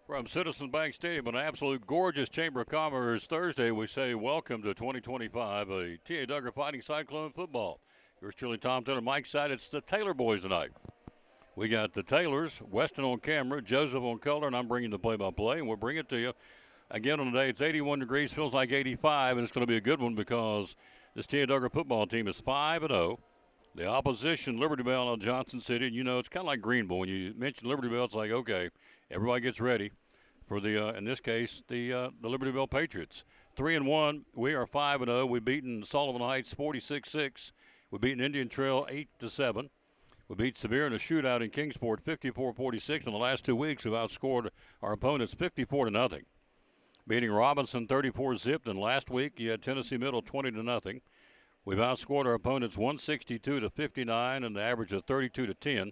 From Citizens Bank Stadium, an absolute gorgeous Chamber of Commerce Thursday, we say welcome to 2025, a T.A. Duggar Fighting Cyclone football. Yours truly, Tom Taylor, Mike Side. It's the Taylor boys tonight. We got the Taylors, Weston on camera, Joseph on color, and I'm bringing the play-by-play, and we'll bring it to you. Again, on the day, it's 81 degrees, feels like 85, and it's going to be a good one because this T.A. Duggar football team is 5-0. The opposition, Liberty Bell of Johnson City, and you know, it's kind of like Greenville. When you mention Liberty Bell, it's like, okay, everybody gets ready for the, in this case, the Liberty Bell Patriots. 3-1, we are 5-0. We've beaten Sullivan Heights 46-6. We've beaten Indian Trail 8-7. We beat Sevier in a shootout in Kingsport 54-46. In the last 2 weeks, we've outscored our opponents 54-0. Beating Robinson 34-0. And last week, you had Tennessee Middle 20-0. We've outscored our opponents 162-59, and the average of 32-10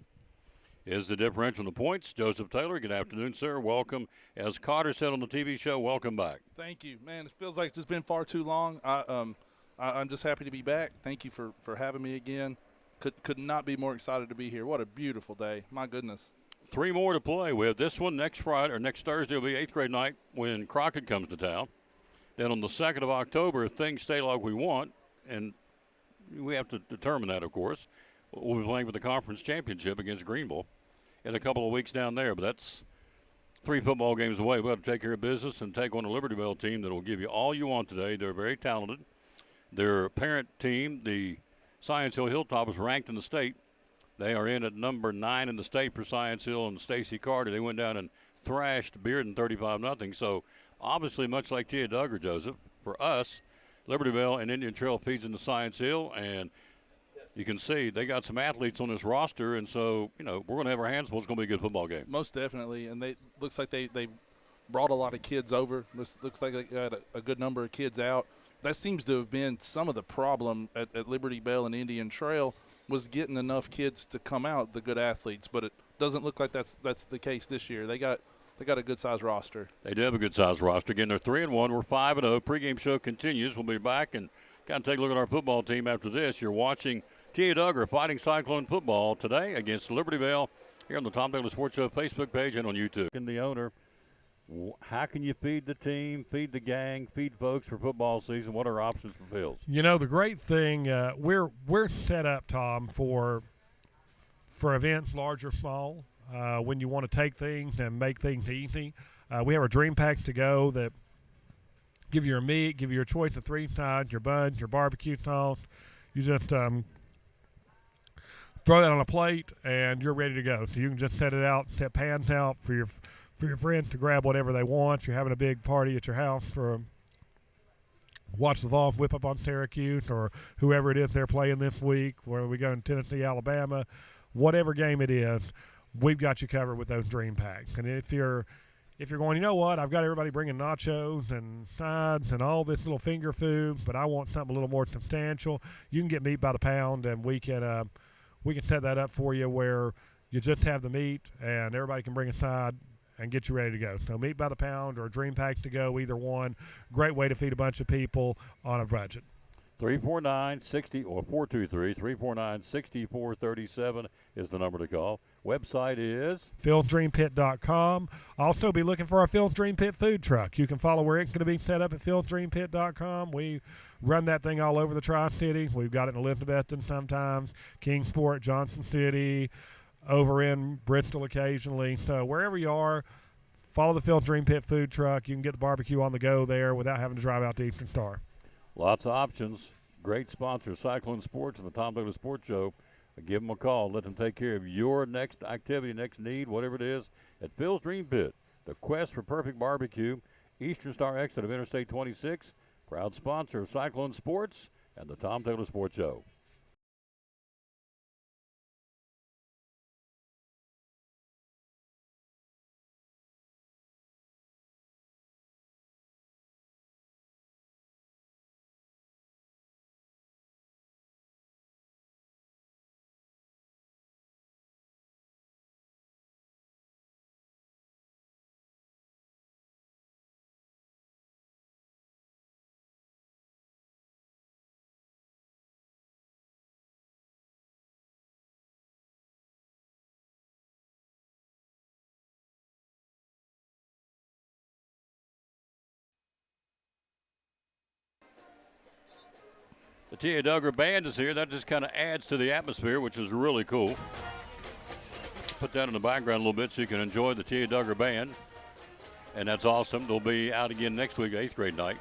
is the differential in the points. Joseph Taylor, good afternoon, sir. Welcome. As Carter said on the TV show, welcome back. Thank you. Man, it feels like it's been far too long. I'm just happy to be back. Thank you for having me again. Could not be more excited to be here. What a beautiful day. My goodness. 3 more to play. We have this one next Friday, or next Thursday will be 8th grade night when Crockett comes to town. Then on the 2nd of October, if things stay like we want, and we have to determine that, of course, we'll be playing for the conference championship against Greenville in a couple of weeks down there. But that's 3 football games away. We'll have to take care of business and take on a Liberty Bell team that will give you all you want today. They're very talented. Their parent team, the Science Hill Hilltoppers, ranked in the state. They are in at number 9 in the state for Science Hill and Stacy Carter. They went down and thrashed Bearden 35-0. So obviously, much like T.A. Duggar, Joseph, for us, Liberty Bell and Indian Trail feeds into Science Hill, and you can see they got some athletes on this roster, and so, you know, we're going to have our hands full. It's going to be a good football game. Most definitely, and looks like they brought a lot of kids over. Looks like they got a good number of kids out. That seems to have been some of the problem at Liberty Bell and Indian Trail, was getting enough kids to come out, the good athletes, but it doesn't look like that's the case this year. They got a good-sized roster. They do have a good-sized roster. Again, they're 3-1. We're 5-0. Pregame show continues. We'll be back and kind of take a look at our football team after this. You're watching T.A. Duggar Fighting Cyclone football today against Liberty Bell here on the Tom Taylor Sports Show Facebook page and on YouTube. And the owner, how can you feed the team, feed the gang, feed folks for football season? What are options for Phils? You know, the great thing, we're set up, Tom, for events large or small. When you want to take things and make things easy. We have our dream packs to go that give you your meat, give you your choice of 3 sides, your buns, your barbecue sauce. You just throw that on a plate and you're ready to go. So you can just set it out, set pans out for your friends to grab whatever they want. You're having a big party at your house for watch the Vols whip up on Syracuse or whoever it is they're playing this week, where we go in Tennessee, Alabama, whatever game it is. We've got you covered with those dream packs. And if you're going, you know what, I've got everybody bringing nachos and sides and all this little finger food, but I want something a little more substantial, you can get meat by the pound, and we can set that up for you where you just have the meat and everybody can bring a side and get you ready to go. So meat by the pound or dream packs to go, either one. Great way to feed a bunch of people on a budget. 349-60 or 423-349-6437 is the number to call. Website is philsdreampit.com. Also be looking for our Phil's Dream Pit food truck. You can follow where it's going to be set up at philsdreampit.com. We run that thing all over the Tri-Cities. We've got it in Elizabethton sometimes, Kingsport, Johnson City, over in Bristol occasionally. So wherever you are, follow the Phil's Dream Pit food truck. You can get the barbecue on the go there without having to drive out to Eastern Star. Lots of options. Great sponsor, Cyclone Sports and the Tom Taylor Sports Show. Give them a call. Let them take care of your next activity, next need, whatever it is, at Phil's Dream Pit. The quest for perfect barbecue. Eastern Star exit of Interstate 26. Proud sponsor of Cyclone Sports and the Tom Taylor Sports Show. The T.A. Duggar Band is here. That just kind of adds to the atmosphere, which is really cool. Put that in the background a little bit so you can enjoy the T.A. Duggar Band. And that's awesome. They'll be out again next week, 8th grade night.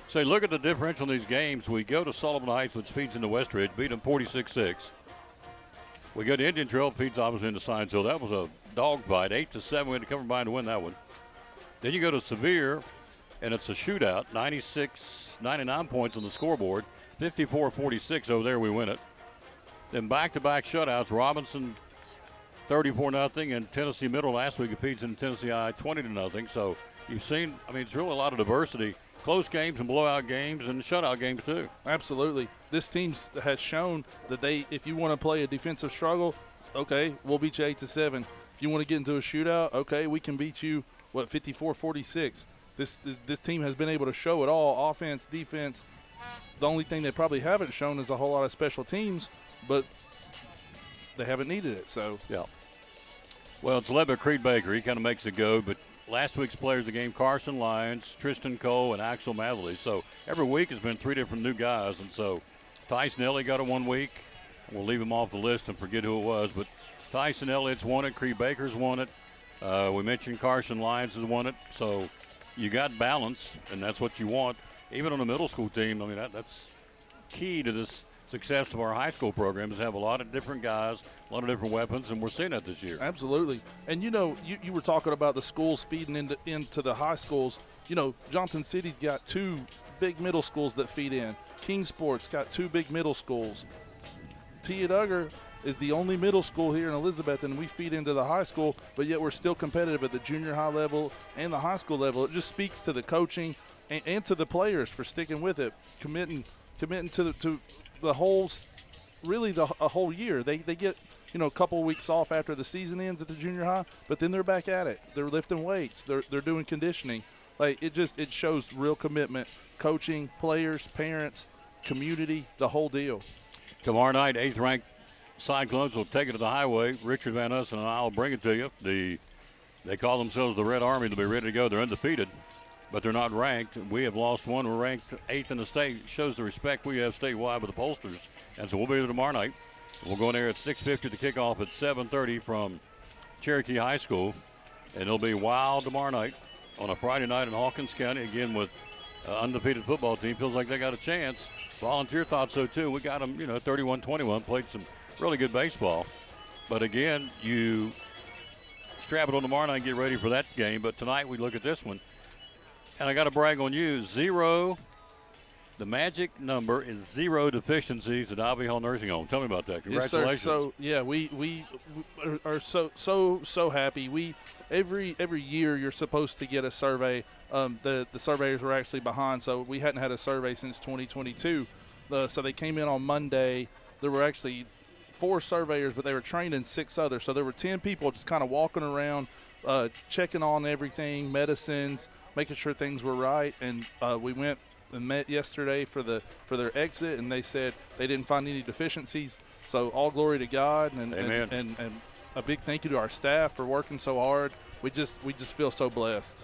So look at the differential in these games. We go to Sullivan Heights, which feeds into Westridge, beat them 46-6. We go to Indian Trail, feeds obviously into Science Hill. That was a dogfight, 8-7. We had to come from behind to win that one. Then you go to Sevier, and it's a shootout, 99 points on the scoreboard, 54-46 over there. We win it. Then back-to-back shutouts, Robinson 34-0, and Tennessee Middle last week it feeds into Tennessee High 20-0. So you've seen, I mean, it's really a lot of diversity. Close games and blowout games and shutout games too. Absolutely. This team has shown that if you want to play a defensive struggle, okay, we'll beat you 8-7. If you want to get into a shootout, okay, we can beat you, 54-46. This team has been able to show it all, offense, defense. The only thing they probably haven't shown is a whole lot of special teams, but they haven't needed it. So yeah. Well, it's led by Creed Baker. He kind of makes it go, but last week's players of the game, Carson Lyons, Tristan Cole, and Axel Matherly. So every week has been 3 different new guys. And so Tyson Elliott got it 1 week. We'll leave him off the list and forget who it was. But Tyson Elliott's won it. Creed Baker's won it. We mentioned Carson Lyons has won it. So you got balance, and that's what you want. Even on a middle school team, I mean, that's key to this success of our high school programs, have a lot of different guys, a lot of different weapons, and we're seeing that this year. Absolutely. And, you were talking about the schools feeding into the high schools. Johnson City's got 2 big middle schools that feed in. Kingsport's got 2 big middle schools. T.A. Duggar is the only middle school here in Elizabethton, and we feed into the high school, but yet we're still competitive at the junior high level and the high school level. It just speaks to the coaching and to the players for sticking with it, committing to the whole, really a whole year. They get, a couple of weeks off after the season ends at the junior high, but then they're back at it. They're lifting weights. They're doing conditioning. It shows real commitment, coaching, players, parents, community, the whole deal. Tomorrow night, 8th-ranked Cyclones will take it to the highway. Richard Van Ussen and I will bring it to you. They call themselves the Red Army. They'll be ready to go. They're undefeated, but they're not ranked. We have lost one. We're ranked 8th in the state. Shows the respect we have statewide with the pollsters. And so we'll be there tomorrow night. We'll go in there at 6:50 to kick off at 7:30 from Cherokee High School. And it'll be wild tomorrow night on a Friday night in Hawkins County, again with an undefeated football team. Feels like they got a chance. Volunteer thought so too. We got them, 31-21, played some really good baseball. But again, you strap it on tomorrow night and get ready for that game. But tonight we look at this one. And I got to brag on you, 0. The magic number is 0 deficiencies at Ivy Hall Nursing Home. Tell me about that. Congratulations. Yes, sir. So yeah, we are so happy. Every year you're supposed to get a survey. The surveyors were actually behind, so we hadn't had a survey since 2022. So they came in on Monday. There were actually 4 surveyors, but they were trained in 6 others. So there were 10 people just kind of walking around, checking on everything, medicines, making sure things were right. And we went and met yesterday for their exit, and they said they didn't find any deficiencies. So all glory to God, and a big thank you to our staff for working so hard. We just feel so blessed.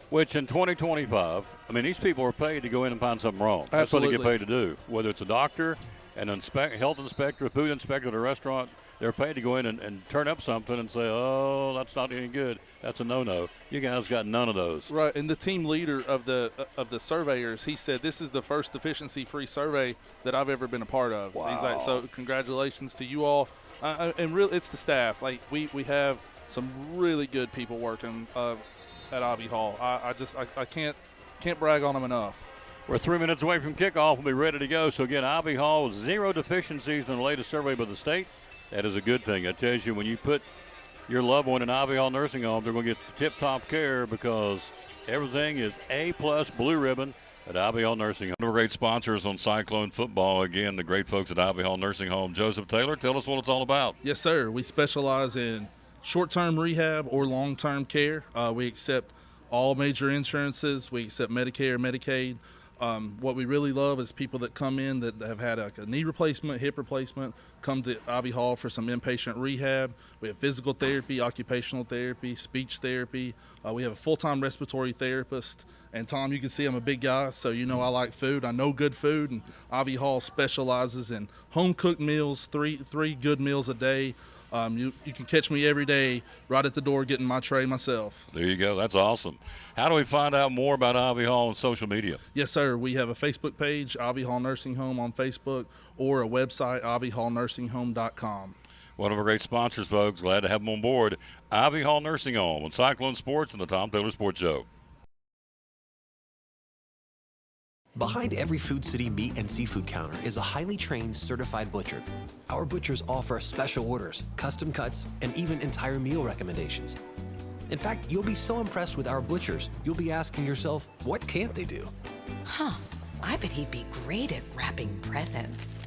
Which in 2025, I mean, these people are paid to go in and find something wrong. Absolutely. That's what they get paid to do. Whether it's a doctor, an health inspector, a food inspector at a restaurant, they're paid to go in and turn up something and say, oh, that's not any good. That's a no-no. You guys got none of those. Right, and the team leader of the surveyors, he said this is the first deficiency-free survey that I've ever been a part of. Wow. So he's like, so congratulations to you all. And really, it's the staff. Like, we have some really good people working at Ivy Hall. I can't brag on them enough. We're 3 minutes away from kickoff. We'll be ready to go. So, again, Ivy Hall, 0 deficiencies in the latest survey by the state. That is a good thing. That tells you when you put your loved one in Ivy Hall Nursing Home, they're going to get the tip-top care because everything is A+ blue ribbon at Ivy Hall Nursing Home. One of our great sponsors on Cyclone football, again, the great folks at Ivy Hall Nursing Home. Joseph Taylor, tell us what it's all about. Yes, sir. We specialize in short-term rehab or long-term care. We accept all major insurances. We accept Medicare, Medicaid. What we really love is people that come in that have had a knee replacement, hip replacement, come to Ivy Hall for some inpatient rehab. We have physical therapy, occupational therapy, speech therapy. We have a full-time respiratory therapist. And Tom, you can see I'm a big guy, so you know I like food. I know good food, and Ivy Hall specializes in home-cooked meals, three good meals a day. You can catch me every day right at the door getting my tray myself. There you go. That's awesome. How do we find out more about Ivy Hall on social media? Yes, sir. We have a Facebook page, Ivy Hall Nursing Home on Facebook, or a website, ivyhallnursinghome.com. One of our great sponsors, folks. Glad to have them on board. Ivy Hall Nursing Home on Cyclone Sports and the Tom Taylor Sports Show. Behind every Food City meat and seafood counter is a highly trained, certified butcher. Our butchers offer special orders, custom cuts, and even entire meal recommendations. In fact, you'll be so impressed with our butchers, you'll be asking yourself, what can't they do? Huh, I bet he'd be great at wrapping presents.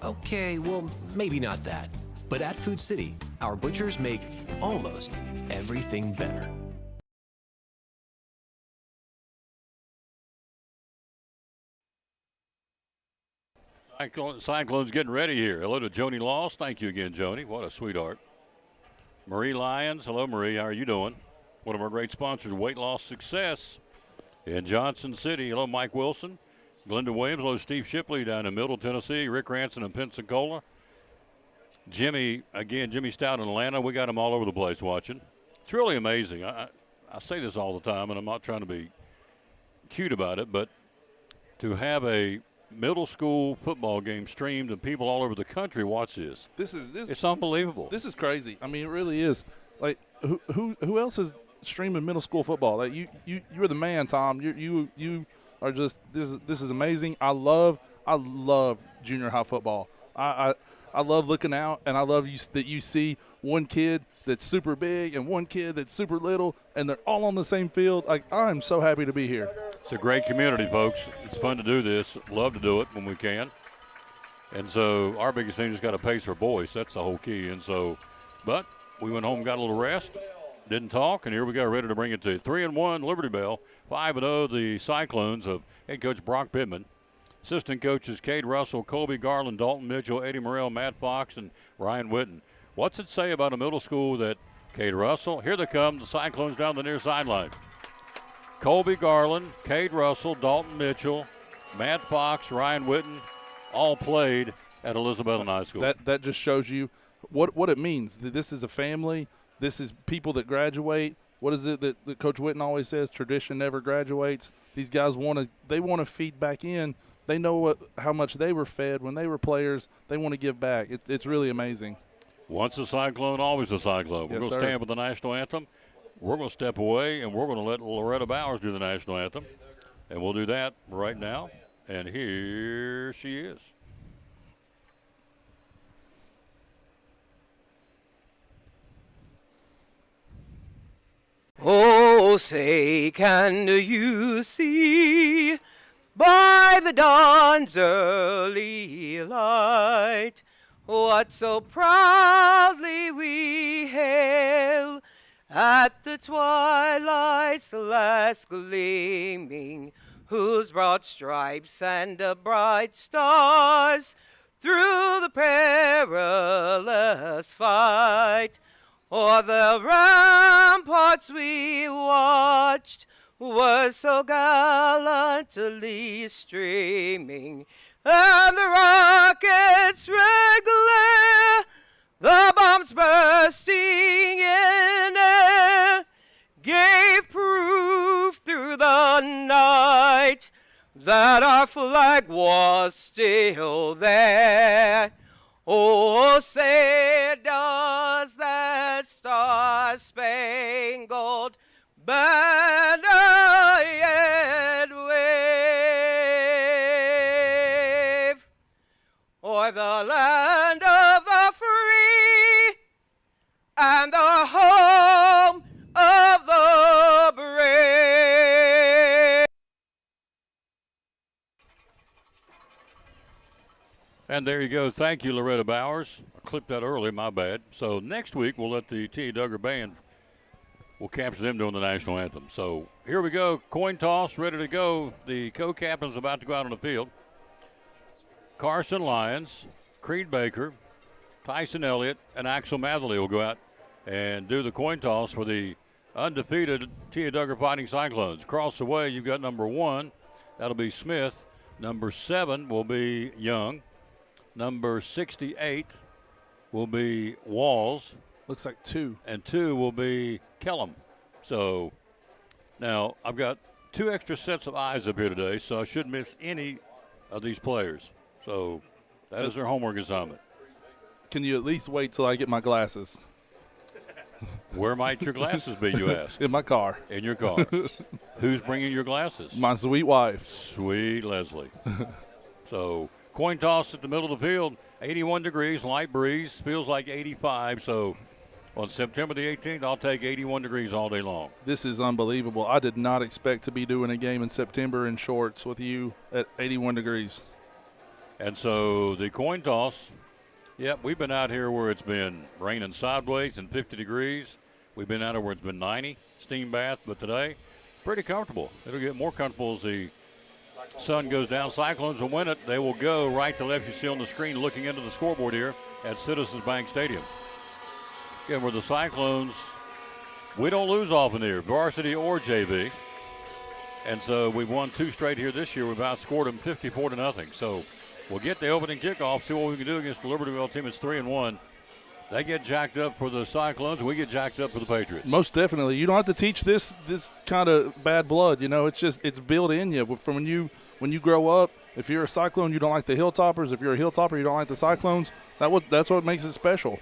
Okay, well, maybe not that. But at Food City, our butchers make almost everything better. Cyclones getting ready here. Hello to Joni Laws. Thank you again, Joni. What a sweetheart. Marie Lyons. Hello, Marie. How are you doing? One of our great sponsors, Weight Loss Success in Johnson City. Hello, Mike Wilson. Glenda Williams. Hello, Steve Shipley down in Middle Tennessee. Rick Ranson in Pensacola. Jimmy Stout in Atlanta. We got them all over the place watching. It's really amazing. I say this all the time, and I'm not trying to be cute about it, but to have a middle school football game streamed and people all over the country watch this. It's unbelievable. This is crazy. I mean, it really is. Like, who else is streaming middle school football? Like, you're the man, Tom. You are just this is amazing. I love junior high football. I love looking out, and I love that you see one kid that's super big and one kid that's super little, and they're all on the same field. Like, I'm so happy to be here. It's a great community, folks. It's fun to do this. Love to do it when we can. And so our biggest thing is got to pace for boys. That's the whole key. And so, but we went home, got a little rest, didn't talk, and here we go, ready to bring it to you. 3-1 Liberty Bell, 5-0 the Cyclones of head coach Brock Pittman. Assistant coaches Cade Russell, Colby Garland, Dalton Mitchell, Eddie Morrell, Matt Fox, and Ryan Witten. What's it say about a middle school that Cade Russell, here they come, the Cyclones down the near sideline. Colby Garland, Cade Russell, Dalton Mitchell, Matt Fox, Ryan Witten, all played at Elizabethton High School. That just shows you what it means. This is a family. This is people that graduate. What is it that Coach Witten always says? Tradition never graduates. These guys want to feed back in. They know how much they were fed when they were players. They want to give back. It's really amazing. Once a Cyclone, always a Cyclone. We're going to stand with the national anthem. We're going to step away, and we're going to let Loretta Bowers do the national anthem. And we'll do that right now. And here she is. Oh, say, can you see by the dawn's early light what so proudly we hail at the twilight's last gleaming, whose broad stripes and the bright stars through the perilous fight o'er the ramparts we watched were so gallantly streaming, and the rockets' red glare, the bombs bursting in air, gave proof through the night that our flag was still there. Oh, say does that star-spangled banner yet wave o'er the land of the free and the home of the brave? And there you go. Thank you, Loretta Bowers. I clipped that early, my bad. So next week we'll let the T.A. Duggar Band we'll capture them doing the national anthem. So here we go. Coin toss, ready to go. The co-captain's about to go out on the field. Carson Lyons, Creed Baker, Tyson Elliott, and Axel Matherly will go out and do the coin toss for the undefeated T.A. Duggar Fighting Cyclones. Across the way, you've got number 1. That'll be Smith. Number 7 will be Young. Number 68 will be Walls. Looks like 2. And 2 will be Kellum. So now I've got 2 extra sets of eyes up here today, so I shouldn't miss any of these players. So that is their homework assignment. Can you at least wait till I get my glasses? Where might your glasses be, you ask? In my car. In your car. Who's bringing your glasses? My sweet wife. Sweet Leslie. So coin toss at the middle of the field. 81 degrees, light breeze. Feels like 85. So on September the 18th, I'll take 81 degrees all day long. This is unbelievable. I did not expect to be doing a game in September in shorts with you at 81 degrees. And so the coin toss, yep, we've been out here where it's been raining sideways and 50 degrees. We've been out here where it's been 90, steam bath, but today, pretty comfortable. It'll get more comfortable as the sun goes down. Cyclones will win it. They will go right to left. You see on the screen looking into the scoreboard here at Citizens Bank Stadium. Again, we're the Cyclones. We don't lose often here, varsity or JV. And so we've won 2 straight here this year. We've outscored them 54-0. So we'll get the opening kickoff, see what we can do against the Libertyville team. It's 3-1. They get jacked up for the Cyclones. We get jacked up for the Patriots. Most definitely. You don't have to teach this kind of bad blood. You know, it's built in you. From when you grow up, if you're a Cyclone, you don't like the Hilltoppers. If you're a Hilltopper, you don't like the Cyclones. That's what makes it special.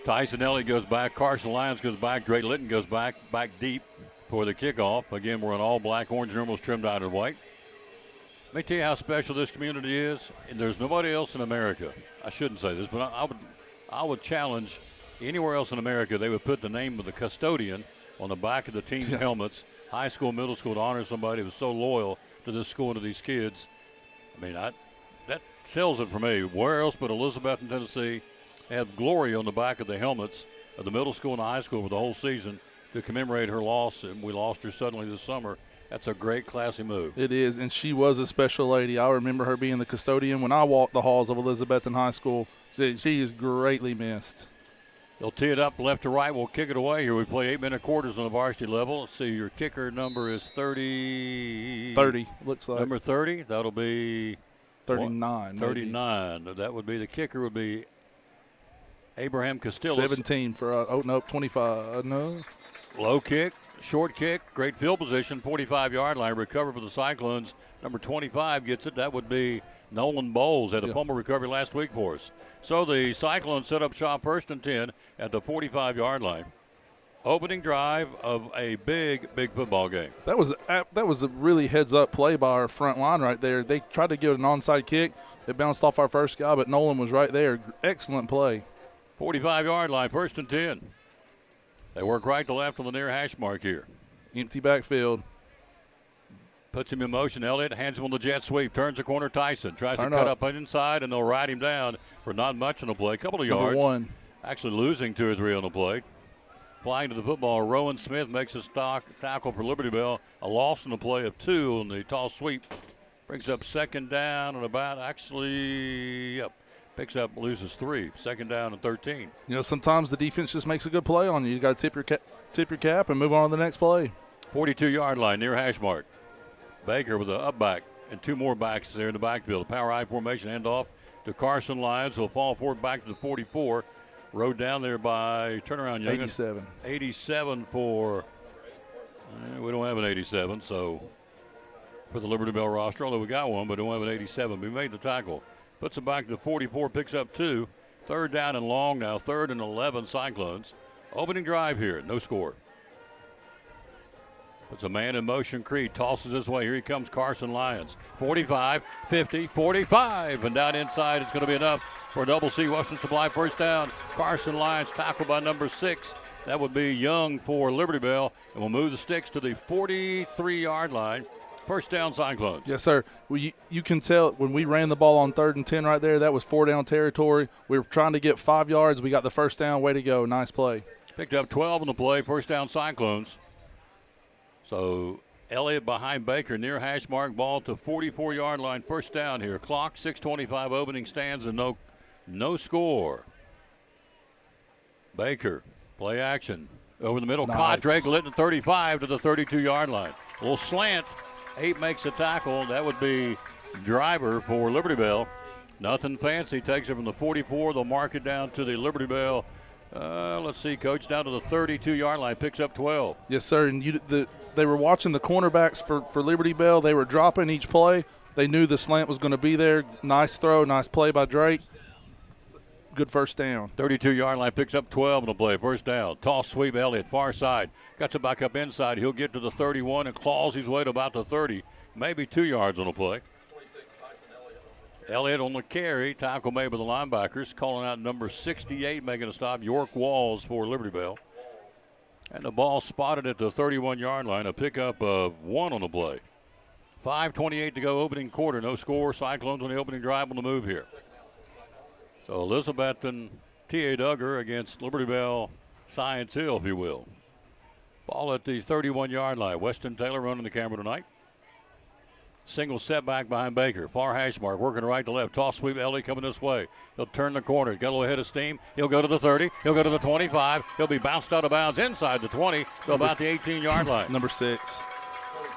Tyson Elliott goes back. Carson Lyons goes back. Drake Litton goes back deep for the kickoff. Again, we're in all black, orange, and almost trimmed out in white. Let me tell you how special this community is. And there's nobody else in America. I shouldn't say this, but I would challenge anywhere else in America, they would put the name of the custodian on the back of the team's helmets, high school, middle school, to honor somebody who was so loyal to this school and to these kids. I mean, that sells it for me. Where else but Elizabethton, Tennessee, had glory on the back of the helmets of the middle school and the high school for the whole season to commemorate her loss, and we lost her suddenly this summer. That's a great, classy move. It is, and she was a special lady. I remember her being the custodian when I walked the halls of Elizabethton High School. She is greatly missed. They'll tee it up left to right. We'll kick it away here. We play 8-minute quarters on the varsity level. Let's see, your kicker number is 30. 30, looks like. Number 30, that'll be 39. 39. Maybe. That would be, the kicker would be Abraham Castillo. 17 for, 25. No. Low kick, short kick, great field position, 45-yard line. Recover for the Cyclones. Number 25 gets it. That would be Nolan Bowles. Had a fumble recovery last week for us. So the Cyclones set up shop 1st and 10 at the 45-yard line. Opening drive of a big football game. That was a really heads-up play by our front line right there. They tried to give it an onside kick. It bounced off our first guy, but Nolan was right there. Excellent play. 45-yard line, 1st and 10. They work right to left on the near hash mark here. Empty backfield. Puts him in motion. Elliott hands him on the jet sweep. Turns the corner. Tyson tries to cut up inside, and they'll ride him down for not much on the play. A couple of yards. Number 1. Actually losing 2 or 3 on the play. Flying to the football, Rowan Smith makes a tackle for Libertyville. A loss on the play of 2 on the toss sweep. Brings up 2nd down and about, picks up, loses 3. 2nd down and 13. You know, sometimes the defense just makes a good play on you. You got to tip your cap and move on to the next play. 42-yard line, near hash mark. Baker with an up back and 2 more backs there in the backfield. Power I formation handoff to Carson Lyons, who'll fall forward back to the 44. Rode down there by turnaround young. 87. 87 for, we don't have an 87, so for the Libertyville roster, although we got one, but don't have an 87. We made the tackle. Puts it back to the 44, picks up 2. 3rd down and long now, 3rd and 11 Cyclones. Opening drive here, no score. Puts a man in motion. Creed tosses his way. Here he comes, Carson Lyons. 45, 50, 45. And down inside, it's going to be enough for a double C Western Supply 1st down. Carson Lyons tackled by number 6. That would be Young for Libertyville. And we'll move the sticks to the 43-yard line. 1st down Cyclones. Yes, sir. Well, you can tell when we ran the ball on 3rd and 10 right there, that was 4 down territory. We were trying to get 5 yards. We got the 1st down. Way to go. Nice play. Picked up 12 on the play, first down Cyclones. So Elliott behind Baker near hash mark, ball to 44-yard line, first down here. Clock, 6:25 opening stands and no score. Baker, play action. Over the middle, caught Drake Litton 35 to the 32-yard line. A little slant. 8 makes a tackle. That would be Driver for Liberty Bell. Nothing fancy. Takes it from the 44. They'll mark it down to the Liberty Bell. Let's see, Coach, down to the 32-yard line. Picks up 12. Yes, sir. And they were watching the cornerbacks for Liberty Bell. They were dropping each play. They knew the slant was going to be there. Nice throw, nice play by Drake. Good first down. 32-yard line, picks up 12 on the play. First down. Toss sweep, Elliott, far side. Cuts it back up inside. He'll get to the 31 and claws his way to about the 30. Maybe 2 yards on the play. Elliott on the carry. Tackle made by the linebackers. Calling out number 68, making a stop. York Walls for Liberty Bell. And the ball spotted at the 31-yard line. A pickup of 1 on the play. 5:28 to go, opening quarter. No score. Cyclones on the opening drive on the move here. So Elizabethton, T.A. Duggar against Liberty Bell, Science Hill, if you will. Ball at the 31-yard line. Weston Taylor running the camera tonight. Single setback behind Baker. Far hash mark, working right to left. Toss sweep, Ellie coming this way. He'll turn the corner. Got a little head of steam. He'll go to the 30. He'll go to the 25. He'll be bounced out of bounds inside the 20 to about the 18-yard line. Number 6.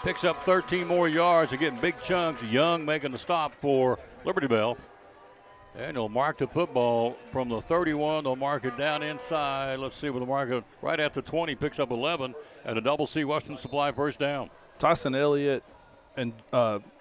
Picks up 13 more yards. They're getting big chunks. Young making the stop for Liberty Bell. And they'll mark the football from the 31. They'll mark it down inside. Let's see what the mark it right at the 20. Picks up 11 and a double C Western Supply first down. Tyson Elliott and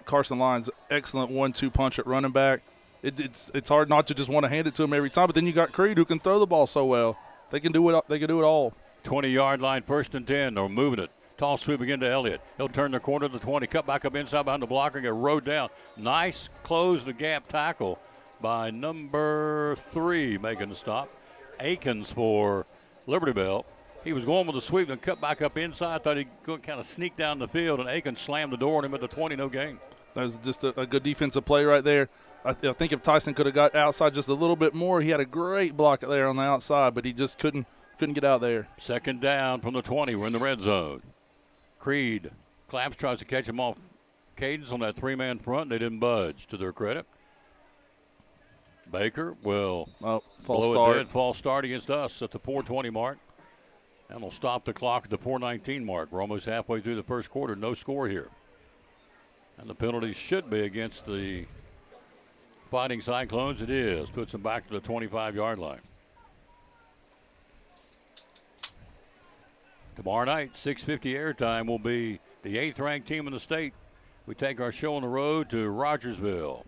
Carson Lyons, excellent 1-2 punch at running back. It's hard not to just want to hand it to him every time. But then you got Creed who can throw the ball so well. They can do it. They can do it all. 20-yard line, first and 10. They're moving it. Toss sweep again to Elliott. He'll turn the corner to the 20. Cut back up inside behind the blocker. Get rode down. Nice close the gap tackle by number 3 making the stop. Akins for Liberty Bell. He was going with the sweep and cut back up inside. Thought he'd go kind of sneak down the field, and Akins slammed the door on him at the 20. No gain. That was just a good defensive play right there. I think if Tyson could have got outside just a little bit more, he had a great block there on the outside, but he just couldn't get out there. Second down from the 20. We're in the red zone. Creed. Claps tries to catch him off cadence on that 3-man front. They didn't budge, to their credit. Baker will false start against us at the 4:20 mark. And we'll stop the clock at the 4:19 mark. We're almost halfway through the first quarter. No score here. And the penalty should be against the Fighting Cyclones. It is. Puts them back to the 25-yard line. Tomorrow night, 6:50 airtime, will be the 8th-ranked team in the state. We take our show on the road to Rogersville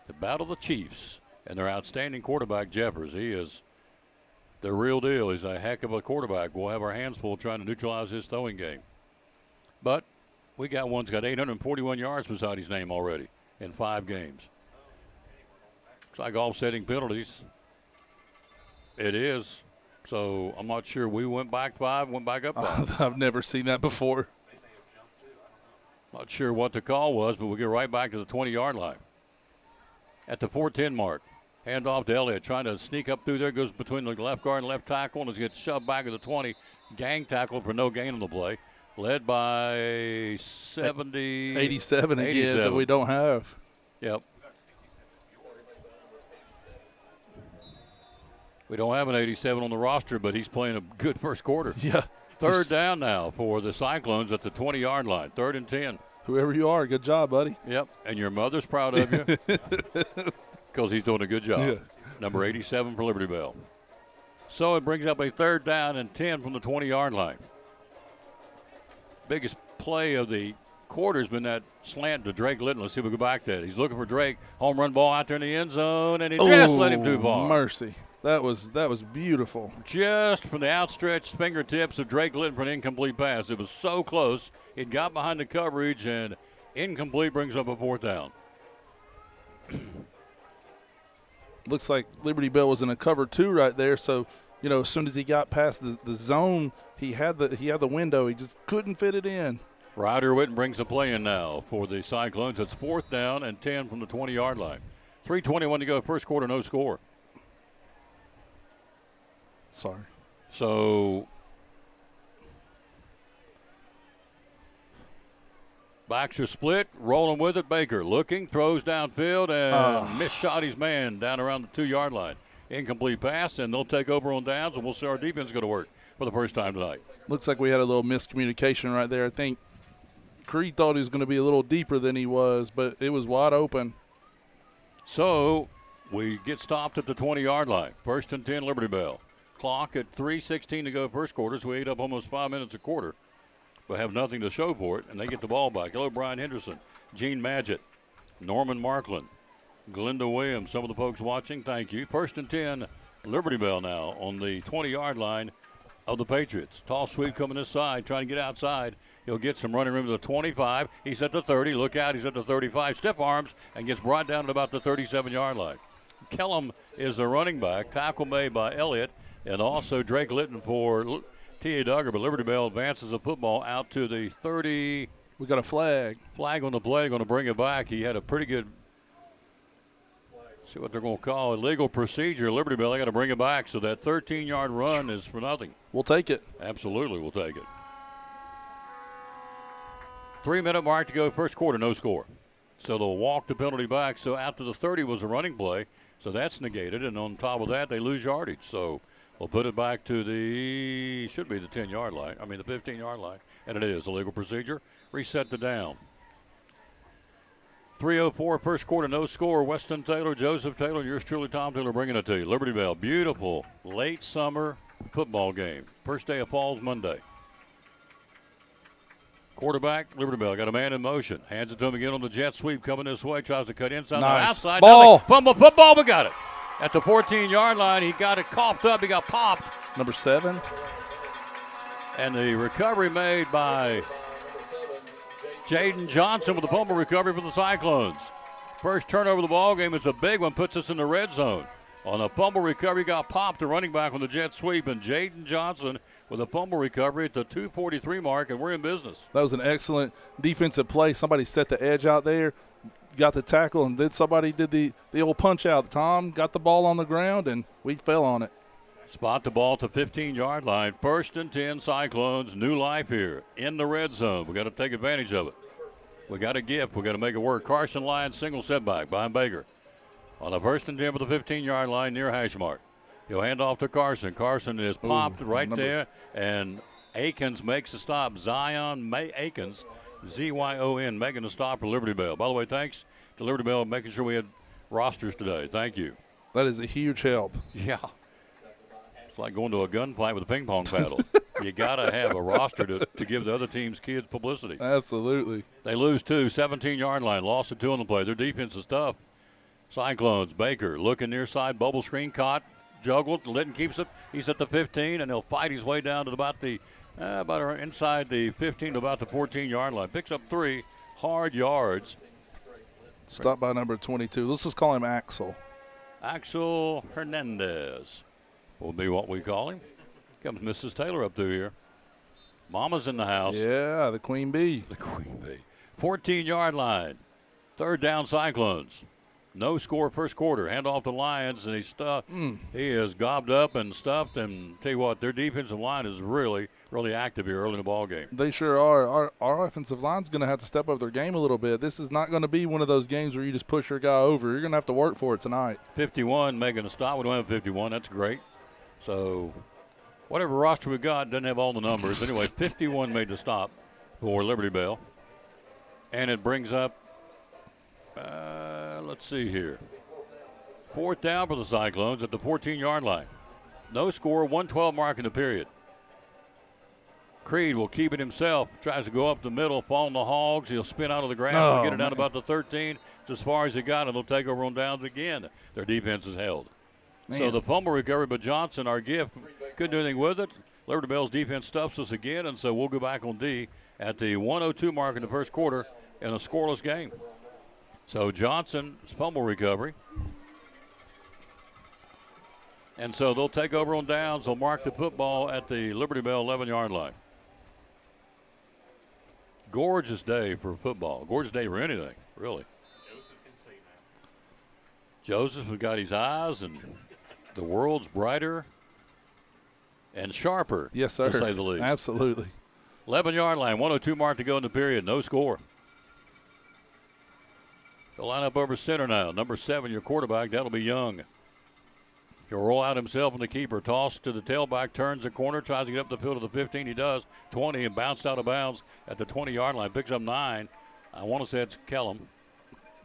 to battle the Chiefs and their outstanding quarterback, Jeffers. He is the real deal. He's a heck of a quarterback. We'll have our hands full trying to neutralize his throwing game. But we got one that's got 841 yards beside his name already in 5 games. Looks like offsetting penalties. It is. So I'm not sure. We went back 5, went back up 5. I've never seen that before. Not sure what the call was, but we'll get right back to the 20-yard line. At the 4:10 mark, hand off to Elliott, trying to sneak up through there, goes between the left guard and left tackle, and gets shoved back at the 20. Gang tackle for no gain on the play. Led by 87 again that we don't have. Yep. We don't have an 87 on the roster, but he's playing a good first quarter. Yeah. Third down now for the Cyclones at the 20-yard line. 3rd and 10. Whoever you are, good job, buddy. Yep, and your mother's proud of you because he's doing a good job. Yeah. Number 87 for Liberty Bell. So it brings up a 3rd down and 10 from the 20-yard line. Biggest play of the quarter has been that slant to Drake Litton. Let's see if we go back to it. He's looking for Drake. Home run ball out there in the end zone, and he just let him too far. Mercy. That was beautiful. Just from the outstretched fingertips of Drake Litton for an incomplete pass. It was so close. It got behind the coverage, and incomplete brings up a 4th down. Looks like Liberty Bell was in a cover 2 right there. So, as soon as he got past the zone, he had the window. He just couldn't fit it in. Ryder Witten brings the play in now for the Cyclones. It's 4th down and 10 from the 20-yard line. 3:21 to go. First quarter, no score. Sorry. So backs are split, rolling with it. Baker looking, throws downfield, and misshot his man down around the 2-yard line. Incomplete pass, and they'll take over on downs, and we'll see our defense go to work for the first time tonight. Looks like we had a little miscommunication right there. I think Creed thought he was going to be a little deeper than he was, but it was wide open. So we get stopped at the 20-yard line. 1st and 10, Liberty Bell. Clock at 3:16 to go first quarter, so we ate up almost 5 minutes a quarter. But have nothing to show for it, and they get the ball back. Hello, Brian Henderson, Gene Madgett, Norman Markland, Glenda Williams, some of the folks watching, thank you. 1st and 10, Liberty Bell now on the 20-yard line of the Patriots. Toss sweep coming this side, trying to get outside. He'll get some running room to the 25. He's at the 30. Look out, he's at the 35. Stiff arms and gets brought down at about the 37-yard line. Kellum is the running back. Tackle made by Elliott, and also Drake Litton for T.A. Duggar. But Liberty Bell advances the football out to the 30. We got a flag. Flag on the play, going to bring it back. He had a pretty good, see what they're going to call, illegal procedure. Liberty Bell, they got to bring it back. So that 13-yard run is for nothing. We'll take it. Absolutely, we'll take it. 3-minute mark to go, first quarter, no score. So they'll walk the penalty back. So after the 30 was a running play. So that's negated. And on top of that, they lose yardage. So we'll put it back to the, should be the 10-yard line. I mean, the 15-yard line. And it is. Illegal procedure. Reset the down. 3:04 first quarter, no score. Weston Taylor, Joseph Taylor, yours truly, Tom Taylor, bringing it to you. Liberty Bell, beautiful late summer football game. First day of fall's Monday. Quarterback, Liberty Bell, got a man in motion. Hands it to him again on the jet sweep, coming this way. Tries to cut inside, nice. Outside. Ball. Fumble football, we got it. At the 14-yard line, he got it coughed up. He got popped. Number 7. And the recovery made by Jaden Johnson with the fumble recovery for the Cyclones. First turnover of the ball game. It's a big one, puts us in the red zone. On a fumble recovery, got popped, the running back on the jet sweep, and Jaden Johnson with a fumble recovery at the 2:43 mark, and we're in business. That was an excellent defensive play. Somebody set the edge out there, got the tackle, and then somebody did the old punch out. Tom got the ball on the ground, and we fell on it. Spot the ball at the 15-yard line. 1st and 10, Cyclones, new life here in the red zone. We got to take advantage of it. We got a gift. We got to make it work. Carson Lyons, single setback behind Baker. On the 1st and 10 with the 15-yard line near hash mark. He'll hand off to Carson. Carson is popped right there, and Akins makes a stop. Zion Akins, Z-Y-O-N, making a stop for Liberty Bell. By the way, thanks to Liberty Bell making sure we had rosters today. Thank you. That is a huge help. Yeah. It's like going to a gunfight with a ping pong paddle. You got to have a roster to give the other team's kids publicity. Absolutely. They lose 2, 17-yard line, lost at 2 on the play. Their defense is tough. Cyclones, Baker looking near side, bubble screen caught, juggled. Litton keeps it. He's at the 15, and he'll fight his way down to about inside the 15 to about the 14-yard line. Picks up 3 hard yards. Stopped by number 22. Let's just call him Axel. Axel Hernandez will be what we call him. Comes Mrs. Taylor up through here. Mama's in the house. Yeah, the Queen Bee. The Queen Bee. 14-yard line. 3rd down, Cyclones. No score first quarter. Hand off to Lions, and he's stuffed. He is gobbed up and stuffed. And tell you what, their defensive line is really, really active here early in the ball game. They sure are. Our offensive line's going to have to step up their game a little bit. This is not going to be one of those games where you just push your guy over. You're going to have to work for it tonight. 51 making a stop. We don't have 51. That's great. So whatever roster we got doesn't have all the numbers. Anyway, 51 made the stop for Liberty Bell. And it brings up, let's see here, 4th down for the Cyclones at the 14-yard line. No score, 1:12 mark in the period. Creed will keep it himself. Tries to go up the middle, fall on the Hogs. He'll spin out of the grass and get it down about the 13. It's as far as he got, and they'll take over on downs again. Their defense is held. Man. So the fumble recovery by Johnson, our gift, couldn't do anything with it. Liberty Bell's defense stuffs us again, and so we'll go back on D at the 1:02 mark in the first quarter in a scoreless game. So Johnson's fumble recovery. And so they'll take over on downs. They'll mark the football at the Liberty Bell 11-yard line. Gorgeous day for football. Gorgeous day for anything, really. Joseph can see now. Joseph has got his eyes, and the world's brighter and sharper. Yes, sir. To say the least. Absolutely. 11-yard line, 1:02 mark to go in the period. No score. They'll line up over center now. Number 7, your quarterback. That'll be Young. He'll roll out himself and the keeper. Toss to the tailback, turns the corner, tries to get up the field to the 15. He does. 20 and bounced out of bounds at the 20-yard line. Picks up 9. I want to say it's Kellum.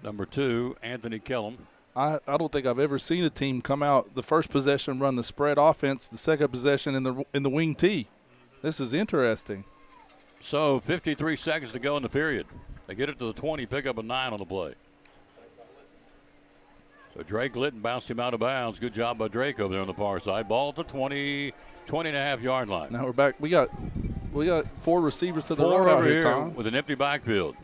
Number 2, Anthony Kellum. I don't think I've ever seen a team come out the first possession run the spread offense, the second possession in the wing tee. This is interesting. So 53 seconds to go in the period. They get it to the 20, pick up a 9 on the play. So Drake Litton bounced him out of bounds. Good job by Drake over there on the far side. Ball at the 20 and a half yard line. Now we're back. We got 4 receivers to the Four right over out here Tom. with an empty backfield.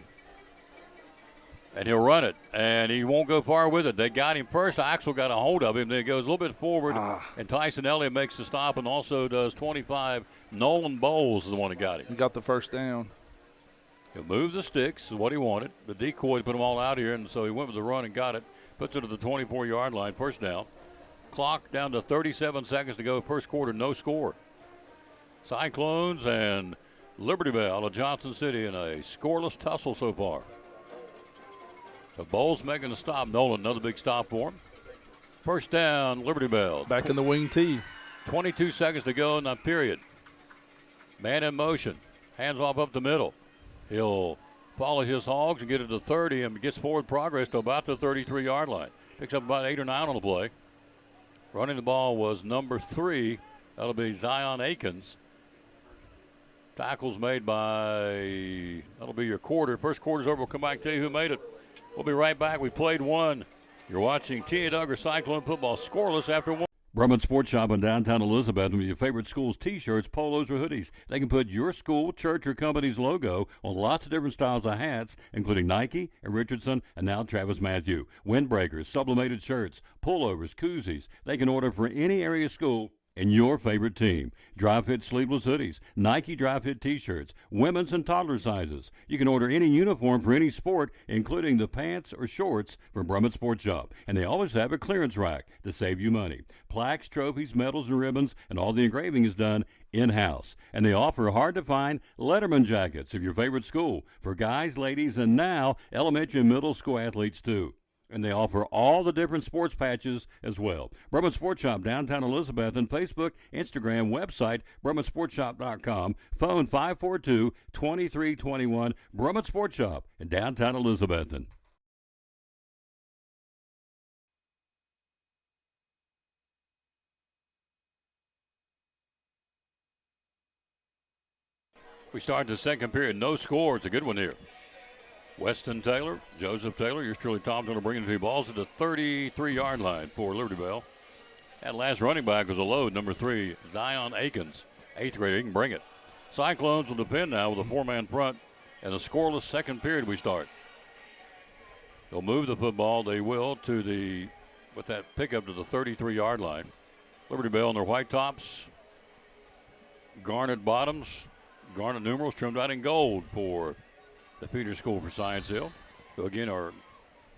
And he'll run it, and he won't go far with it. They got him first. Axel got a hold of him. Then he goes a little bit forward, and Tyson Elliott makes the stop, and also does 25. Nolan Bowles is the one that got him. He got the first down. He'll move the sticks, is what he wanted. The decoy put them all out here, and so he went with the run and got it. Puts it to the 24-yard line, first down. Clock down to 37 seconds to go. First quarter, no score. Cyclones and Liberty Bell of Johnson City in a scoreless tussle so far. The Bowles making a stop. Nolan, another big stop for him. First down, Liberty Bell. Back in the wing tee. 22 seconds to go in that period. Man in motion. Hands off up the middle. He'll follow his Hogs and get it to 30 and gets forward progress to about the 33-yard line. Picks up about 8 or 9 on the play. Running the ball was number 3. That'll be Zion Akins. Tackles made by, that'll be your quarter. First quarter's over. We'll come back and tell you who made it. We'll be right back. We played one. You're watching T.A. Duggar Cyclone football scoreless after one. Brumman Sports Shop in downtown Elizabethton with your favorite school's T-shirts, polos, or hoodies. They can put your school, church, or company's logo on lots of different styles of hats, including Nike and Richardson and now Travis Matthew. Windbreakers, sublimated shirts, pullovers, koozies. They can order for any area school and your favorite team. Dry fit sleeveless hoodies, Nike dry fit t-shirts, women's and toddler sizes. You can order any uniform for any sport, including the pants or shorts from Brumman Sports Shop. And they always have a clearance rack to save you money. Plaques, trophies, medals, and ribbons, and all the engraving is done in-house. And they offer hard-to-find Letterman jackets of your favorite school for guys, ladies, and now elementary and middle school athletes too. And they offer all the different sports patches as well. Brumman Sports Shop, downtown Elizabethton, Facebook, Instagram, website, BrummanSportsShop.com, phone 542-2321, Brumman Sports Shop in downtown Elizabethton. We start the second period. No score. It's a good one here. Weston Taylor, Joseph Taylor, yours truly Tom's going to bring in 2 balls at the 33-yard line for Liberty Bell. That last running back was a load, number 3, Zion Akins, 8th grader. He can bring it. Cyclones will defend now with a 4-man front, and a scoreless second period we start. They'll move the football. They will with that pickup to the 33-yard line. Liberty Bell in their white tops, garnet bottoms, garnet numerals trimmed out in gold for the Peters School for Science Hill, who again are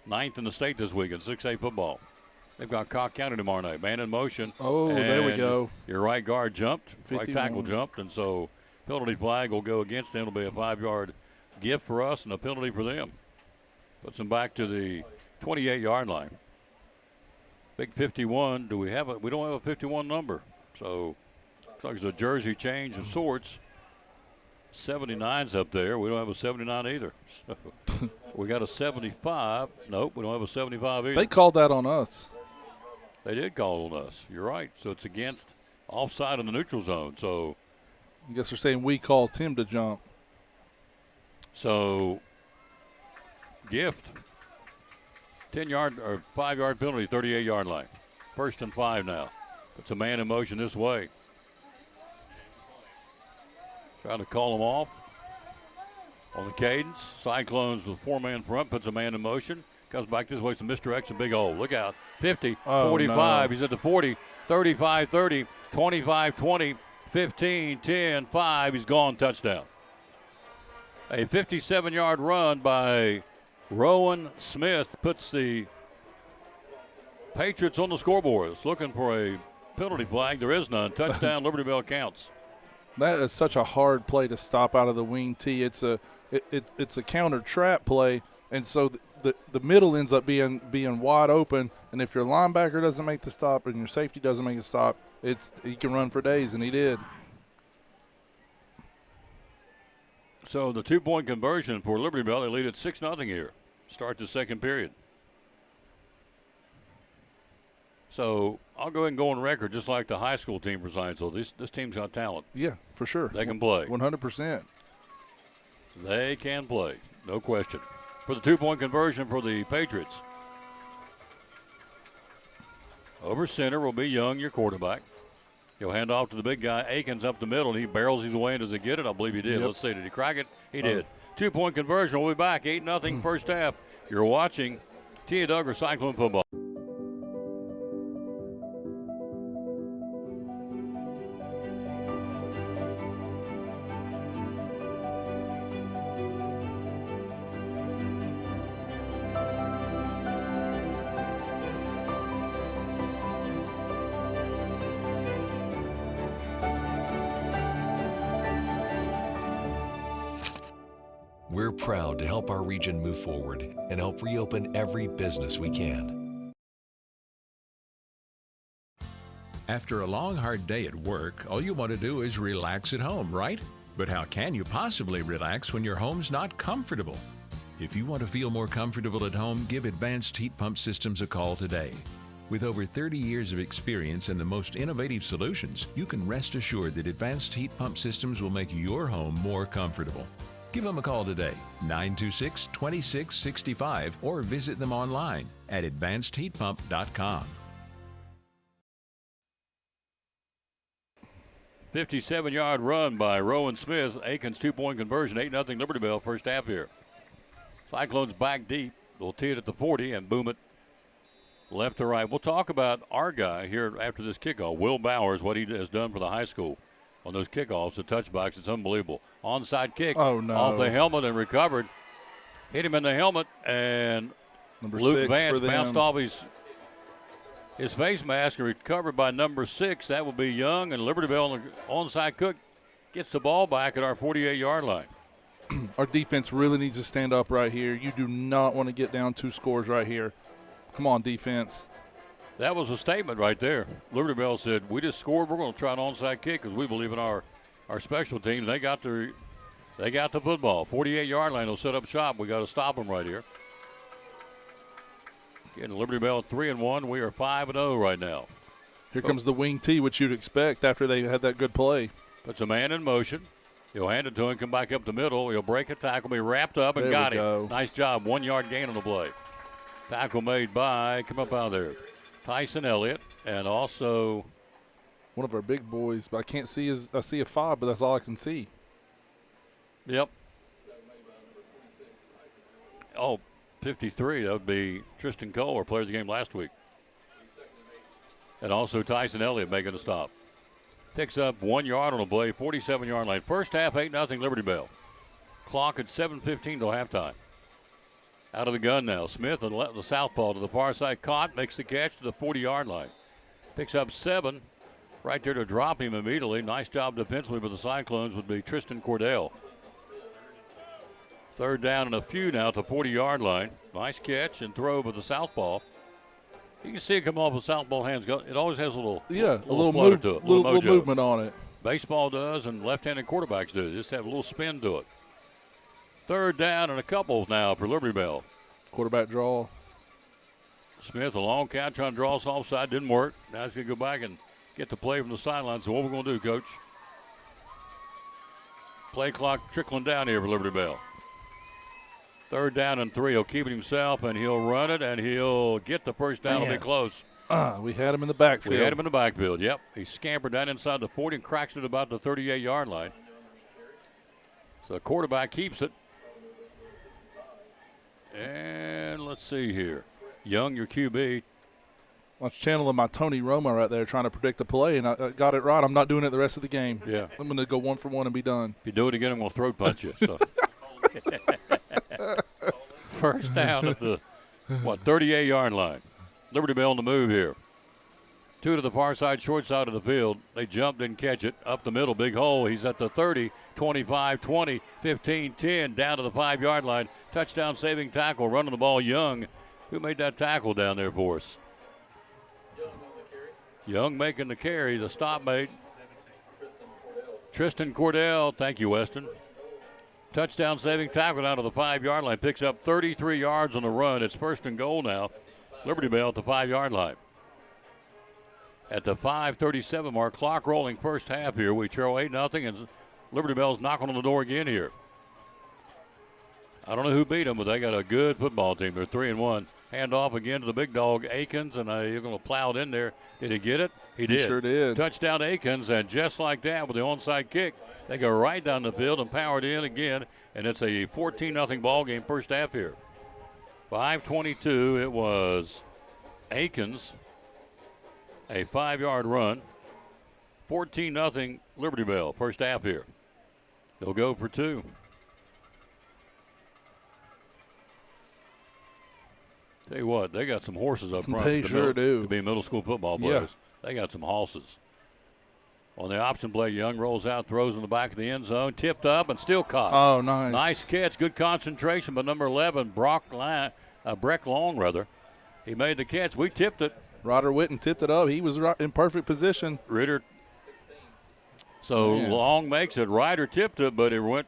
9th in the state this week in 6A football. They've got Cock County tomorrow night. Man in motion. Oh, there we go. Your right guard jumped, 51. right tackle jumped, and so penalty flag will go against them. It'll be a 5-yard gift for us and a penalty for them. Puts them back to the 28-yard line. Big 51. Do we have it? We don't have a 51 number. So looks like it's a jersey change of sorts. 79's up there. We don't have a 79 either. So we got a 75. Nope, we don't have a 75 either. They called that on us. They did call on us. You're right. So it's against offside in the neutral zone. So I guess they're saying we caused him to jump. So gift. 10-yard or 5-yard penalty, 38-yard line. 1st and 5 now. It's a man in motion this way. Trying to call them off on the cadence. Cyclones with 4-man front, puts a man in motion. Comes back this way, some Mr. X, a big hole. Look out. 50, 45. No. He's at the 40, 35, 30, 25, 20, 15, 10, 5. He's gone. Touchdown. A 57-yard run by Rowan Smith puts the Patriots on the scoreboard. It's looking for a penalty flag. There is none. Touchdown, Liberty Bell counts. That is such a hard play to stop out of the wing tee. It's a counter trap play, and so the middle ends up being wide open. And if your linebacker doesn't make the stop and your safety doesn't make the stop, he can run for days, and he did. So the 2-point conversion for Liberty Bell, they lead at 6-0 here. Start the second period. So I'll go ahead and go on record, just like the high school team for Zionsville. This team's got talent. Yeah, for sure. They can play. 100%. They can play, no question. For the 2-point conversion for the Patriots. Over center will be Young, your quarterback. He'll hand off to the big guy, Akins, up the middle, and he barrels his way in. Does he get it? I believe he did. Yep. Let's see. Did he crack it? He did. 2-point conversion. We'll be back. 8-0 first half. You're watching T.A. Duggar Cyclone football. We're proud to help our region move forward and help reopen every business we can. After a long, hard day at work, all you want to do is relax at home, right? But how can you possibly relax when your home's not comfortable? If you want to feel more comfortable at home, give Advanced Heat Pump Systems a call today. With over 30 years of experience and the most innovative solutions, you can rest assured that Advanced Heat Pump Systems will make your home more comfortable. Give them a call today, 926-2665, or visit them online at advancedheatpump.com. 57-yard run by Rowan Smith. Akins 2-point conversion, 8-0 Liberty Bell first half here. Cyclones back deep. They'll tee it at the 40 and boom it left to right. We'll talk about our guy here after this kickoff, Will Bowers, what he has done for the high school on those kickoffs, the touchbacks. It's unbelievable. Onside kick off the helmet and recovered. Hit him in the helmet, and Luke Vance bounced off his face mask and recovered by number 6. That will be Young, and Liberty Bell onside cook gets the ball back at our 48-yard line. Our defense really needs to stand up right here. You do not want to get down 2 scores right here. Come on, defense. That was a statement right there. Liberty Bell said, we just scored. We're going to try an onside kick because we believe in our special teams. They got the football. 48-yard line. They'll set up shop. We got to stop them right here. Getting Liberty Bell 3-1. We are 5-0 right now. Here comes the wing tee, which you'd expect after they had that good play. Puts a man in motion. He'll hand it to him, come back up the middle. He'll break a tackle, be wrapped up, and got it. Nice job. 1-yard gain on the play. Tackle made by, come up out of there, Tyson Elliott, and also one of our big boys, but I can't see I see a 5, but that's all I can see. Yep. Oh, 53. That would be Tristan Cole, our player of the game last week. And also Tyson Elliott making a stop. Picks up 1 yard on the play, 47-yard line. First half, 8-0 Liberty Bell. Clock at 7:15 till halftime. Out of the gun now. Smith and the southpaw to the far side. Caught, makes the catch to the 40-yard line. Picks up 7. Right there to drop him immediately. Nice job defensively with the Cyclones would be Tristan Cordell. Third down and a few now at the 40-yard line. Nice catch and throw with the southpaw. You can see it come off with southpaw hands. It always has a little flutter to it. Little movement on it. Baseball does and left-handed quarterbacks do. Just have a little spin to it. Third down and a couple now for Liberty Bell. Quarterback draw. Smith, a long count, trying to draw us offside. Didn't work. Now he's going to go back and get the play from the sideline. So what we're going to do, Coach? Play clock trickling down here for Liberty Bell. Third down and 3. He'll keep it himself, and he'll run it, and he'll get the first down. It'll be close. We had him in the backfield. Yep. He scampered down inside the 40 and cracks it about the 38-yard line. So the quarterback keeps it. And let's see here. Young, your QB. I was channeling my Tony Romo right there trying to predict the play, and I got it right. I'm not doing it the rest of the game. Yeah. I'm going to go 1 for 1 and be done. If you do it again, I'm going to throat punch you. So. First down at the, 38-yard line. Liberty Bell on the move here. Two to the far side, short side of the field. They jumped, didn't catch it. Up the middle, big hole. He's at the 30, 25, 20, 15, 10, down to the 5-yard line. Touchdown saving tackle, running the ball, Young. Who made that tackle down there for us? Young making the carry, the stop mate. Tristan Cordell, thank you, Weston. Touchdown saving tackle down to the 5-yard line. Picks up 33 yards on the run. It's 1st and goal now. Liberty Bell at the 5-yard line. At the 5:37 mark, clock rolling first half here. We trail 8-0, and Liberty Bell's knocking on the door again here. I don't know who beat them, but they got a good football team. They're 3-1. Hand off again to the big dog, Akins, and you're going to plow it in there. Did he get it? He did. Sure did. Touchdown Akins, and just like that with the onside kick, they go right down the field and power it in again, and it's a 14-0 ball game first half here. 5:22, it was Akins, a 5-yard run. 14-0 Liberty Bell first half here. They'll go for 2. Tell you what, they got some horses up front. They sure do. To be middle school football players. Yeah. They got some horses. On the option play, Young rolls out, throws in the back of the end zone, tipped up and still caught. Oh, nice. Nice catch, good concentration by number 11, Breck Long. He made the catch. We tipped it. Ryder Witten tipped it up. He was right in perfect position. Ritter. So Long makes it. Ryder tipped it, but it went.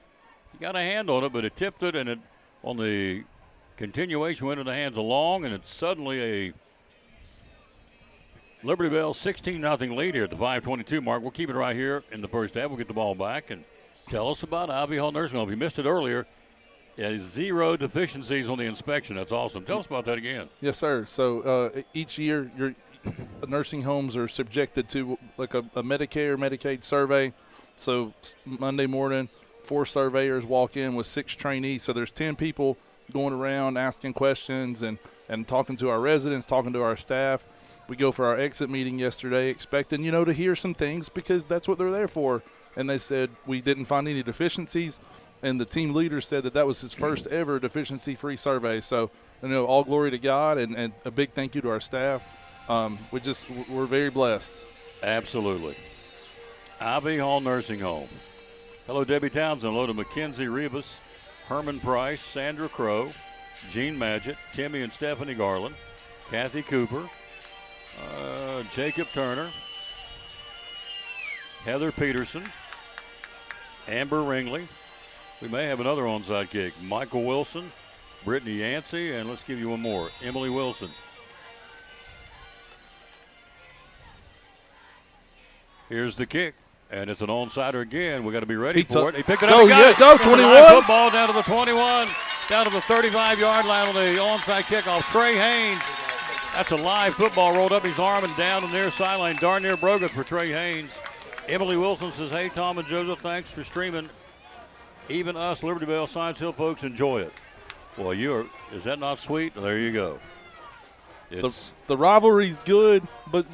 He got a hand on it, but it tipped it, and it on the continuation went in the hands of Long, and it's suddenly a Liberty Bell 16-0 lead here at the 5:22 mark. We'll keep it right here in the first half. We'll get the ball back and tell us about Ivy Hall Nursing Home. If you missed it earlier, 0 deficiencies on the inspection. That's awesome. Tell us about that again. Yes, sir. So each year, your nursing homes are subjected to like a Medicare, Medicaid survey. So Monday morning, 4 surveyors walk in with 6 trainees. So there's 10 people going around asking questions and talking to our residents, talking to our staff. We go for our exit meeting yesterday expecting, to hear some things because that's what they're there for. And they said we didn't find any deficiencies. And the team leader said that was his first ever deficiency-free survey. So, all glory to God and a big thank you to our staff. We're very blessed. Absolutely. Ivy Hall Nursing Home. Hello, Debbie Townsend. Hello to Mackenzie Rebus, Herman Price, Sandra Crow, Jean Madgett, Timmy and Stephanie Garland, Kathy Cooper, Jacob Turner, Heather Peterson, Amber Ringley. We may have another onside kick. Michael Wilson, Brittany Yancey, and let's give you one more. Emily Wilson. Here's the kick, and it's an onsider again. We got to be ready for it. He picked it up. Go, 21. Football down to the 21, down to the 35-yard line on the onside kickoff. Trey Haynes. That's a live football rolled up his arm and down the near sideline. Darn near broke it for Trey Haynes. Emily Wilson says, hey, Tom and Joseph, thanks for streaming. Even us Liberty Bell Science Hill folks enjoy it. Well, is that not sweet? There you go. The rivalry's good, but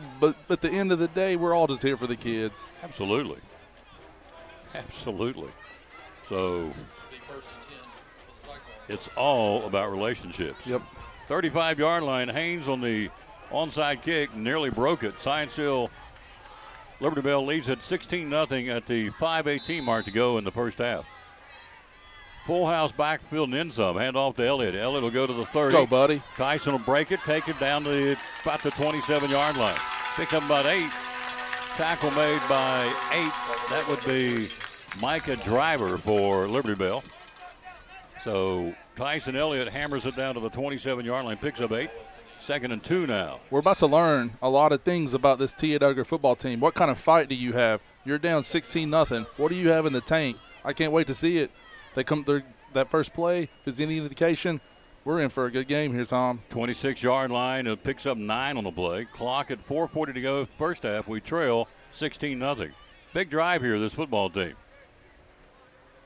at the end of the day, we're all just here for the kids. Absolutely. So it's all about relationships. Yep. 35-yard line. Haynes on the onside kick nearly broke it. Science Hill Liberty Bell leads at 16-0 at the 5:18 mark to go in the first half. Full house backfield and end some. Hand off to Elliott. Elliott will go to the 30. Go, buddy. Tyson will break it, take it down to about the 27-yard line. Pick up about 8. Tackle made by 8. That would be Micah Driver for Liberty Bell. So Tyson Elliott hammers it down to the 27-yard line, picks up 8. 2nd and 2 now. We're about to learn a lot of things about this T.A. Duggar football team. What kind of fight do you have? You're down 16-0. What do you have in the tank? I can't wait to see it. That first play, if it's any indication, we're in for a good game here, Tom. 26-yard line. It picks up 9 on the play. Clock at 4:40 to go first half. We trail 16-0. Big drive here, this football team.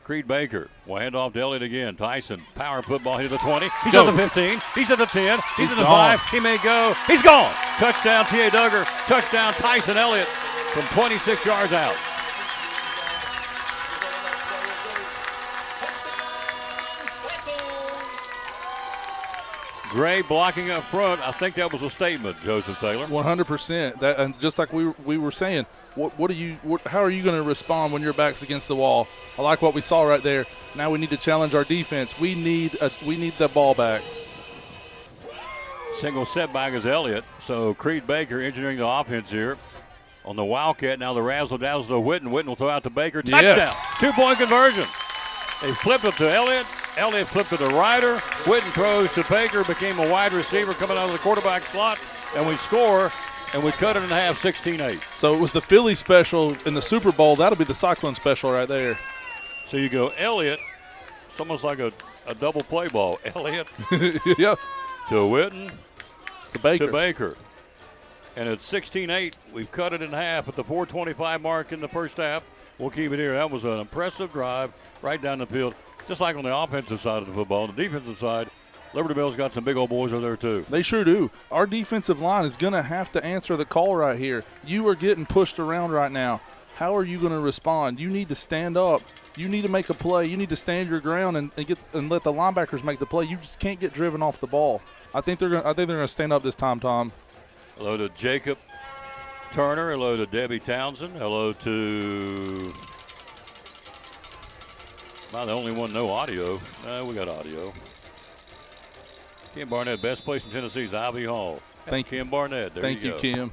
Creed Baker will hand off to Elliott again. Tyson, power football here to the 20. He's at the 15. He's at the 10. He's at the 5. He may go. He's gone. Touchdown, T.A. Duggar. Touchdown, Tyson Elliott from 26 yards out. Gray blocking up front. I think that was a statement, Joseph Taylor. 100%. That, and just like we were saying, how are you going to respond when your back's against the wall? I like what we saw right there. Now we need to challenge our defense. We need the ball back. Single setback is Elliott. So Creed Baker engineering the offense here on the Wildcat. Now the razzle dazzle to Witten. Witten will throw out to Baker. Touchdown. Yes. 2-point conversion. They flipped it to Elliott. Elliott flipped it to Ryder. Witten throws to Baker. Became a wide receiver coming out of the quarterback slot. And we score, and we cut it in half 16-8. So it was the Philly special in the Super Bowl. That'll be the Cyclone special right there. So you go Elliott. It's almost like a double play ball. Elliott Yeah. to Witten. To Baker. To Baker. And it's 16-8. We've cut it in half at the 4:25 mark in the first half. We'll keep it here. That was an impressive drive right down the field, just like on the offensive side of the football. On the defensive side, Liberty Bell's got some big old boys over there too. They sure do. Our defensive line is going to have to answer the call right here. You are getting pushed around right now. How are you going to respond? You need to stand up. You need to make a play. You need to stand your ground and let the linebackers make the play. You just can't get driven off the ball. I think they're going to stand up this time, Tom. Hello to Jacob Turner. Hello to Debbie Townsend. Hello to the only one no audio. We got audio. Kim Barnett, best place in Tennessee is Ivy Hall. Thank Kim Barnett. There Thank you, Kim.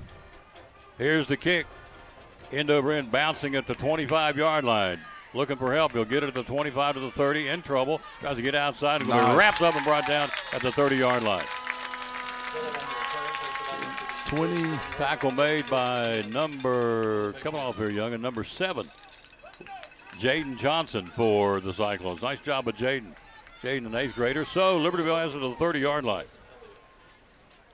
Here's the kick. End over end, bouncing at the 25-yard line. Looking for help. He'll get it at the 25 to the 30. In trouble. Tries to get outside. And Nice. wrapped up and brought down at the 30-yard line. 20. Tackle made by coming off here, young, and number 7. Jaden Johnson for the Cyclones. Nice job of Jaden. Jaden, an 8th grader. So Libertyville has it to the 30-yard line.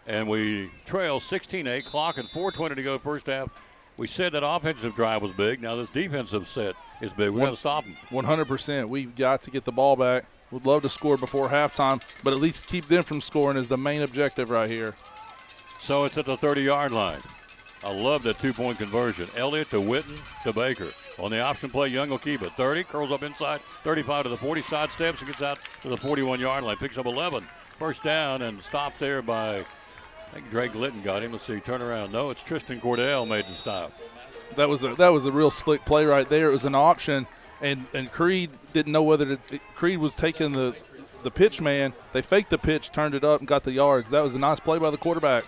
And we trail 16-8. Clock and 4:20 to go first half. We said that offensive drive was big. Now this defensive set is big. We've got to stop them. 100%. We've got to get the ball back. We'd love to score before halftime, but at least keep them from scoring is the main objective right here. So it's at the 30-yard line. I love that 2-point conversion. Elliott to Witten to Baker. On the option play, Young will keep it. 30, curls up inside, 35 to the 40, side steps and gets out to the 41-yard line. Picks up 11. First down and stopped there by, I think Drake Litton got him. Let's see, turn around. No, it's Tristan Cordell made the stop. That was a real slick play right there. It was an option, and Creed didn't know whether Creed was taking the pitch man. They faked the pitch, turned it up, and got the yards. That was a nice play by the quarterback.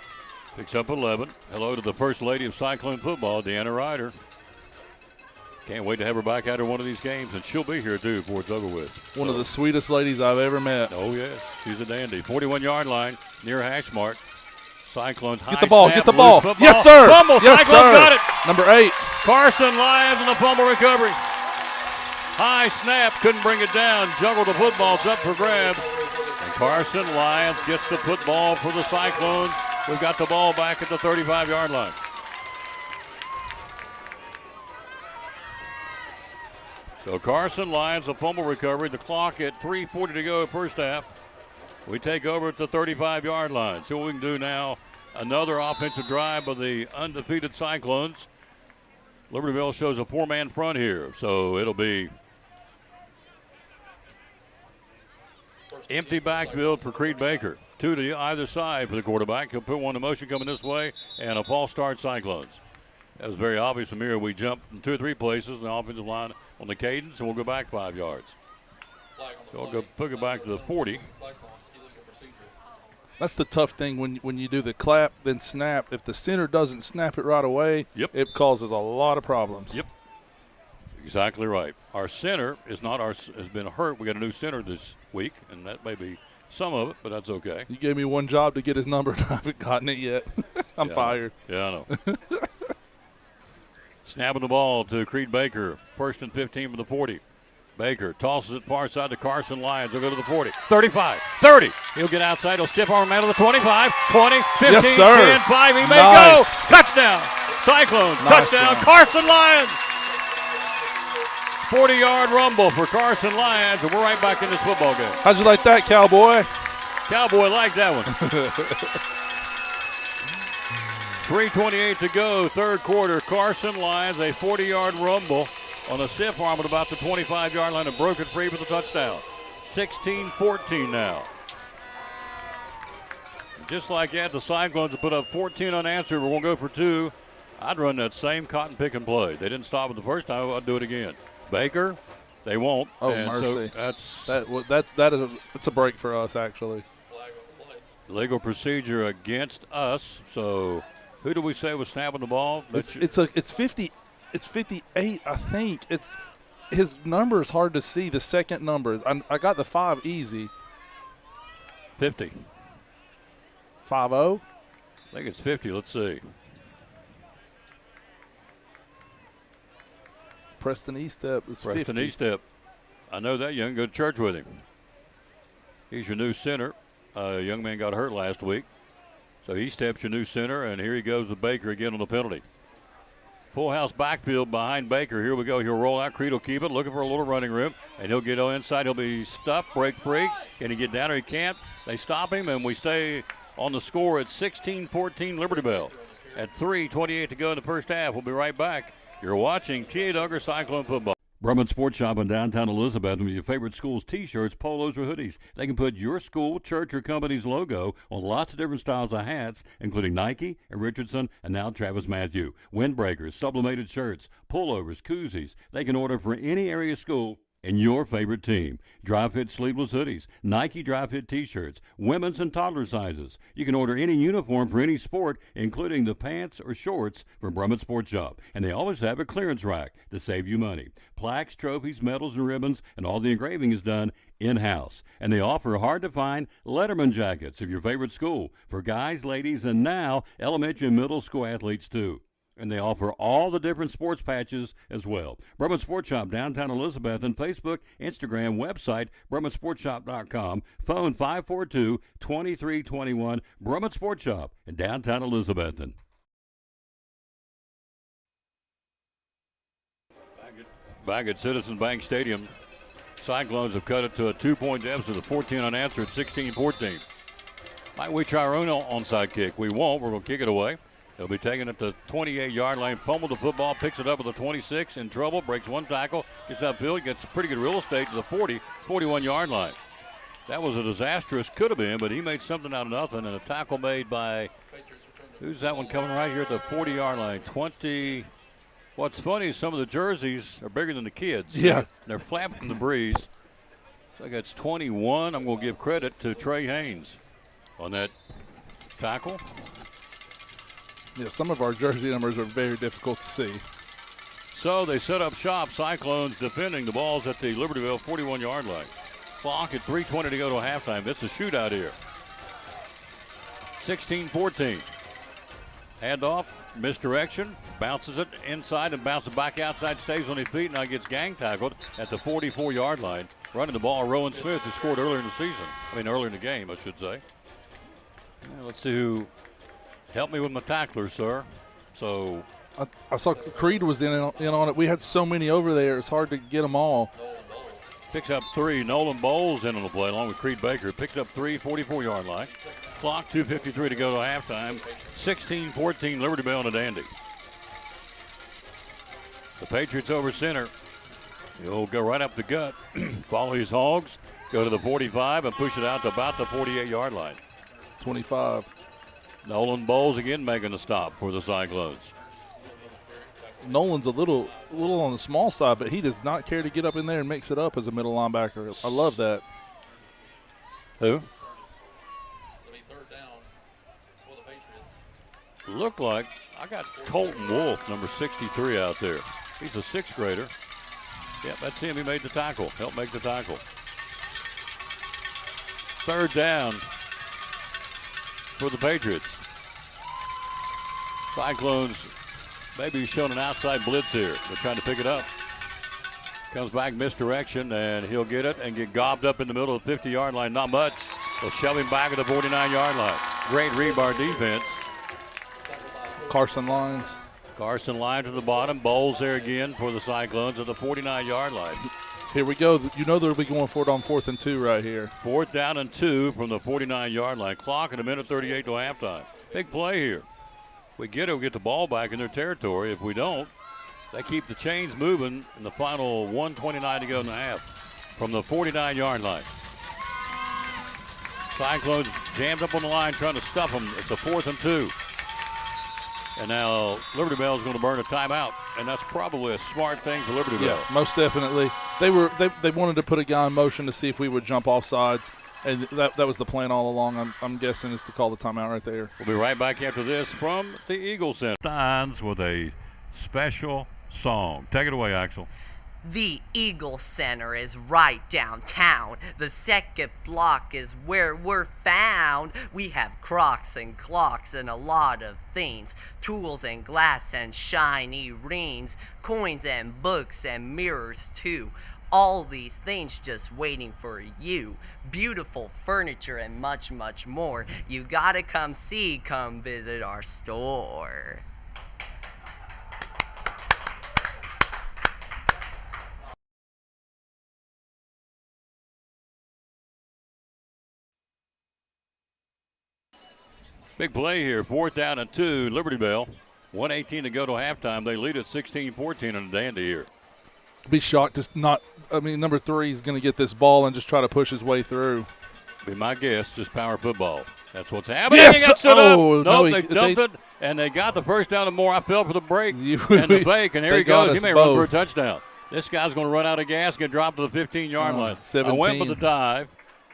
Picks up 11. Hello to the First Lady of Cyclone football, Deanna Ryder. Can't wait to have her back out of one of these games, and she'll be here, too, before it's over with. One of the sweetest ladies I've ever met. Oh, yes. She's a dandy. 41-yard line, near hash mark. Cyclones high Get the ball, snap, get the ball. football. Yes, sir. Fumble. Yes, Cyclones sir. got it. Number 8. Carson Lyons in the fumble recovery. High snap, couldn't bring it down. Juggled the football, it's up for grabs. And Carson Lyons gets the football for the Cyclones. We've got the ball back at the 35-yard line. So Carson Lyons, a fumble recovery. The clock at 3:40 to go first half. We take over at the 35-yard line. See what we can do now. Another offensive drive by the undefeated Cyclones. Libertyville shows a 4-man front here. So it'll be empty backfield for Creed Baker. 2 to either side for the quarterback. He'll put one in motion coming this way, and a false start Cyclones. That was very obvious from here. We jumped in 2 or 3 places in the offensive line on the cadence, and we'll go back 5 yards. So we'll go put it back to the 40. That's the tough thing when you do the clap, then snap. If the center doesn't snap it right away, it causes a lot of problems. Yep. Exactly right. Our center has been hurt. We got a new center this week, and that may be some of it, but that's okay. You gave me one job to get his number, and I haven't gotten it yet. I'm fired. Yeah, I know. Snapping the ball to Creed Baker. 1st and 15 from the 40. Baker tosses it far side to Carson Lyons. He'll go to the 40. 35. 30. He'll get outside. He'll stiff arm out of the 25. 20. 15. Yes, sir. 10. 5. He may Nice. go. Touchdown. Cyclones. Nice Touchdown. run. Carson Lyons. 40-yard rumble for Carson Lyons, and we're right back in this football game. How'd you like that, Cowboy? Cowboy liked that one. 3:28 to go, third quarter. Carson Lyons, a 40-yard rumble on a stiff arm at about the 25-yard line and broke it free for the touchdown. 16-14 now. just like that, the Cyclones have put up 14 unanswered. We're going to go for 2. I'd run that same cotton pick and play. They didn't stop it the first time. I'd do it again. Baker, they won't. Oh, and mercy. So that's a break for us, actually. Legal procedure against us. So who do we say was snapping the ball? It's 50. It's 58, I think. His number is hard to see. The second number. I got the 5 easy. 50. 5-0. I think it's 50. Let's see. Preston Estep is 50. Preston Estep. I know that young. Go to church with him. He's your new center. A young man got hurt last week. So Estep's your new center, and here he goes with Baker again on the penalty. Full house backfield behind Baker. Here we go. He'll roll out. Creed will keep it, looking for a little running room, and he'll get inside. He'll be stuffed, break free. Can he get down or he can't? They stop him, and we stay on the score at 16-14 Liberty Bell. At 3:28 to go in the first half. We'll be right back. You're watching T.A. Duggar Cyclone Football. Brumman Sports Shop in downtown Elizabethton with your favorite school's T-shirts, polos, or hoodies. They can put your school, church, or company's logo on lots of different styles of hats, including Nike and Richardson and now Travis Matthew. Windbreakers, sublimated shirts, pullovers, koozies. They can order for any area school and your favorite team. Dry fit sleeveless hoodies, Nike dry fit T-shirts, women's and toddler sizes. You can order any uniform for any sport, including the pants or shorts from Brumman Sports Shop. And they always have a clearance rack to save you money. Plaques, trophies, medals, and ribbons, and all the engraving is done in-house. And they offer hard-to-find Letterman jackets of your favorite school for guys, ladies, and now elementary and middle school athletes too. And they offer all the different sports patches as well. Brumman Sports Shop, downtown Elizabethton, Facebook, Instagram, website, BrummanSportsShop.com, phone 542-2321, Brumman Sports Shop in downtown Elizabethton. Back at Citizens Bank Stadium, Cyclones have cut it to a 2-point deficit of 14 unanswered, 16-14. Might we try our own onside kick? We won't. We're going to kick it away. He'll be taking it to 28-yard line, fumbled the football, picks it up at the 26, in trouble, breaks one tackle, gets upfield, gets pretty good real estate to the 41-yard line. That was a disastrous, could have been, but he made something out of nothing, and a tackle made by, who's that one coming right here at the 40-yard line? 20. What's funny is some of the jerseys are bigger than the kids. Yeah. They're flapping in the breeze. So that's 21. I'm going to give credit to Trey Haynes on that tackle. Yeah, some of our jersey numbers are very difficult to see. So they set up shop. Cyclones defending. The ball's at the Libertyville 41-yard line. Clock at 3:20 to go to halftime. It's a shootout here. 16-14. Handoff, misdirection, bounces it inside and bounces back outside, stays on his feet, now gets gang tackled at the 44-yard line. Running the ball, Rowan Smith, who scored earlier in the season. Earlier in the game, I should say. Yeah, let's see who. Help me with my tackler, sir. So I saw Creed was in on it. We had so many over there, it's hard to get them all. Picks up 3. Nolan Bowles in on the play along with Creed Baker. Picks up 3, 44-yard line. Clock 2:53 to go to halftime. 16-14, Liberty Bell and a dandy. The Patriots over center. He'll go right up the gut. Follow his Hogs. Go to the 45 and push it out to about the 48-yard line. 25. Nolan Bowles again making the stop for the Cyclones. Nolan's a little on the small side, but he does not care to get up in there and mix it up as a middle linebacker. I love that. Who? Looked like I got Colton Wolf, number 63, out there. He's a 6th grader. Yep, that's him. He made the tackle. Helped make the tackle. 3rd down for the Patriots. Cyclones maybe showing an outside blitz here. They're trying to pick it up. Comes back, misdirection, and he'll get it and get gobbed up in the middle of the 50-yard line. Not much. They'll shove him back at the 49-yard line. Great read by our defense. Carson Lyons. Carson Lyons at the bottom. Bowles there again for the Cyclones at the 49-yard line. Here we go. You know they'll be going for it on 4th and 2 right here. 4th down and 2 from the 49-yard line. Clock at 1:38 to halftime. Big play here. If we get it, we'll get the ball back in their territory. If we don't, they keep the chains moving in the final 1:29 to go in the half from the 49-yard line. Cyclones jammed up on the line trying to stuff them. It's a 4th and 2. And now Liberty Bell is going to burn a timeout, and that's probably a smart thing for Liberty Bell. Yeah, most definitely. They wanted to put a guy in motion to see if we would jump off sides, and that was the plan all along. I'm guessing is to call the timeout right there. We'll be right back after this from the Eagle Center. Steins with a special song. Take it away, Axel. The Eagle Center is right downtown. The second block is where we're found. We have crocs and clocks and a lot of things. Tools and glass and shiny rings. Coins and books and mirrors too. All these things just waiting for you. Beautiful furniture and much, much more. You gotta come visit our store. Big play here, 4th down and 2, Liberty Bell. 1:18 to go to halftime. They lead at 16-14 in a dandy here. Be shocked number 3 is going to get this ball and just try to push his way through. Be my guess, just power football. That's what's happening. Yes! He got stood up. They dumped they, it, and they got the first down and more. I fell for the break and the fake, and there he goes. He may run for a touchdown. This guy's going to run out of gas, get dropped to the 15-yard line. 17. I went with the dive,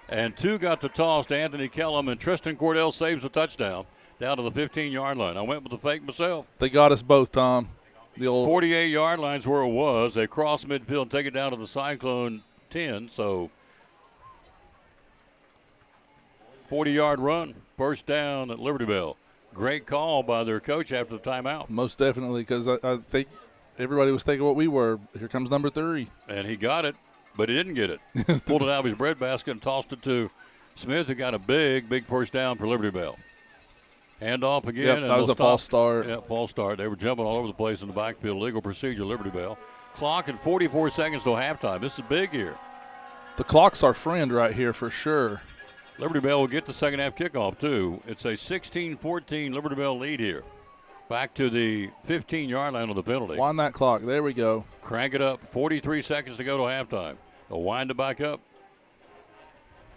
and 2 got the toss to Anthony Kellum, and Tristan Cordell saves the touchdown down to the 15-yard line. I went with the fake myself. They got us both, Tom. The old 48-yard line's where it was. They cross midfield and take it down to the Cyclone 10, so 40-yard run, first down at Liberty Bell. Great call by their coach after the timeout. Most definitely, because I think everybody was thinking what we were. Here comes number 3. And he got it, but he didn't get it. Pulled it out of his breadbasket and tossed it to Smith, who got a big first down for Liberty Bell. Handoff again. Yep, that was a false start. Yeah, false start. They were jumping all over the place in the backfield. Legal procedure, Liberty Bell. Clock and 44 seconds till halftime. This is big here. The clock's our friend right here for sure. Liberty Bell will get the second half kickoff, too. It's a 16-14 Liberty Bell lead here. Back to the 15-yard line on the penalty. Wind that clock. There we go. Crank it up. 43 seconds to go to halftime. They'll wind it back up.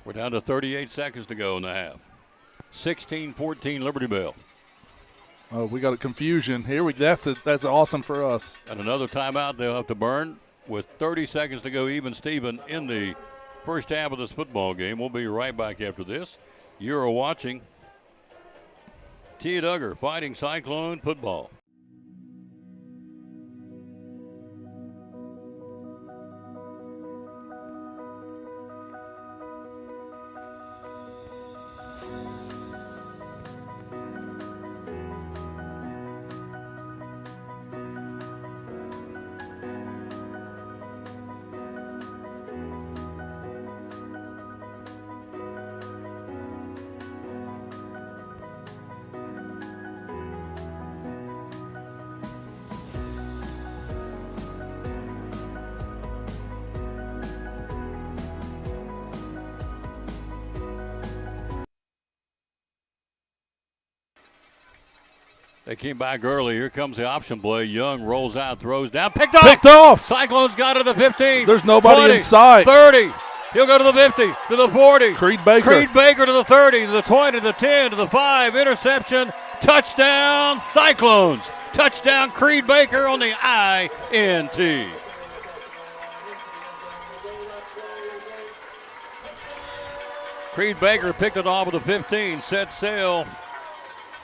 We're down to 38 seconds to go in the half. 16-14 Liberty Bell. Oh, we got a confusion here. That's awesome for us. And another timeout they'll have to burn with 30 seconds to go even Steven in the first half of this football game. We'll be right back after this. You're watching Tia Duggar Fighting Cyclone football. They came back early. Here comes the option play. Young rolls out, throws down, picked off. Cyclones got to the 15. There's nobody 20, in sight. 30. He'll go to the 50, to the 40. Creed Baker to the 30, to the 20, to the 10, to the 5. Interception. Touchdown, Cyclones. Touchdown, Creed Baker on the INT. Creed Baker picked it off with the 15, set sail.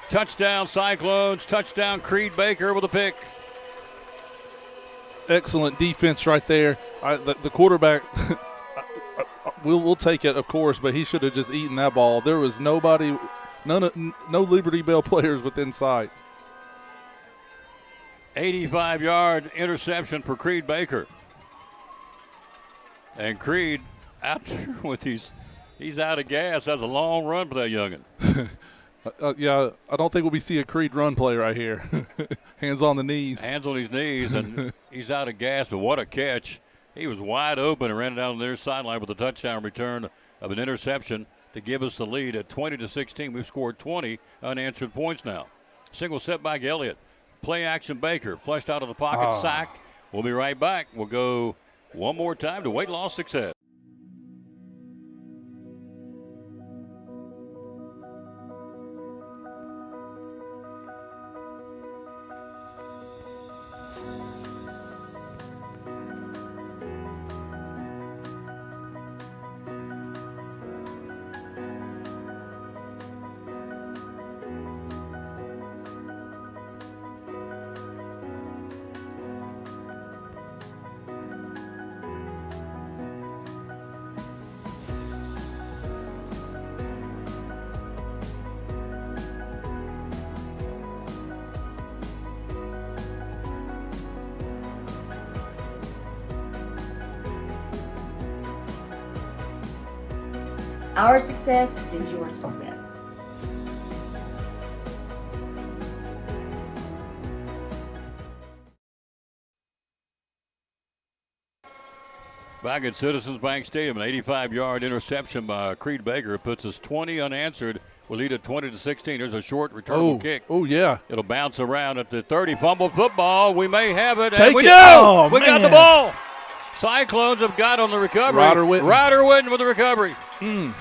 Touchdown, Cyclones. Touchdown, Creed Baker with a pick. Excellent defense right there. The quarterback, we'll take it, of course, but he should have just eaten that ball. There was no Liberty Bell players within sight. 85-yard interception for Creed Baker. And Creed out there with he's out of gas. That's a long run for that youngin'. Yeah, I don't think we'll be seeing a Creed run play right here. Hands on the knees. Hands on his knees, and he's out of gas, but what a catch. He was wide open and ran it down their sideline with a touchdown return of an interception to give us the lead at 20-16. We've scored 20 unanswered points now. Single setback, Elliott. Play action, Baker. Flushed out of the pocket, sacked. We'll be right back. We'll go one more time to weight loss success. Our success is your success. Back at Citizens Bank Stadium, an 85-yard interception by Creed Baker puts us 20 unanswered. We lead at 20-16. There's a short returnable kick. Oh, yeah. It'll bounce around at the 30. Fumble football. We may have it. Take and we it. do. Oh, we got man. the ball. Cyclones have got on the recovery. Ryder Whitten with the recovery. The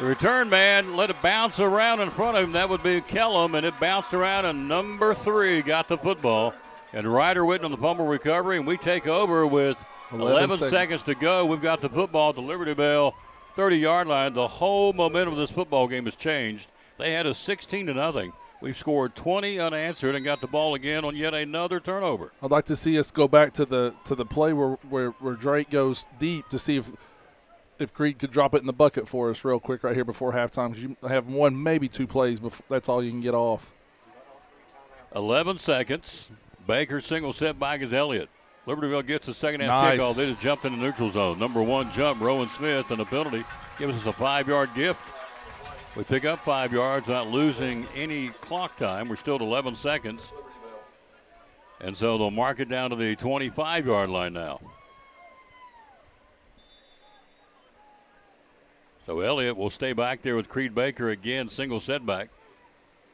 return man let it bounce around in front of him. That would be Kellum, and it bounced around, and number 3 got the football. And Ryder Whitten on the fumble recovery, and we take over with 11 seconds to go. We've got the football at the Liberty Bell 30-yard line. The whole momentum of this football game has changed. They had a 16-0. We've scored 20 unanswered and got the ball again on yet another turnover. I'd like to see us go back to the play where Drake goes deep to see if Creed could drop it in the bucket for us real quick right here before halftime, because you have one, maybe 2 plays before that's all you can get off. 11 seconds. Baker single set back is Elliott. Libertyville gets the second half kickoff. They just jumped in the neutral zone. Number 1 jump, Rowan Smith, and a penalty gives us a 5-yard gift. We pick up 5 yards, not losing any clock time. We're still at 11 seconds. And so they'll mark it down to the 25-yard line now. So Elliott will stay back there with Creed Baker again, single setback.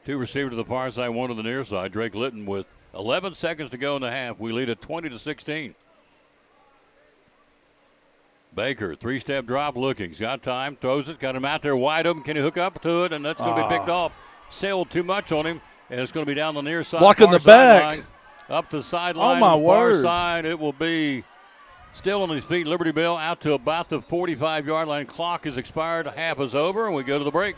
2 receivers to the far side, 1 to the near side. Drake Litton with 11 seconds to go in the half. We lead at 20-16. Baker, 3-step drop looking. He's got time, throws it, got him out there wide open. Can he hook up to it? And that's going to be picked off. Sailed too much on him, and it's going to be down the near side. Blocking the back. Line, up the sideline. Oh, my far word. side. It will be still on his feet. Liberty Bell out to about the 45-yard line. Clock is expired. Half is over, and we go to the break.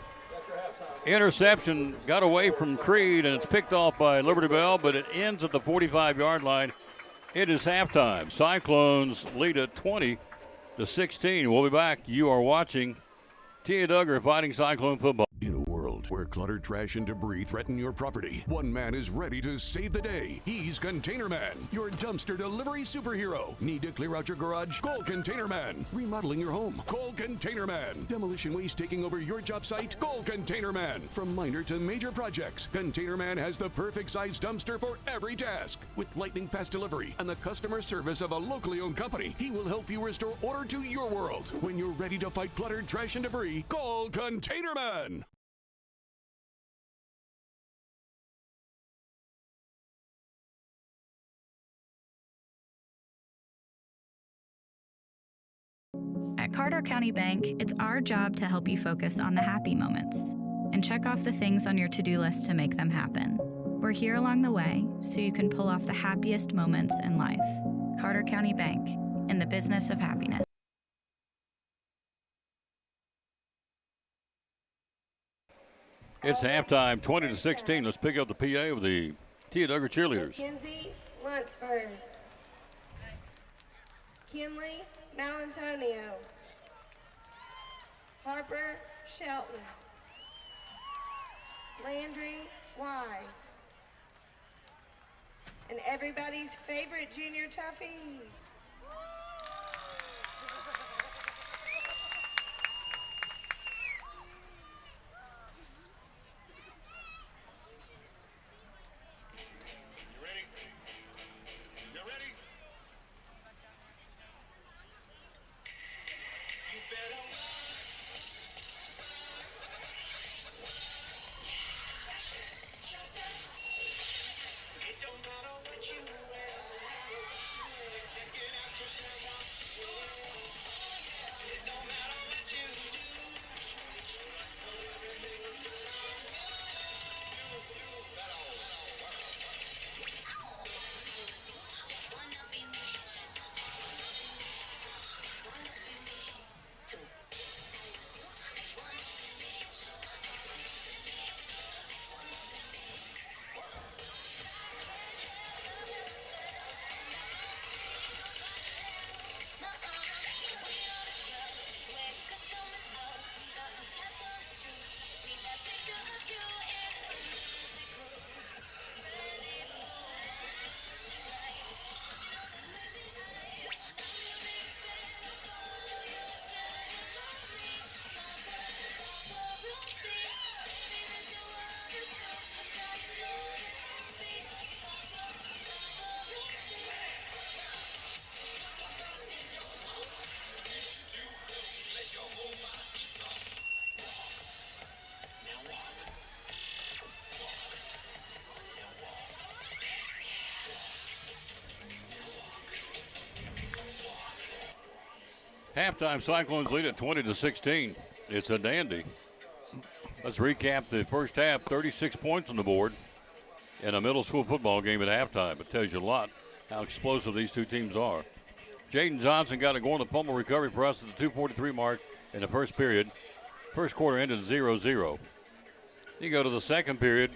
Interception got away from Creed, and it's picked off by Liberty Bell, but it ends at the 45-yard line. It is halftime. Cyclones lead at 20-16. We'll be back. You are watching Tia Duggar Fighting Cyclone Football. In a world where clutter, trash, and debris threaten your property, one man is ready to save the day. He's Container Man, your dumpster delivery superhero. Need to clear out your garage? Call Container Man. Remodeling your home? Call Container Man. Demolition waste taking over your job site? Call Container Man. From minor to major projects, Container Man has the perfect size dumpster for every task. With lightning fast delivery and the customer service of a locally owned company, he will help you restore order to your world. When you're ready to fight clutter, trash, and debris, call Container Man. At Carter County Bank, it's our job to help you focus on the happy moments and check off the things on your to-do list to make them happen. We're here along the way so you can pull off the happiest moments in life. Carter County Bank, in the business of happiness. It's halftime, 20-16. Let's pick up the PA with the Tia Duggar cheerleaders. Mackenzie Lunsford. Kinley Malantonio. Harper Shelton. Landry Wise. And everybody's favorite junior toughie. Halftime, Cyclones lead at 20-16. It's a dandy. Let's recap the first half. 36 points on the board in a middle school football game at halftime. It tells you a lot how explosive these two teams are. Jaden Johnson got it going. The fumble recovery for us at the 2:43 mark in the first period. First quarter ended 0-0. You go to the second period.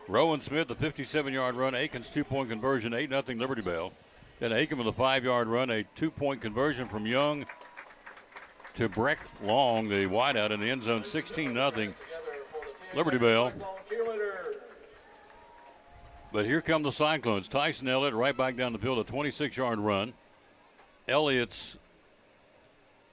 Rowan Smith, the 57-yard run. Aikens, 2-point conversion, 8-0 Liberty Bell. Then Aiken with a 5-yard run, a 2-point conversion from Young to Breck Long, the wideout in the end zone, 16-0 Liberty Bell. But here come the Cyclones. Tyson Elliott right back down the field, a 26-yard run. Elliott's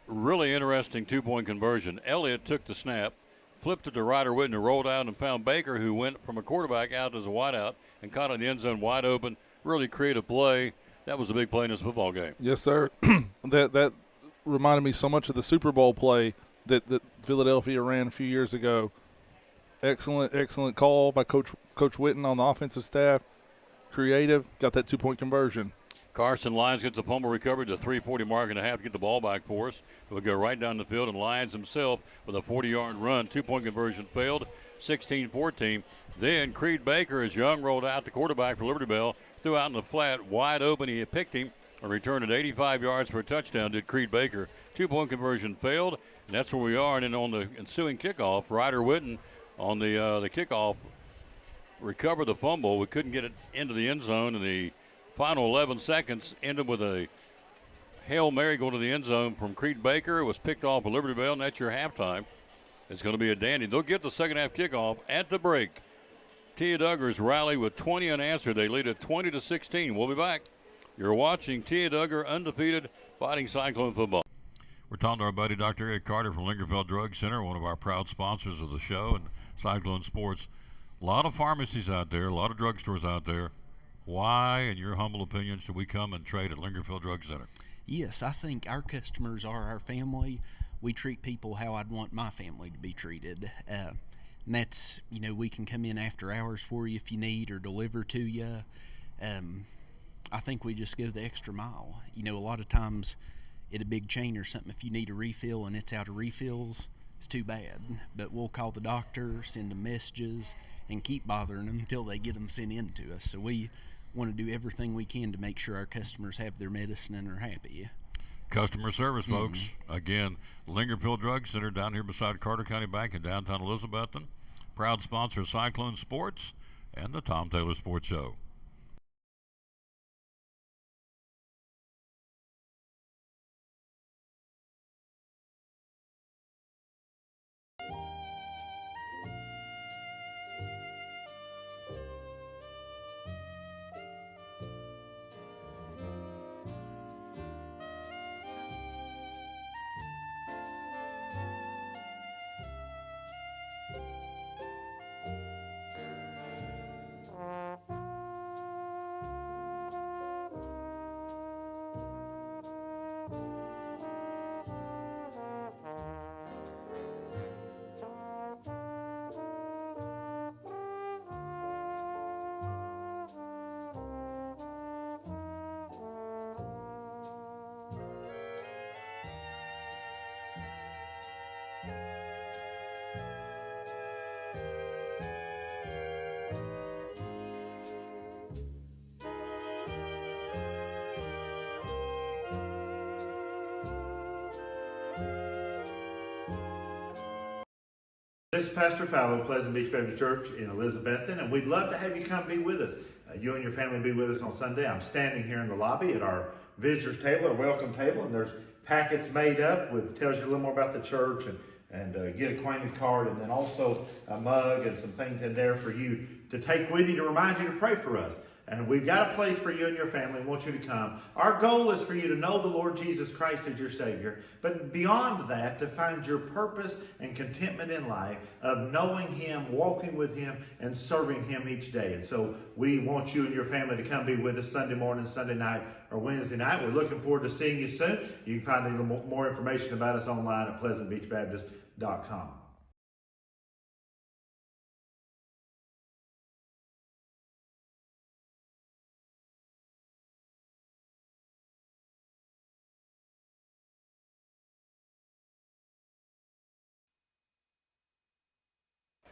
really interesting 2-point conversion. Elliott took the snap, flipped it to Ryder Witten, who rolled out and found Baker, who went from a quarterback out as a wideout and caught it in the end zone wide open. Really creative play. That was a big play in this football game. Yes, sir. that reminded me so much of the Super Bowl play that Philadelphia ran a few years ago. Excellent call by Coach Witten on the offensive staff. Creative, got that 2-point conversion. Carson Lyons gets the fumble recovered to 3:40 mark and a half to get the ball back for us. We'll go right down the field, and Lyons himself with a 40-yard run. 2-point conversion failed, 16-14. Then Creed Baker, as Young rolled out, the quarterback for Liberty Bell, threw out in the flat, wide open. He picked him and returned it 85 yards for a touchdown, did Creed Baker. 2-point conversion failed, and that's where we are. And then on the ensuing kickoff, Ryder Witten on the kickoff recovered the fumble. We couldn't get it into the end zone, and the final 11 seconds ended with a Hail Mary going to the end zone from Creed Baker. It was picked off by Liberty Bell, and that's your halftime. It's going to be a dandy. They'll get the second half kickoff at the break. Tia Duggars rally with 20 unanswered. They lead at 20-16. We'll be back. You're watching Tia Duggar undefeated fighting Cyclone football. We're talking to our buddy Dr. Eric Carter from Lingerfeld Drug Center, one of our proud sponsors of the show and Cyclone Sports. A lot of pharmacies out there, a lot of drugstores out there. Why, in your humble opinion, should we come and trade at Lingerfeld Drug Center? Yes, I think our customers are our family. We treat people how I'd want my family to be treated. And that's, we can come in after hours for you if you need or deliver to you. I think we just go the extra mile. A lot of times at a big chain or something, if you need a refill and it's out of refills, it's too bad. But we'll call the doctor, send them messages, and keep bothering them until they get them sent in to us. So we want to do everything we can to make sure our customers have their medicine and are happy. Customer service, folks. Again, Lingerfield Drug Center down here beside Carter County Bank in downtown Elizabethton. Proud sponsor of Cyclone Sports and the Tom Taylor Sports Show. This is Pastor Fallow, Pleasant Beach Baptist Church in Elizabethton, and we'd love to have you come be with us. You and your family be with us on Sunday. I'm standing here in the lobby at our visitors table, our welcome table, and there's packets made up with tells you a little more about the church and get acquainted card, and then also a mug and some things in there for you to take with you to remind you to pray for us. And we've got a place for you and your family. We want you to come. Our goal is for you to know the Lord Jesus Christ as your Savior. But beyond that, to find your purpose and contentment in life of knowing Him, walking with Him, and serving Him each day. And so we want you and your family to come be with us Sunday morning, Sunday night, or Wednesday night. We're looking forward to seeing you soon. You can find a little more information about us online at pleasantbeachbaptist.com.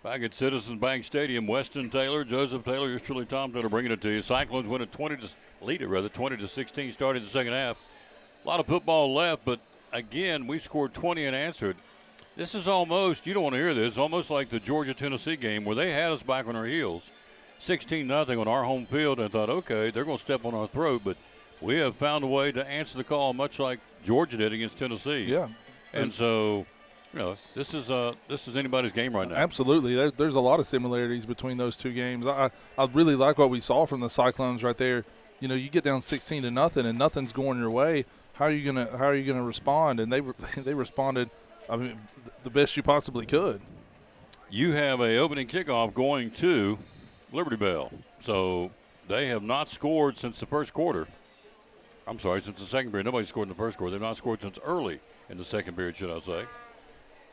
Back at Citizens Bank Stadium, Weston Taylor, Joseph Taylor, yours truly Tom Taylor bringing it to you. Cyclones win at 20-16 starting the second half. A lot of football left, but again, we scored 20 and answered. This is almost, you don't want to hear this, almost like the Georgia-Tennessee game where they had us back on our heels, 16-0 on our home field, and I thought, okay, they're going to step on our throat, but we have found a way to answer the call much like Georgia did against Tennessee. Yeah. And so, you know, this is anybody's game right now. Absolutely. There's a lot of similarities between those two games. I really like what we saw from the Cyclones right there. You know, you get down 16-0 and nothing's going your way. How are you gonna respond? And they responded, I mean, the best you possibly could. You have a opening kickoff going to Liberty Bell. So they have not scored since the first quarter. I'm sorry, since the second period. Nobody scored in the first quarter. They've not scored since early in the second period, should I say.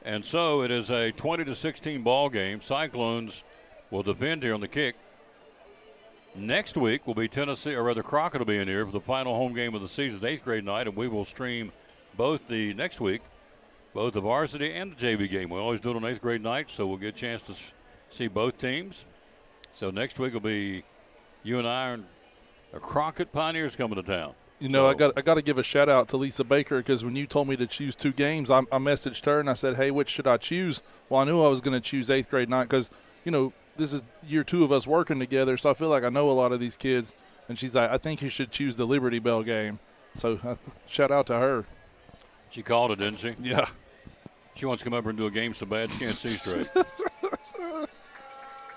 And so it is a 20-16 ball game. Cyclones will defend here on the kick. Next week will be Tennessee, or rather Crockett will be in here for the final home game of the season, 8th grade night, and we will stream both the next week, both the varsity and the JV game. We always do it on 8th grade night, so we'll get a chance to see both teams. So next week will be you and I and the Crockett Pioneers coming to town. You know, I got to give a shout out to Lisa Baker, because when you told me to choose two games, I messaged her and I said, hey, which should I choose? Well, I knew I was going to choose 8th grade night because, you know, this is year 2 of us working together, so I feel like I know a lot of these kids. And she's like, I think you should choose the Liberty Bell game. So shout out to her. She called it, didn't she? Yeah. She wants to come up here and do a game so bad she can't see straight.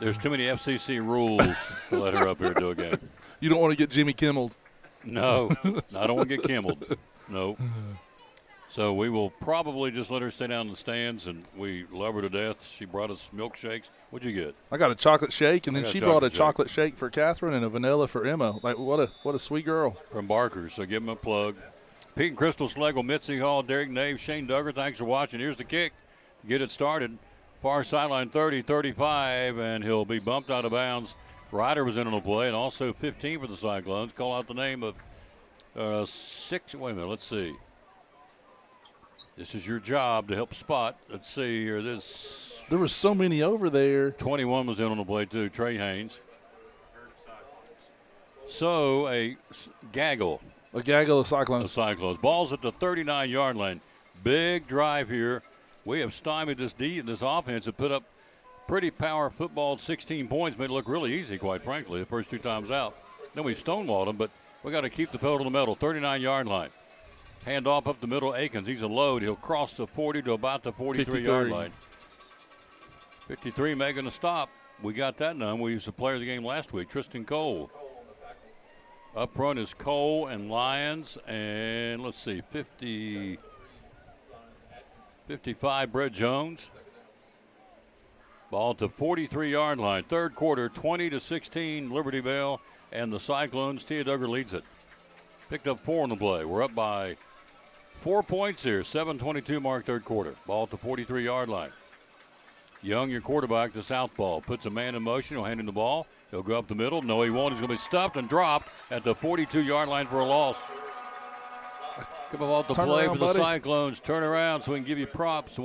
There's too many FCC rules to let her up here and do a game. You don't want to get Jimmy Kimmeled. No, I don't want to get Kimmeled. No. So we will probably just let her stay down in the stands, and we love her to death. She brought us milkshakes. What'd you get? I got a chocolate shake, and then she brought a chocolate shake for Catherine and a vanilla for Emma. Like, what a sweet girl. From Barker's, so give them a plug. Pete and Crystal Schlegel, Mitzi Hall, Derek Nave, Shane Duggar, thanks for watching. Here's the kick to get it started. Far sideline 30-35, and he'll be bumped out of bounds. Ryder was in on the play, and also 15 for the Cyclones. Call out the name of 6. Wait a minute, let's see. This is your job to help spot. Let's see here. There were so many over there. 21 was in on the play, too, Trey Haynes. So a gaggle. A gaggle of Cyclones. The Cyclones. Ball's at the 39-yard line. Big drive here. We have stymied this offense and put up pretty power football. 16 points, made it look really easy, quite frankly, the first 2 times out. Then we stonewalled them, but we got to keep the pedal to the metal. 39-yard line. Hand off up the middle, Akins. He's a load. He'll cross the 40 to about the 43-yard line. 53 making a stop. We got that done. We used the player of the game last week, Tristan Cole. Up front is Cole and Lyons, and let's see, 55, Brett Jones. Ball to 43-yard line. Third quarter, 20-16, Liberty Bell, and the Cyclones. Tia Duggar leads it. Picked up 4 on the play. We're up by 4 points here. 7:22 mark third quarter. Ball at the 43-yard line. Young, your quarterback, the southpaw. Puts a man in motion. He'll hand him the ball. He'll go up the middle. No, he won't. He's going to be stuffed and dropped at the 42-yard line for a loss. Come off the play for the Cyclones. Turn around so we can give you props.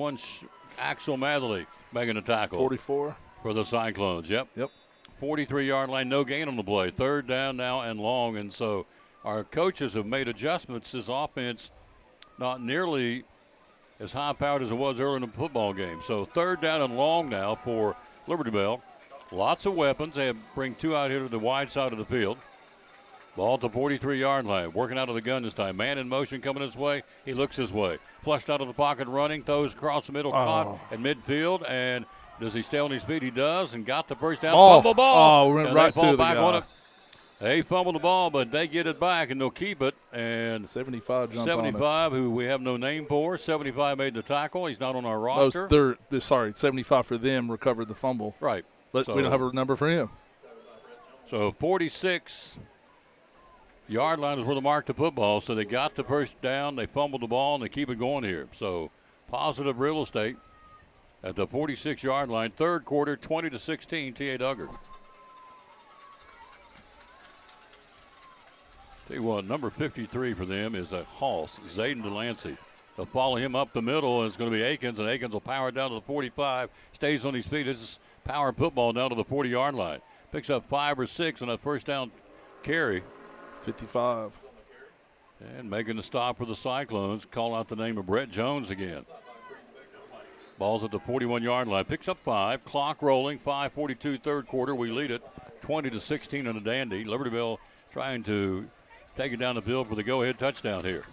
Axel Matherly making a tackle. 44. For the Cyclones. Yep. 43-yard line. No gain on the play. Third down now and long. And so our coaches have made adjustments. This offense not nearly as high-powered as it was earlier in the football game. So third down and long now for Liberty Bell. Lots of weapons. They bring 2 out here to the wide side of the field. Ball at the 43-yard line. Working out of the gun this time. Man in motion coming his way. He looks his way. Flushed out of the pocket running. Throws across the middle. Caught at midfield. And does he stay on his feet? He does. And got the first down. Fumble ball. Went right to the guy. They fumbled the ball, but they get it back, and they'll keep it. And 75 jumped 75, who we have no name for. 75 made the tackle. He's not on our roster. No, 75 for them recovered the fumble. Right. But we don't have a number for him. So 46-yard line is where they marked the football. So they got the first down. They fumbled the ball, and they keep it going here. So positive real estate at the 46-yard line. Third quarter, 20-16, T.A. Duggar. Tell you what, number 53 for them is a Hoss, Zayden Delancey. They'll follow him up the middle, and it's going to be Akins, and Akins will power down to the 45, stays on his feet. This is power football down to the 40-yard line. Picks up 5 or 6 on that first down carry. 55. And making the stop for the Cyclones. Call out the name of Brett Jones again. Ball's at the 41-yard line. Picks up 5. Clock rolling. 5:42 third quarter. We lead it 20-16 on a dandy. Libertyville trying to take it down the field for the go-ahead touchdown here.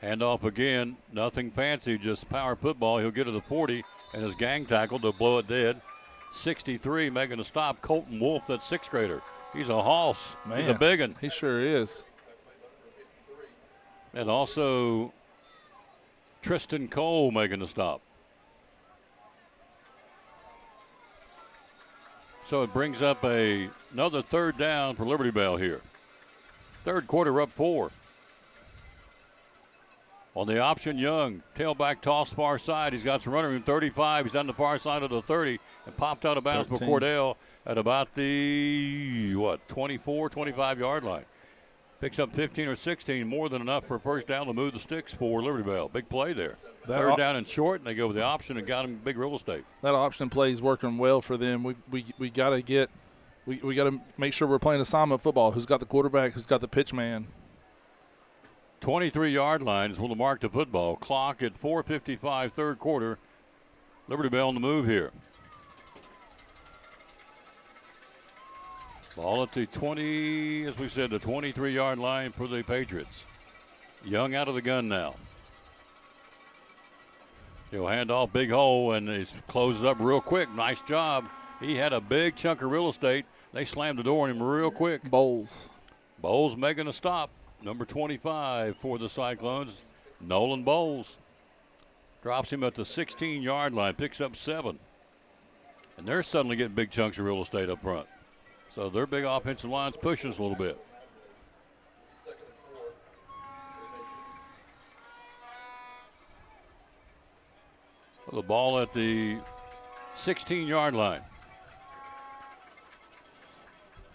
Handoff again. Nothing fancy, just power football. He'll get to the 40 and is gang tackled to blow it dead. 63 making a stop. Colton Wolf, that 6th grader. He's a hoss. Man, he's a big one. He sure is. And also Tristan Cole making the stop. So it brings up another 3rd down for Liberty Bell here. Third quarter, up 4. On the option, Young. Tailback toss far side. He's got some running room. 35. He's down the far side of the 30 and popped out of bounds for Cordell at about the, 24, 25-yard line. Picks up 15 or 16, more than enough for a first down to move the sticks for Liberty Bell. Big play there. Third down and short, and they go with the option and got him big real estate. That option play is working well for them. We got to get we got to make sure we're playing assignment football. Who's got the quarterback? Who's got the pitch man? 23-yard line is where to mark the football. Clock at 4:55 third quarter. Liberty Bell on the move here. Ball at the 20, as we said, the 23-yard line for the Patriots. Young out of the gun now. He'll hand off, big hole, and he closes up real quick. Nice job. He had a big chunk of real estate. They slammed the door on him real quick. Bowles making a stop. Number 25 for the Cyclones, Nolan Bowles. Drops him at the 16-yard line, picks up 7. And they're suddenly getting big chunks of real estate up front. So their big offensive line's pushing us a little bit. The ball at the 16-yard line.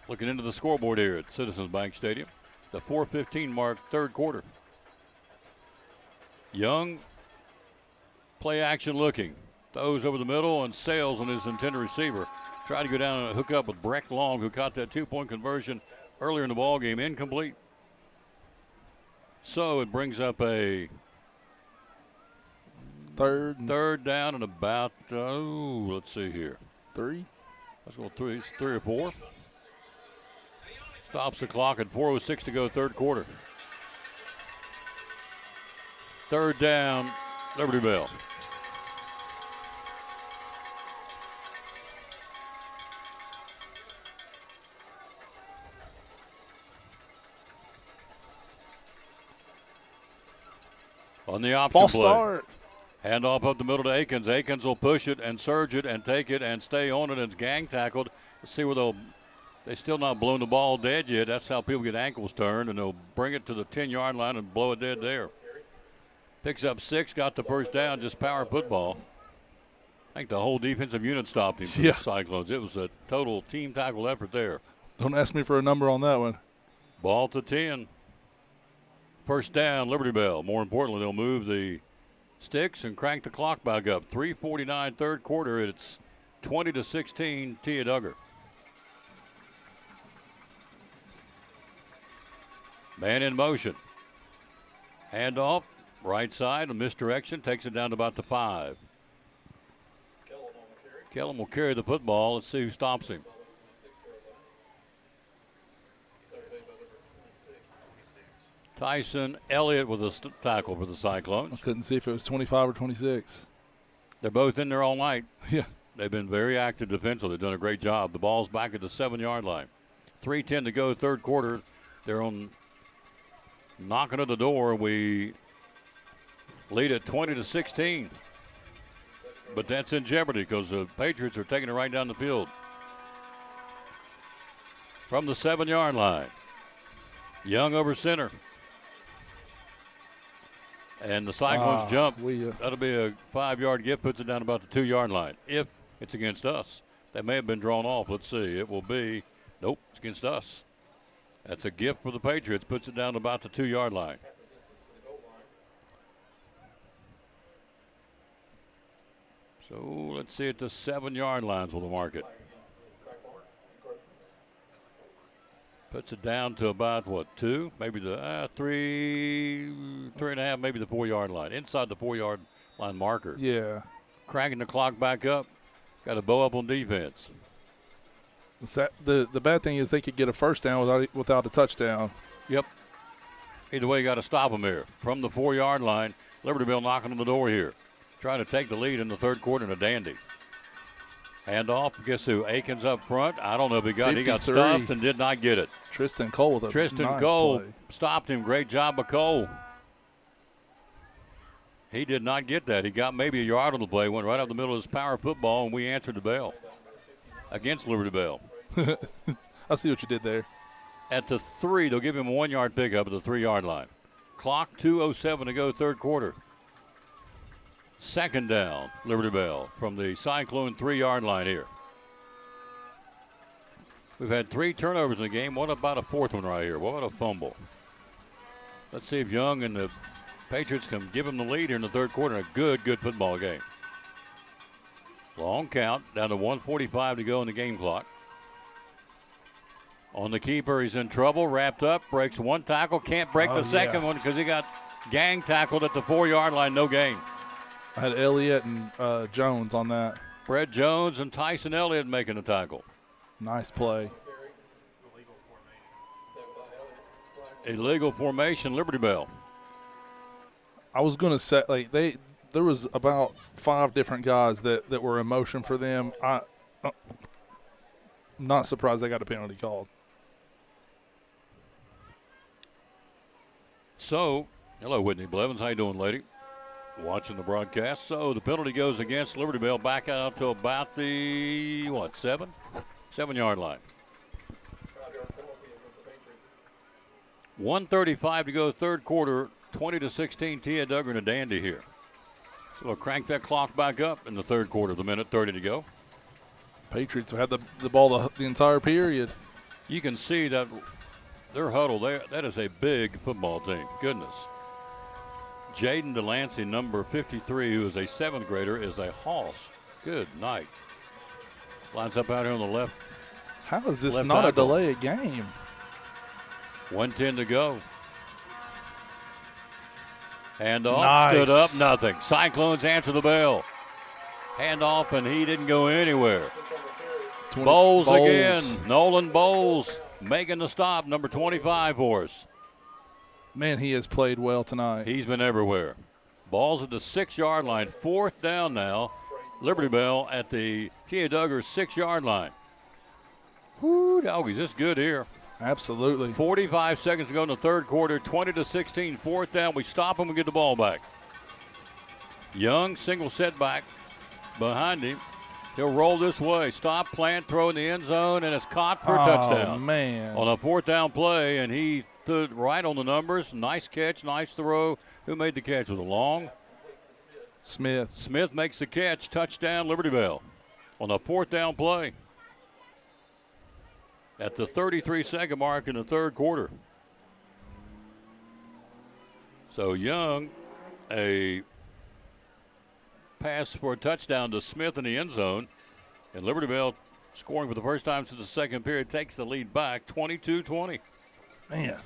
Looking into the scoreboard here at Citizens Bank Stadium. The 4:15 mark, third quarter. Young, play action looking. Throws over the middle and sails on his intended receiver. Tried to go down and hook up with Breck Long, who caught that 2-point conversion earlier in the ball game, incomplete. So it brings up a third down and about, let's see here. 3? Let's go 3. It's 3 or 4. Stops the clock at 4:06 to go, third quarter. Third down, Liberty Bell. On the option False play. Start. Handoff up the middle to Akins. Akins will push it and surge it and take it and stay on it. And it's gang tackled. Let's see where they're still not blown the ball dead yet. That's how people get ankles turned, and they'll bring it to the 10-yard line and blow it dead there. Picks up 6, got the first down, just power football. I think the whole defensive unit stopped him for the Cyclones. It was a total team tackle effort there. Don't ask me for a number on that one. Ball to 10. First down, Liberty Bell. More importantly, they'll move the sticks and crank the clock back up. 3:49 third quarter. It's 20-16 Tia Duggar. Man in motion. Handoff, right side, a misdirection, takes it down to about the 5. Kellum will carry the football. Let's see who stops him. Tyson Elliott with a tackle for the Cyclones. I couldn't see if it was 25 or 26. They're both in there all night. Yeah. They've been very active defensively. They've done a great job. The ball's back at the 7-yard line. 3:10 to go, third quarter. They're on knocking at the door. We lead at 20-16. But that's in jeopardy because the Patriots are taking it right down the field. From the 7-yard line. Young over center. And the Cyclones jump. That'll be a 5-yard gift, puts it down about the 2-yard line. If it's against us. That may have been drawn off. Let's see. It will be, nope, it's against us. That's a gift for the Patriots, puts it down to about the 2-yard line. So let's see at the 7-yard lines will the market. Puts it down to about, what, 2? Maybe the 3.5, maybe the 4-yard line. Inside the 4-yard line marker. Yeah. Cranking the clock back up. Got to bow up on defense. The bad thing is they could get a first down without a touchdown. Yep. Either way, you got to stop them here. From the 4-yard line, Libertyville knocking on the door here. Trying to take the lead in the third quarter in a dandy. Handoff, guess who? Akins up front. I don't know if he got it. He got stuffed and did not get it. Tristan Cole with a nice Cole play. Stopped him. Great job by Cole. He did not get that. He got maybe a yard on the play, went right up the middle of his power football, and we answered the bell against Liberty Bell. I see what you did there. At the 3, they'll give him a 1-yard pickup at the 3-yard line. Clock 2:07 to go, third quarter. Second down, Liberty Bell from the Cyclone 3-yard line here. We've had 3 turnovers in the game. What about a fourth one right here? What about a fumble? Let's see if Young and the Patriots can give him the lead here in the third quarter. A good football game. Long count, down to 1:45 to go in the game clock. On the keeper, he's in trouble, wrapped up, breaks one tackle, can't break the second one because he got gang tackled at the 4-yard line, no gain. I had Elliott and Jones on that. Brett Jones and Tyson Elliott making the tackle. Nice play. Illegal formation, Liberty Bell. I was going to say, like, there was about 5 different guys that were in motion for them. I'm not surprised they got a penalty called. So, hello, Whitney Blevins. How you doing, lady? Watching the broadcast. So the penalty goes against Liberty Bell back out to about the, 7-yard line. 1:35 to go, third quarter, 20-16. Tia Duggar and a dandy here. So we'll crank that clock back up in the third quarter, the minute 30 to go. Patriots have had the ball the entire period. You can see that their huddle there, that is a big football team. Goodness. Jaden Delancey, number 53, who is a 7th grader, is a hoss. Good night. Lines up out here on the left. How is this not a delay of game? 1:10 to go. Handoff, stood up, nothing. Cyclones answer the bell. Handoff, and he didn't go anywhere. Bowles again. Nolan Bowles making the stop, number 25 for us. Man, he has played well tonight. He's been everywhere. Ball's at the 6-yard line. 4th down now. Liberty Bell at the Tia Duggar 6-yard line. Whoo, doggies, this is good here. Absolutely. 45 seconds to go in the third quarter. 20-16, 4th down. We stop him and get the ball back. Young, single setback behind him. He'll roll this way. Stop, plant, throw in the end zone, and it's caught for a touchdown. Oh, man. On a 4th down play, and he stood right on the numbers. Nice catch, nice throw. Who made the catch? Was it Long? Smith. Smith makes the catch. Touchdown, Liberty Bell. On a 4th down play. At the 33-second mark in the third quarter. So Young, a pass for a touchdown to Smith in the end zone. And Liberty Bell scoring for the first time since the second period takes the lead back 22-20. Man.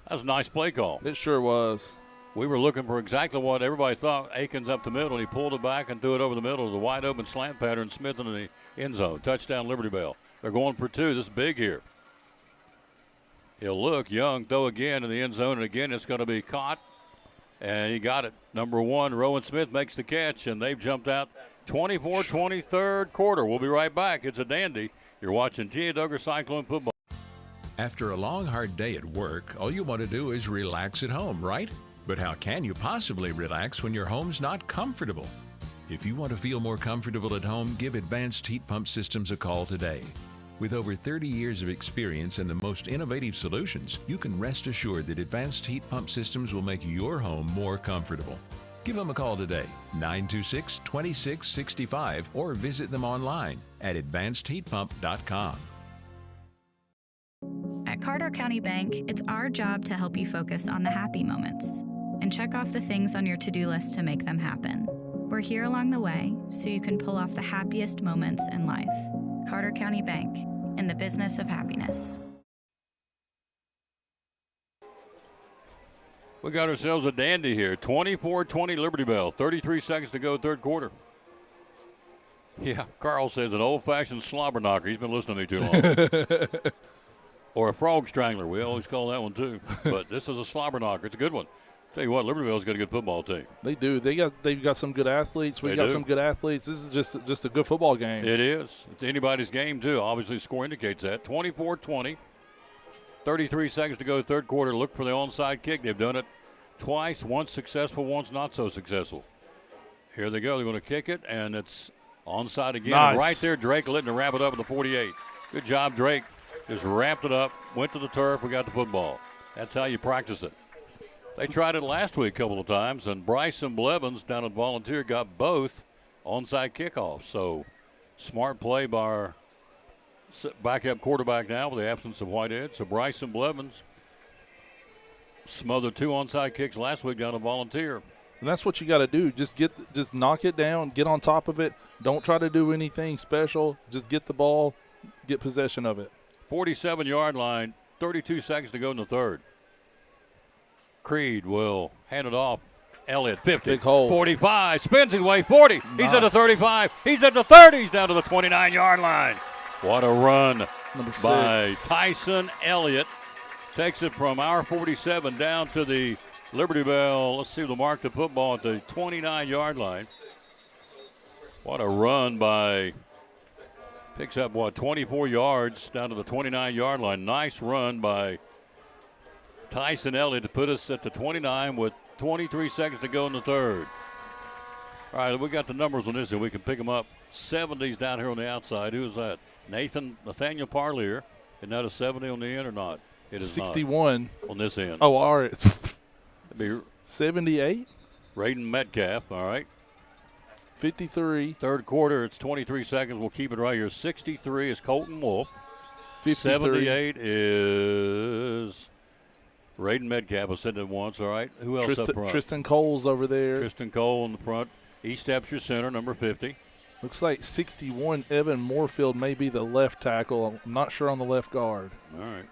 That was a nice play call. It sure was. We were looking for exactly what everybody thought. Akins up the middle. He pulled it back and threw it over the middle of the wide open slant pattern. Smith in the end zone. Touchdown, Liberty Bell. They're going for 2. This is big here. He'll look. Young, throw again in the end zone. And again, it's going to be caught. And he got it. Number 1, Rowan Smith makes the catch. And they've jumped out 24-20 third quarter. We'll be right back. It's a dandy. You're watching Tia Duggar Cyclone football. After a long, hard day at work, all you want to do is relax at home, right? But how can you possibly relax when your home's not comfortable? If you want to feel more comfortable at home, give Advanced Heat Pump Systems a call today. With over 30 years of experience and the most innovative solutions, you can rest assured that Advanced Heat Pump Systems will make your home more comfortable. Give them a call today, 926-2665, or visit them online at advancedheatpump.com. At Carter County Bank, it's our job to help you focus on the happy moments and check off the things on your to-do list to make them happen. We're We're here along the way so you can pull off the happiest moments in life. Carter County Bank, in the business of happiness. We got ourselves a dandy here. 24-20 Liberty Bell. 33 seconds to go, third quarter. Yeah, Carl says an old-fashioned slobber knocker. He's been listening to me too long. Or a frog strangler. We always call that one too. But this is a slobber knocker. It's a good one. Tell you what, Liberty Bell's got a good football team. They do. They've got some good athletes. We've got some good athletes. This is just a good football game. It is. It's anybody's game too. Obviously, the score indicates that. 24-20. 33 seconds to go, third quarter. Look for the onside kick. They've done it twice. Once successful, once not so successful. Here they go. They're going to kick it, and it's onside again. Nice. And right there, Drake letting it wrap it up at the 48. Good job, Drake. Just wrapped it up, went to the turf, we got the football. That's how you practice it. They tried it last week a couple of times, and Bryson Blevins down at Volunteer got both onside kickoffs. So smart play by our backup quarterback now with the absence of Whitehead. So Bryson Blevins smothered 2 onside kicks last week down at Volunteer. And that's what you got to do. Just knock it down, get on top of it. Don't try to do anything special. Just get the ball, get possession of it. 47-yard line, 32 seconds to go in the third. Creed will hand it off. Elliott, 50, big hole. 45, spins his way, 40. Nice. He's at the 35. He's at the 30. He's down to the 29-yard line. What a run by Tyson Elliott. Takes it from our 47 down to the Liberty Bell. Let's see, they'll mark the football at the 29-yard line. What a run by, picks up, 24 yards down to the 29-yard line. Nice run by Tyson Elliott to put us at the 29 with 23 seconds to go in the third. All right, we got the numbers on this, and we can pick them up. 70s down here on the outside. Who is that? Nathaniel Parlier. Isn't that a 70 on the end or not? It is 61 not on this end. Oh, all right. Be 78. Raiden Metcalf. All right. 53. Third quarter. It's 23 seconds. We'll keep it right here. 63 is Colton Wolf. 53. 78 is Raiden Metcalf. I said that once. All right. Who else up front? Tristan Cole's over there. Tristan Cole in the front. Estep's your center, number 50. Looks like 61, Evan Moorfield may be the left tackle. I'm not sure on the left guard. All right.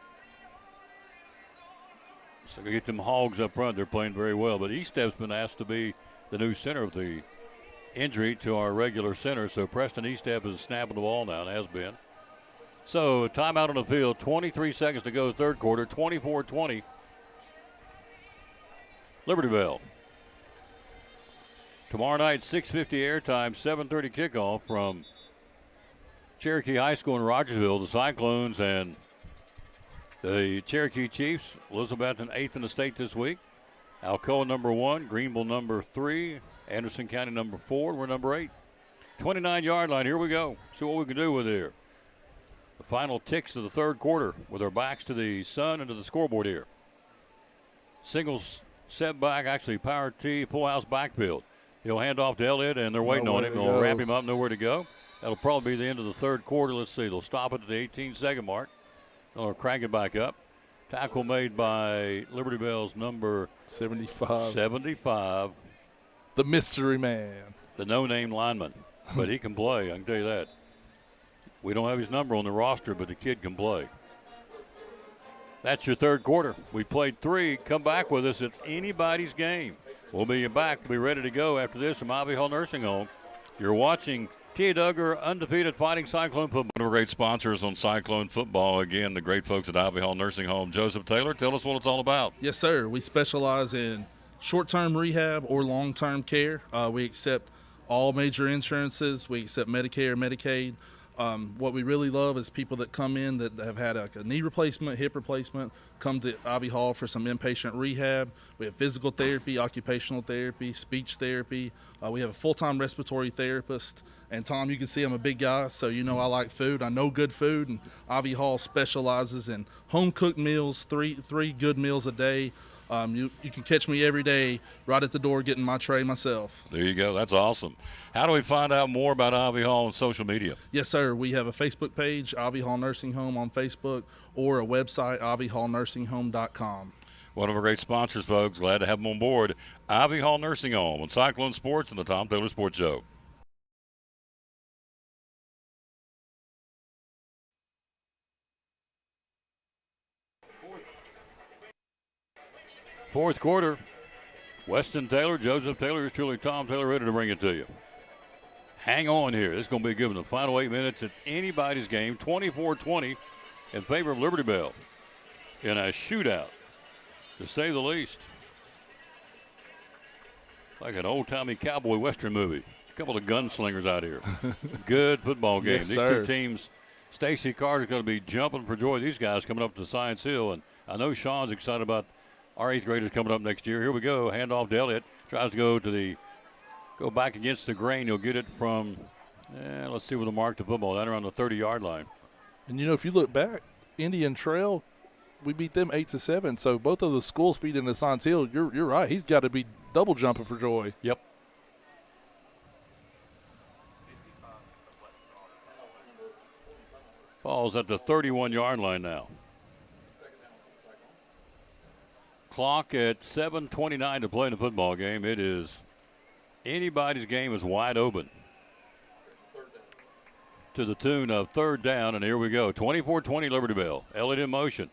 So get them Hogs up front. They're playing very well. But Estep's been asked to be the new center of the injury to our regular center. So Preston Estep is snapping the ball now and has been. So timeout on the field. 23 seconds to go, third quarter. 24-20. Liberty Bell. Tomorrow night, 6:50 airtime, 7:30 kickoff from Cherokee High School in Rogersville. The Cyclones and the Cherokee Chiefs. Elizabethton 8th in the state this week. Alcoa number 1, Greenville number 3, Anderson County number 4. We're number 8. 29-yard line. Here we go. See what we can do with here. The final ticks of the third quarter with our backs to the sun and to the scoreboard here. Singles set back, actually power T, full house backfield. He'll hand off to Elliott, and they're waiting on him. They'll wrap him up, nowhere to go. That'll probably be the end of the third quarter. Let's see. They'll stop it at the 18-second mark. They'll crank it back up. Tackle made by Liberty Bell's number 75. 75. The mystery man. The no-name lineman. But he can play, I can tell you that. We don't have his number on the roster, but the kid can play. That's your third quarter. We played 3. Come back with us. It's anybody's game. We'll be back. We'll be ready to go after this from Ivy Hall Nursing Home. You're watching T.A. Duggar, undefeated Fighting Cyclone football. One of our great sponsors on Cyclone football. Again, the great folks at Ivy Hall Nursing Home. Joseph Taylor, tell us what it's all about. Yes, sir. We specialize in short-term rehab or long-term care. We accept all major insurances. We accept Medicare, Medicaid. What we really love is people that come in that have had a knee replacement, hip replacement, come to Ivy Hall for some inpatient rehab. We have physical therapy, occupational therapy, speech therapy. We have a full-time respiratory therapist. And, Tom, you can see I'm a big guy, so you know I like food. I know good food, and Ivy Hall specializes in home-cooked meals, three good meals a day. You can catch me every day right at the door getting my tray myself. There you go. That's awesome. How do we find out more about Ivy Hall on social media? Yes, sir. We have a Facebook page, Ivy Hall Nursing Home on Facebook, or a website, ivyhallnursinghome.com. One of our great sponsors, folks. Glad to have them on board. Ivy Hall Nursing Home on Cyclone Sports and the Tom Taylor Sports Show. Fourth quarter. Weston Taylor, Joseph Taylor, is truly Tom Taylor, ready to bring it to you. Hang on here. This is going to be good in the final 8 minutes. It's anybody's game, 24-20 in favor of Liberty Bell in a shootout, to say the least. Like an old-timey cowboy western movie. A couple of gunslingers out here. Good football game. Yes, These sir. two teams, Stacy Carter's going to be jumping for joy. These guys coming up to Science Hill, and I know Sean's excited about our 8th graders coming up next year. Here we go. Handoff to Elliott. Tries to go back against the grain. He'll get it from, let's see where the mark the football, down around the 30-yard line. And, if you look back, Indian Trail, we beat them 8-7. So both of the schools feed into Science Hill. You're right. He's got to be double jumping for joy. Yep. Ball's at the 31-yard line now. Clock at 7:29 to play in the football game. It is anybody's game is wide open. To the tune of 3rd down, and here we go. 24-20 Liberty Bell. Elliott in motion.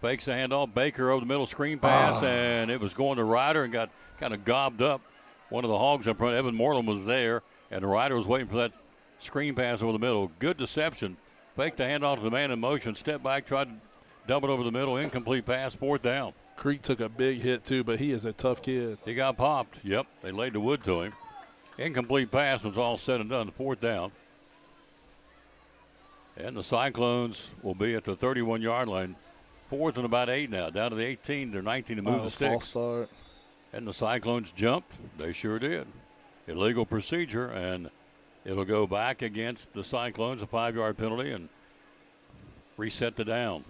Fakes the handoff. Baker over the middle, screen pass, and it was going to Ryder and got kind of gobbed up. One of the Hogs up front, Evan Moreland, was there, and Ryder was waiting for that screen pass over the middle. Good deception. Faked the handoff to the man in motion. Step back, tried to dump it over the middle. Incomplete pass, 4th down. Creek took a big hit, too, but he is a tough kid. He got popped. Yep, they laid the wood to him. Incomplete pass was all said and done, 4th down. And the Cyclones will be at the 31-yard line. 4th and about 8 now. Down to the 18. They're 19 to move the sticks. False start. And the Cyclones jumped. They sure did. Illegal procedure, and it'll go back against the Cyclones, a 5-yard penalty, and reset the down.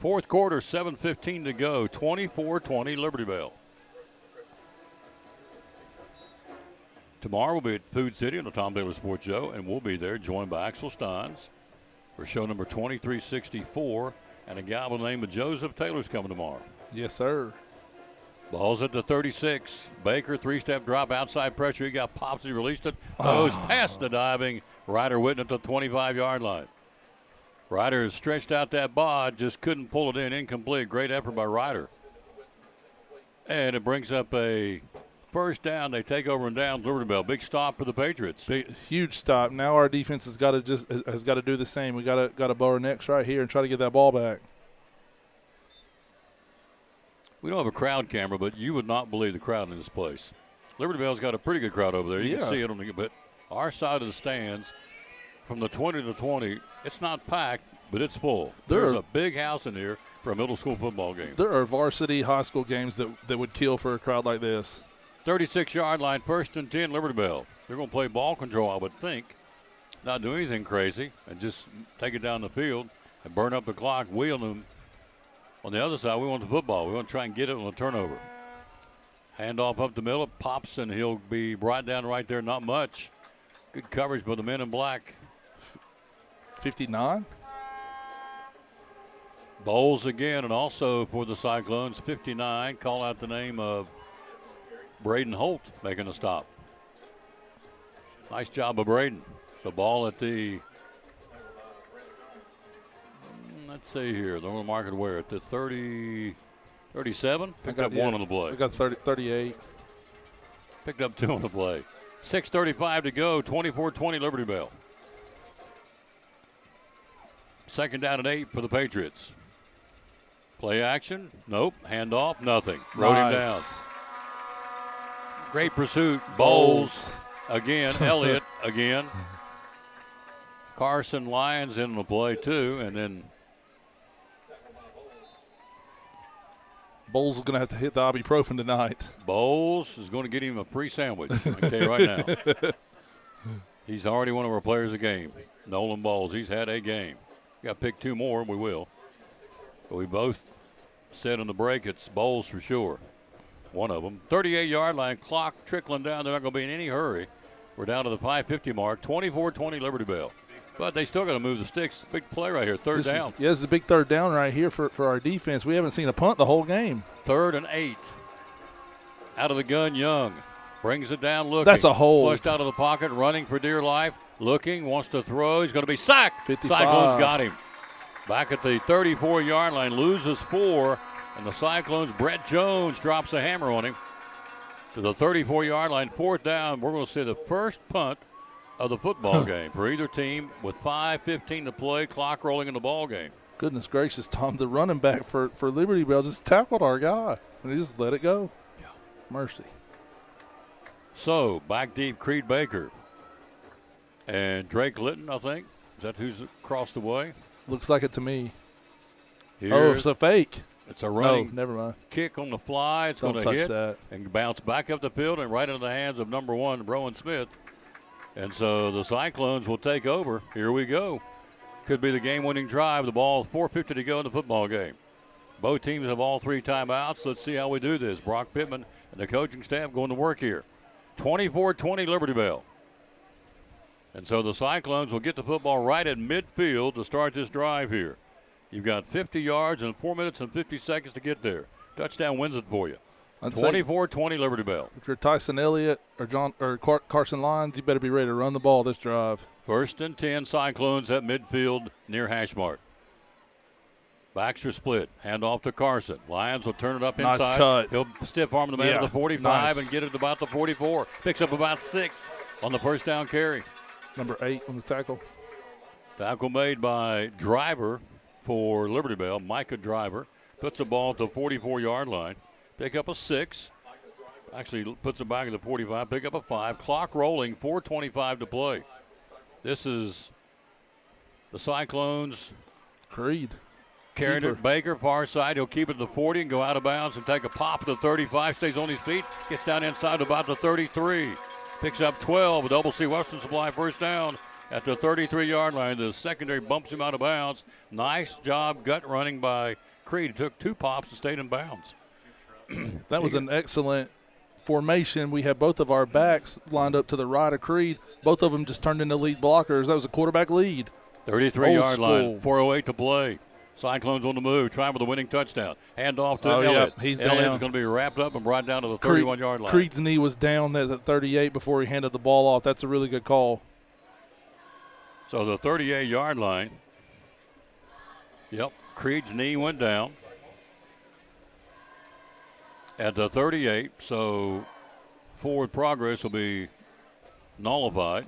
4th quarter, 7:15 to go. 24-20 Liberty Bell. Tomorrow we'll be at Food City on the Tom Taylor Sports Show, and we'll be there joined by Axel Steins for show number 2364. And a guy by the name of Joseph Taylor's coming tomorrow. Yes, sir. Ball's at the 36. Baker, 3-step drop, outside pressure. He got pops. He released it. Goes past the diving. Ryder Witten at the 25-yard line. Ryder stretched out that bod, just couldn't pull it in. Incomplete. Great effort by Ryder. And it brings up a first down. They take over and down Liberty Bell. Big stop for the Patriots. Huge stop. Now our defense has got to do the same. We got to bow our necks right here and try to get that ball back. We don't have a crowd camera, but you would not believe the crowd in this place. Liberty Bell's got a pretty good crowd over there. You can see it on the, but our side of the stands, from the 20 to 20, it's not packed, but it's full. There's a big house in here for a middle school football game. There are varsity high school games that would kill for a crowd like this. 36-yard line, 1st and 10, Liberty Bell. They're going to play ball control, I would think. Not do anything crazy and just take it down the field and burn up the clock, wheel them. On the other side, we want the football. We want to try and get it on a turnover. Handoff up the middle, pops, and he'll be brought down right there. Not much. Good coverage by the men in black. 59. Bowles again, and also for the Cyclones, 59. Call out the name of Braden Holt making a stop. Nice job of Braden. So ball at the, let's see here, they're going to mark it where? At the 37? Picked up one on the play. I got 38. Picked up 2 on the play. 6:35 to go, 24-20 Liberty Bell. 2nd down and 8 for the Patriots. Play action? Nope. Handoff? Nothing. Rode him down. Great pursuit. Bowles again. Elliott again. Carson Lyons in the play too, and then Bowles is going to have to hit the ibuprofen tonight. Bowles is going to get him a free sandwich. I can tell you right now. He's already one of our players of the game. Nolan Bowles. He's had a game. Got to pick 2 more. We will. But we both said on the break it's Bowles for sure. One of them. 38-yard line. Clock trickling down. They're not going to be in any hurry. We're down to the 5:50 mark. 24-20 Liberty Bell. But they still got to move the sticks. Big play right here, third down. This is a big third down right here for our defense. We haven't seen a punt the whole game. 3rd and 8. Out of the gun, Young. Brings it down, looking. That's a hold. Flushed out of the pocket, running for dear life. Looking, wants to throw. He's going to be sacked. 55. Cyclones got him. Back at the 34-yard line, loses 4. And the Cyclones, Brett Jones drops a hammer on him. To the 34-yard line, 4th down. We're going to see the first punt of the football game for either team with 5:15 to play, clock rolling in the ball game. Goodness gracious, Tom, the running back for Liberty Bell just tackled our guy, and he just let it go. Yeah. Mercy. So, back deep, Creed Baker. And Drake Litton, I think. Is that who's crossed the way? Looks like it to me. Here's, it's a fake. It's a running never mind. kick on the fly. It's going to hit that. And bounce back up the field and right into the hands of number 1, Rowan Smith. And so the Cyclones will take over. Here we go. Could be the game-winning drive. The ball, 4:50 to go in the football game. Both teams have all 3 timeouts. Let's see how we do this. Brock Pittman and the coaching staff going to work here. 24-20 Liberty Bell. And so the Cyclones will get the football right at midfield to start this drive here. You've got 50 yards and 4 minutes and 50 seconds to get there. Touchdown wins it for you. 24-20 Liberty Bell. If you're Tyson Elliott or Carson Lyons, you better be ready to run the ball this drive. 1st and 10, Cyclones at midfield near hash mark. Backs are split. Hand off to Carson. Lions will turn it up inside. Nice cut. He'll stiff arm the man to the 45 and get it about the 44. Picks up about 6 on the first down carry. Number 8 on the tackle. Tackle made by Driver for Liberty Bell. Micah Driver puts the ball at the 44-yard line. Pick up a 6. Actually puts it back at the 45. Pick up a 5. Clock rolling, 4:25 to play. This is the Cyclones. Creed. Carrying it. Baker, far side. He'll keep it at the 40 and go out of bounds and take a pop at the 35. Stays on his feet. Gets down inside to about the 33. Picks up 12. Double C Western Supply first down at the 33-yard line. The secondary bumps him out of bounds. Nice job gut running by Creed. He took 2 pops and stayed in bounds. That was an excellent formation. We had both of our backs lined up to the right of Creed. Both of them just turned into lead blockers. That was a quarterback lead. 33-yard line. 4:08 to play. Cyclones on the move, trying for the winning touchdown. Hand off to Elliott. He's Elliott's down. going to be wrapped up and brought down to the 31-yard line. Creed's knee was down there at 38 before he handed the ball off. That's a really good call. So the 38-yard line. Yep, Creed's knee went down at the 38, so forward progress will be nullified.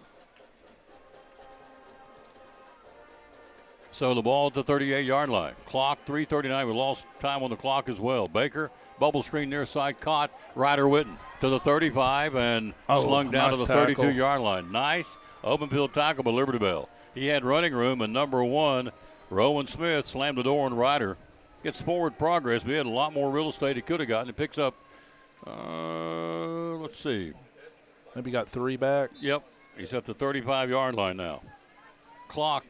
So the ball at the 38-yard line. Clock, 3:39. We lost time on the clock as well. Baker, bubble screen near side, caught. Ryder Witten to the 35 and slung down to the 32-yard line. Nice open field tackle by Liberty Bell. He had running room, and number 1, Rowan Smith, slammed the door on Ryder. Gets forward progress. We had a lot more real estate he could have gotten. He picks up, let's see. Maybe got 3 back. Yep. He's at the 35-yard line now. Clock,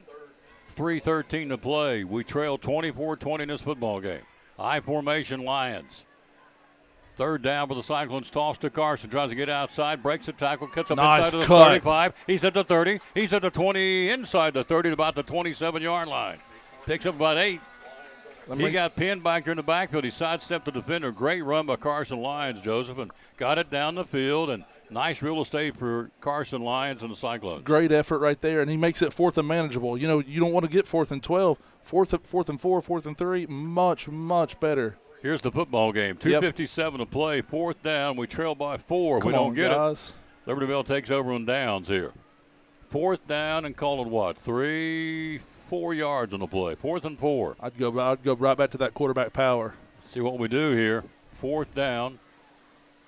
3:13 to play. We trail 24-20 in this football game. I formation Lions. 3rd down for the Cyclones. Toss to Carson. Tries to get outside. Breaks the tackle. Cuts up inside to the 35. He's at the 30. He's at the 20. Inside the 30 to about the 27-yard line. Picks up about 8. He got pinned back here in the backfield. He sidestepped the defender. Great run by Carson Lyons, Joseph, and got it down the field. And nice real estate for Carson Lyons and the Cyclones. Great effort right there, and he makes it 4th and manageable. You know, you don't want to get 4th and 12. 4th and 4, 4th and 3, much, much better. Here's the football game. 2:57 to play. 4th down. We trail by 4. We don't get it. Liberty Bell takes over on downs here. 4th down and call it what? 3-4 yards on the play. 4th and 4. I'd go right back to that quarterback power. See what we do here. 4th down.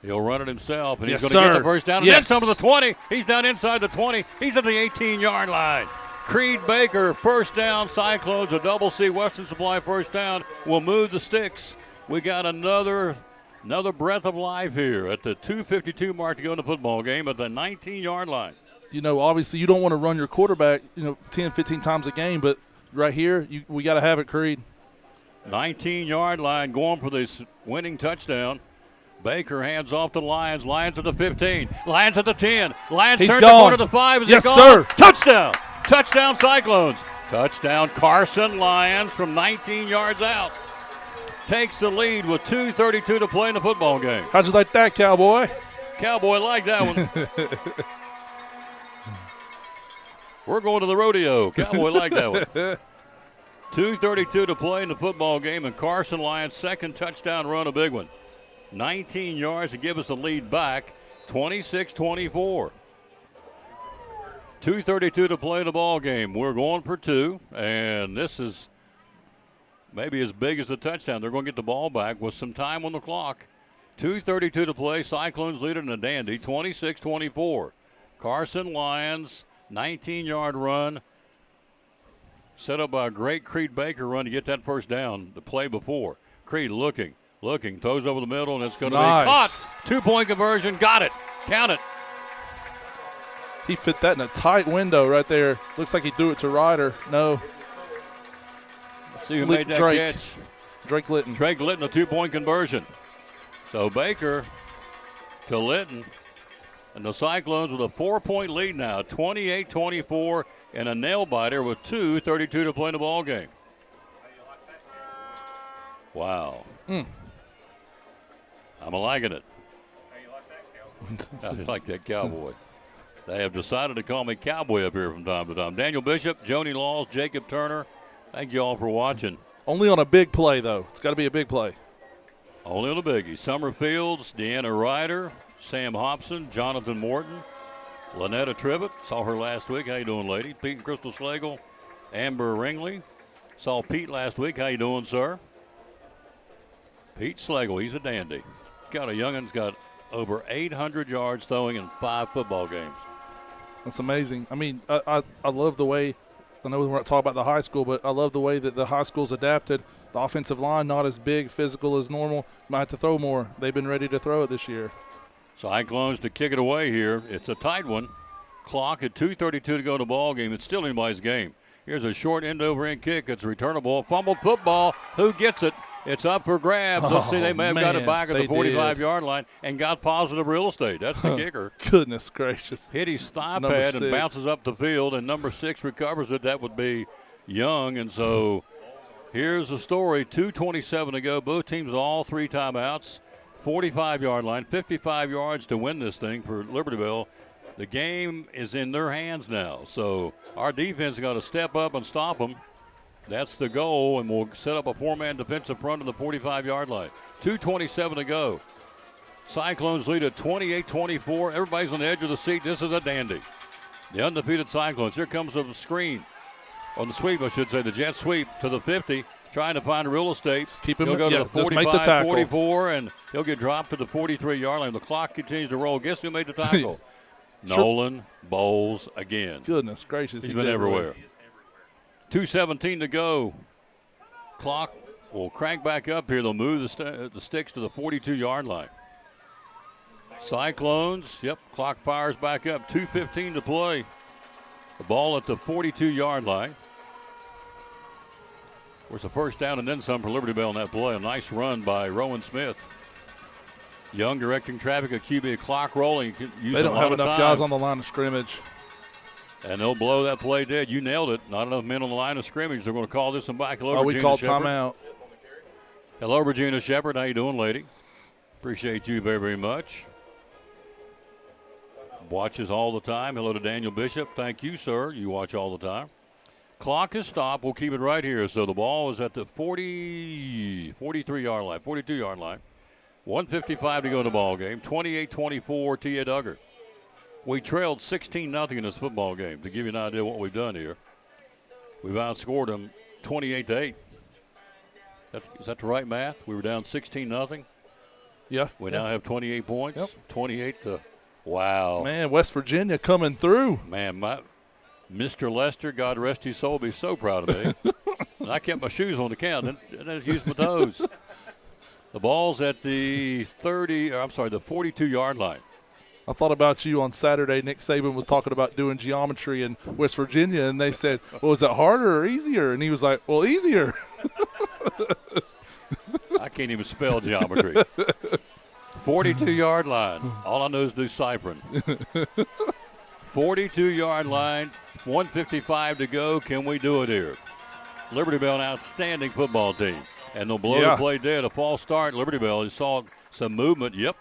He'll run it himself, and he's Yes, going to sir. get the first down. And Yes. then some to the 20. He's down inside the 20. He's at the 18-yard line. Creed Baker, first down. Cyclones, a double C Western Supply first down. Will move the sticks. We got another breath of life here at the 2:52 mark to go in the football game at the 19-yard line. You know, obviously you don't want to run your quarterback, 10, 15 times a game, but right here we got to have it, Creed. 19-yard line going for this winning touchdown. Baker hands off to Lions. Lions at the 15. Lions at the 10. Lions He's turn gone. the corner to the 5. Is Yes, he gone? sir. Touchdown. Touchdown Cyclones. Touchdown Carson Lyons from 19 yards out. Takes the lead with 2:32 to play in the football game. How'd you like that, Cowboy? Cowboy liked that one. We're going to the rodeo. Cowboy liked that one. 2:32 to play in the football game, and Carson Lyons' second touchdown run, a big one. 19 yards to give us the lead back, 26-24. 2:32 to play in the ball game. We're going for two, and this is maybe as big as a touchdown. They're going to get the ball back with some time on the clock. 2:32 to play. Cyclones lead it in a dandy, 26-24. Carson Lyons, 19-yard run, set up by a great Creed Baker run to get that first down the play before. Creed looking, throws over the middle, and it's going to be caught. 2-point conversion, got it. Count it. He fit that in a tight window right there. Looks like he threw it to Ryder. No. Let's see who made that catch. Drake Litton. Drake Litton, a 2-point conversion. So Baker to Litton, and the Cyclones with a 4-point lead now, 28-24, and a nail-biter with 2:32 to play in the ball game. Wow. I'm liking it. I like that Cowboy. They have decided to call me Cowboy up here from time to time. Daniel Bishop, Joni Laws, Jacob Turner, thank you all for watching. Only on a big play, though. It's got to be a big play. Only on the biggie. Summer Fields, Deanna Ryder, Sam Hobson, Jonathan Morton, Lynetta Trivett. Saw her last week. How you doing, lady? Pete and Crystal Slagle, Amber Ringley. Saw Pete last week. How you doing, sir? Pete Slagle, he's a dandy. Got a youngin's got over 800 yards throwing in 5 football games. That's amazing. I mean, I love the way, I know we're not talking about the high school, but I love the way that the high school's adapted. The offensive line, not as big, physical as normal. Might have to throw more. They've been ready to throw it this year. Cyclones to kick it away here. It's a tight one. Clock at 2:32 to go in the ball game. It's still anybody's game. Here's a short end-over-end kick. It's a returnable. Fumbled football. Who gets it? It's up for grabs. Let's see, they may have got it back at the 45-yard line and got positive real estate. That's the kicker. Goodness gracious. Hit his thigh pad and bounces up the field, and number 6 recovers it. That would be Young. And so here's the story. 2:27 to go. Both teams all 3 timeouts. 45-yard line, 55 yards to win this thing for Libertyville. The game is in their hands now. So our defense has got to step up and stop them. That's the goal, and we'll set up a 4-man defensive front on the 45-yard line. 2:27 to go. Cyclones lead at 28-24. Everybody's on the edge of the seat. This is a dandy. The undefeated Cyclones. Here comes the screen. On the sweep, I should say, the jet sweep to the 50, trying to find real estate. Keep him, he'll go to the 45, 44, and he'll get dropped to the 43-yard line. The clock continues to roll. Guess who made the tackle? Nolan Bowles again. Goodness gracious. He's been everywhere. 2:17 to go. Clock will crank back up here. They'll move the sticks to the 42-yard line. Cyclones, clock fires back up. 2:15 to play. The ball at the 42-yard line. There's a first down and then some for Libertyville in that play. A nice run by Rowan Smith. Young directing traffic, a QB, clock rolling. They don't have enough guys on the line of scrimmage. And they'll blow that play dead. You nailed it. Not enough men on the line of scrimmage. They're going to call this one back. Hello, we called timeout. Hello, Regina Shepard. How you doing, lady? Appreciate you very, very much. Watches all the time. Hello to Daniel Bishop. Thank you, sir. You watch all the time. Clock is stopped. We'll keep it right here. So the ball is at the 43-yard line, 42-yard line. 1:55 to go in the ball game. 28-24, T.A. Duggar. We trailed 16-0 in this football game. To give you an idea of what we've done here, we've outscored them 28-8. Is that the right math? We were down 16-0. Yeah. We now have 28 points. 28 to. Wow. Man, West Virginia coming through. Man, Mr. Lester, God rest his soul, be so proud of me. And I kept my shoes on the count. Then used my toes. The ball's at the 42-yard line. I thought about you on Saturday. Nick Saban was talking about doing geometry in West Virginia, and they said, well, is it harder or easier? And he was like, well, easier. I can't even spell geometry. 42-yard line. All I know is do ciphering. 42-yard line, 1:55 to go. Can we do it here? Liberty Bell, an outstanding football team. And they'll blow the play dead. A false start. Liberty Bell, you saw some movement. Yep.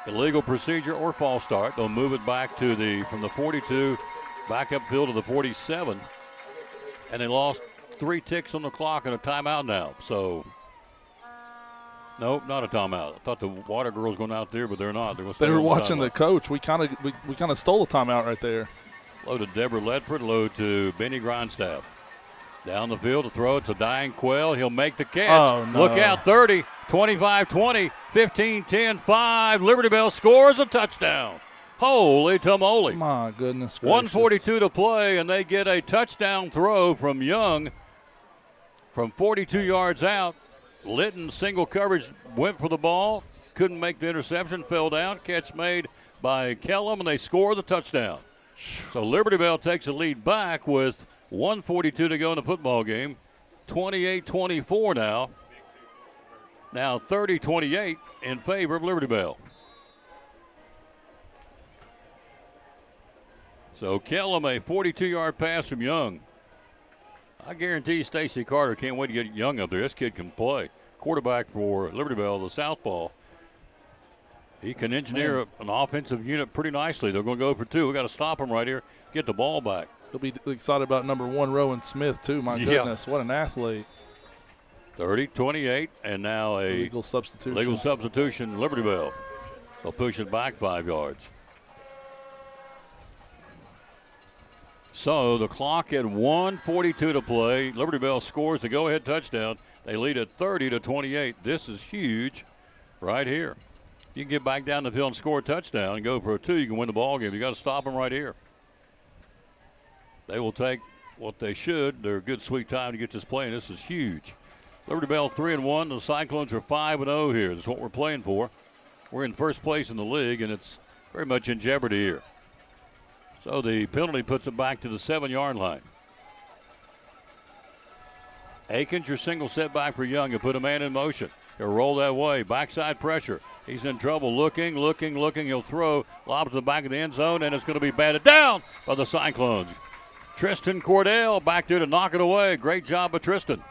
Illegal procedure or false start. They'll move it back to from the 42 back upfield to the 47. And they lost 3 ticks on the clock and a timeout now. So, nope, not a timeout. I thought the Water Girls going out there, but they're not. They were watching the coach. We kind of stole a timeout right there. Low to Deborah Ledford, low to Benny Grindstaff. Down the field to throw it to Diane Quell. He'll make the catch. Oh, no. Look out, 30, 25-20, 15-10, 5. Liberty Bell scores a touchdown. Holy tamale. My goodness gracious. 1:42 to play, and they get a touchdown throw from Young from 42 yards out. Litton, single coverage, went for the ball. Couldn't make the interception, fell down. Catch made by Kellum, and they score the touchdown. So Liberty Bell takes a lead back with 1:42 to go in the football game. 28-24 now. Now 30-28 in favor of Liberty Bell. So Kellum, a 42-yard pass from Young. I guarantee Stacy Carter can't wait to get Young up there. This kid can play. Quarterback for Liberty Bell, the southpaw. He can engineer an offensive unit pretty nicely. They're going to go for 2. We got to stop him right here, get the ball back. He'll be excited about number 1, Rowan Smith, too. My goodness, what an athlete. 30-28, and now a legal substitution. Legal substitution, Liberty Bell. They'll push it back 5 yards. So the clock at 1:42 to play. Liberty Bell scores the go-ahead touchdown. They lead at 30-28. This is huge right here. You can get back down the field and score a touchdown and go for a 2. You can win the ball game. You got to stop them right here. They will take what they should. They're a good, sweet time to get this play, and this is huge. Liberty Bell 3-1. The Cyclones are 5-0 here. That's what we're playing for. We're in first place in the league, and it's very much in jeopardy here. So the penalty puts it back to the 7-yard line. Akins, your single setback for Young. You put a man in motion. He'll roll that way. Backside pressure. He's in trouble. Looking. He'll throw. Lobs to the back of the end zone, and it's going to be batted down by the Cyclones. Tristan Cordell back there to knock it away. Great job by Tristan.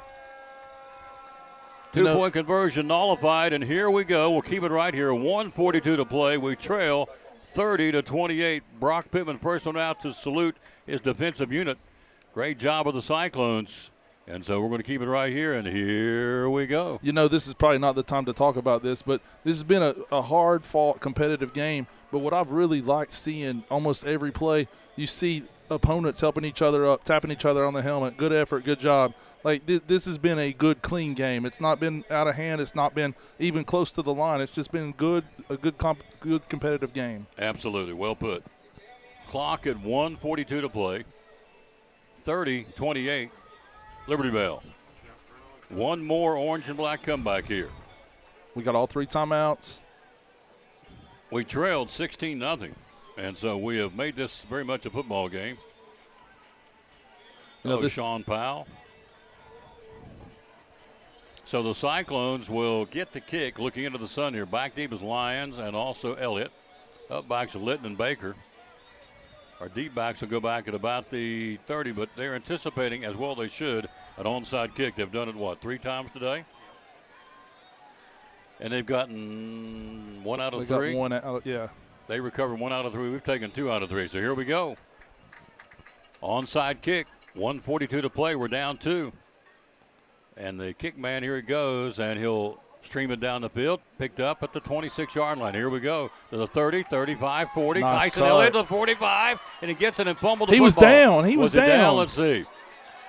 2-point conversion nullified, and here we go. We'll keep it right here. 1:42 to play. We trail 30-28. Brock Pittman first one out to salute his defensive unit. Great job of the Cyclones. And so we're going to keep it right here, and here we go. You know, this is probably not the time to talk about this, but this has been a hard-fought competitive game. But what I've really liked seeing almost every play, you see opponents helping each other up, tapping each other on the helmet. Good effort, good job. Like, this has been a good, clean game. It's not been out of hand. It's not been even close to the line. It's just been a good competitive game. Absolutely. Well put. Clock at 1:42 to play. 30-28. Liberty Bell. One more orange and black comeback here. We got all 3 timeouts. We trailed 16-0, and so we have made this very much a football game. Sean Powell. So the Cyclones will get the kick. Looking into the sun here. Back deep is Lyons and also Elliott. Up backs are Litton and Baker. Our deep backs will go back at about the 30, but they're anticipating, as well they should, an onside kick. They've done it, 3 times today? And they've gotten 1 out of 3? Got 1 out, yeah. They recovered 1 out of 3. We've taken 2 out of 3. So here we go. Onside kick. 1:42 to play. We're down 2. And the kick man, here he goes, and he'll stream it down the field. Picked up at the 26-yard line. Here we go to the 30, 35, 40. Nice Tyson Elliott to the 45, and he gets it and fumbled the football. He was down. Let's see.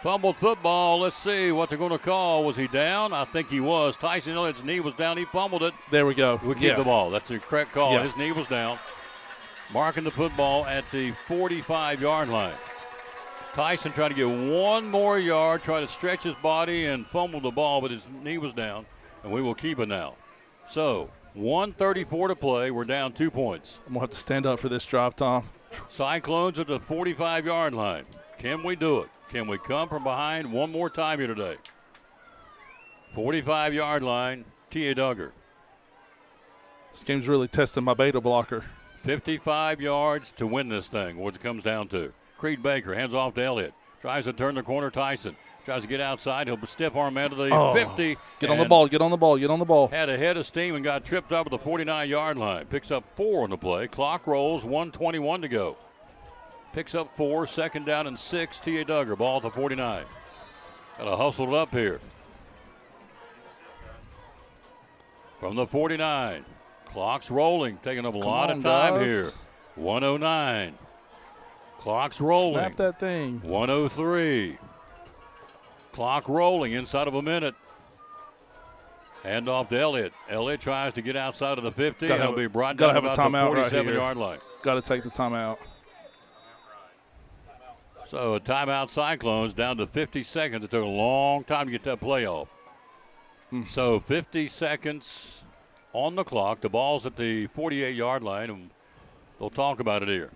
Fumbled football. Let's see what they're going to call. Was he down? I think he was. Tyson Elliott's knee was down. He fumbled it. There we go. We keep the ball. That's the correct call. His knee was down. Marking the football at the 45-yard line. Tyson trying to get 1 more yard, try to stretch his body and fumble the ball, but his knee was down, and we will keep it now. So 1:34 to play. We're down 2 points. I'm going to have to stand up for this drive, Tom. Cyclones at the 45-yard line. Can we do it? Can we come from behind one more time here today? 45-yard line, T.A. Duggar. This game's really testing my beta blocker. 55 yards to win this thing, what it comes down to. Creed Baker hands off to Elliott. Tries to turn the corner. Tyson tries to get outside. He'll stiff arm man to the 50. Get on the ball. Get on the ball. Get on the ball. Had a head of steam and got tripped up at the 49-yard line. Picks up 4 on the play. Clock rolls. 1:21 to go. Picks up 4. Second down and 6. T.A. Duggar. Ball at the 49. Got to hustle it up here. From the 49. Clock's rolling. Taking up a lot of time here. 109. Clock's rolling. Snap that thing. 103. Clock rolling inside of a minute. Hand off to Elliott. Elliott tries to get outside of the 50. He'll be brought down about the 47-yard line. Got to take the timeout. So a timeout Cyclones down to 50 seconds. It took a long time to get that play off. So 50 seconds on the clock. The ball's at the 48-yard line, and they'll talk about it here.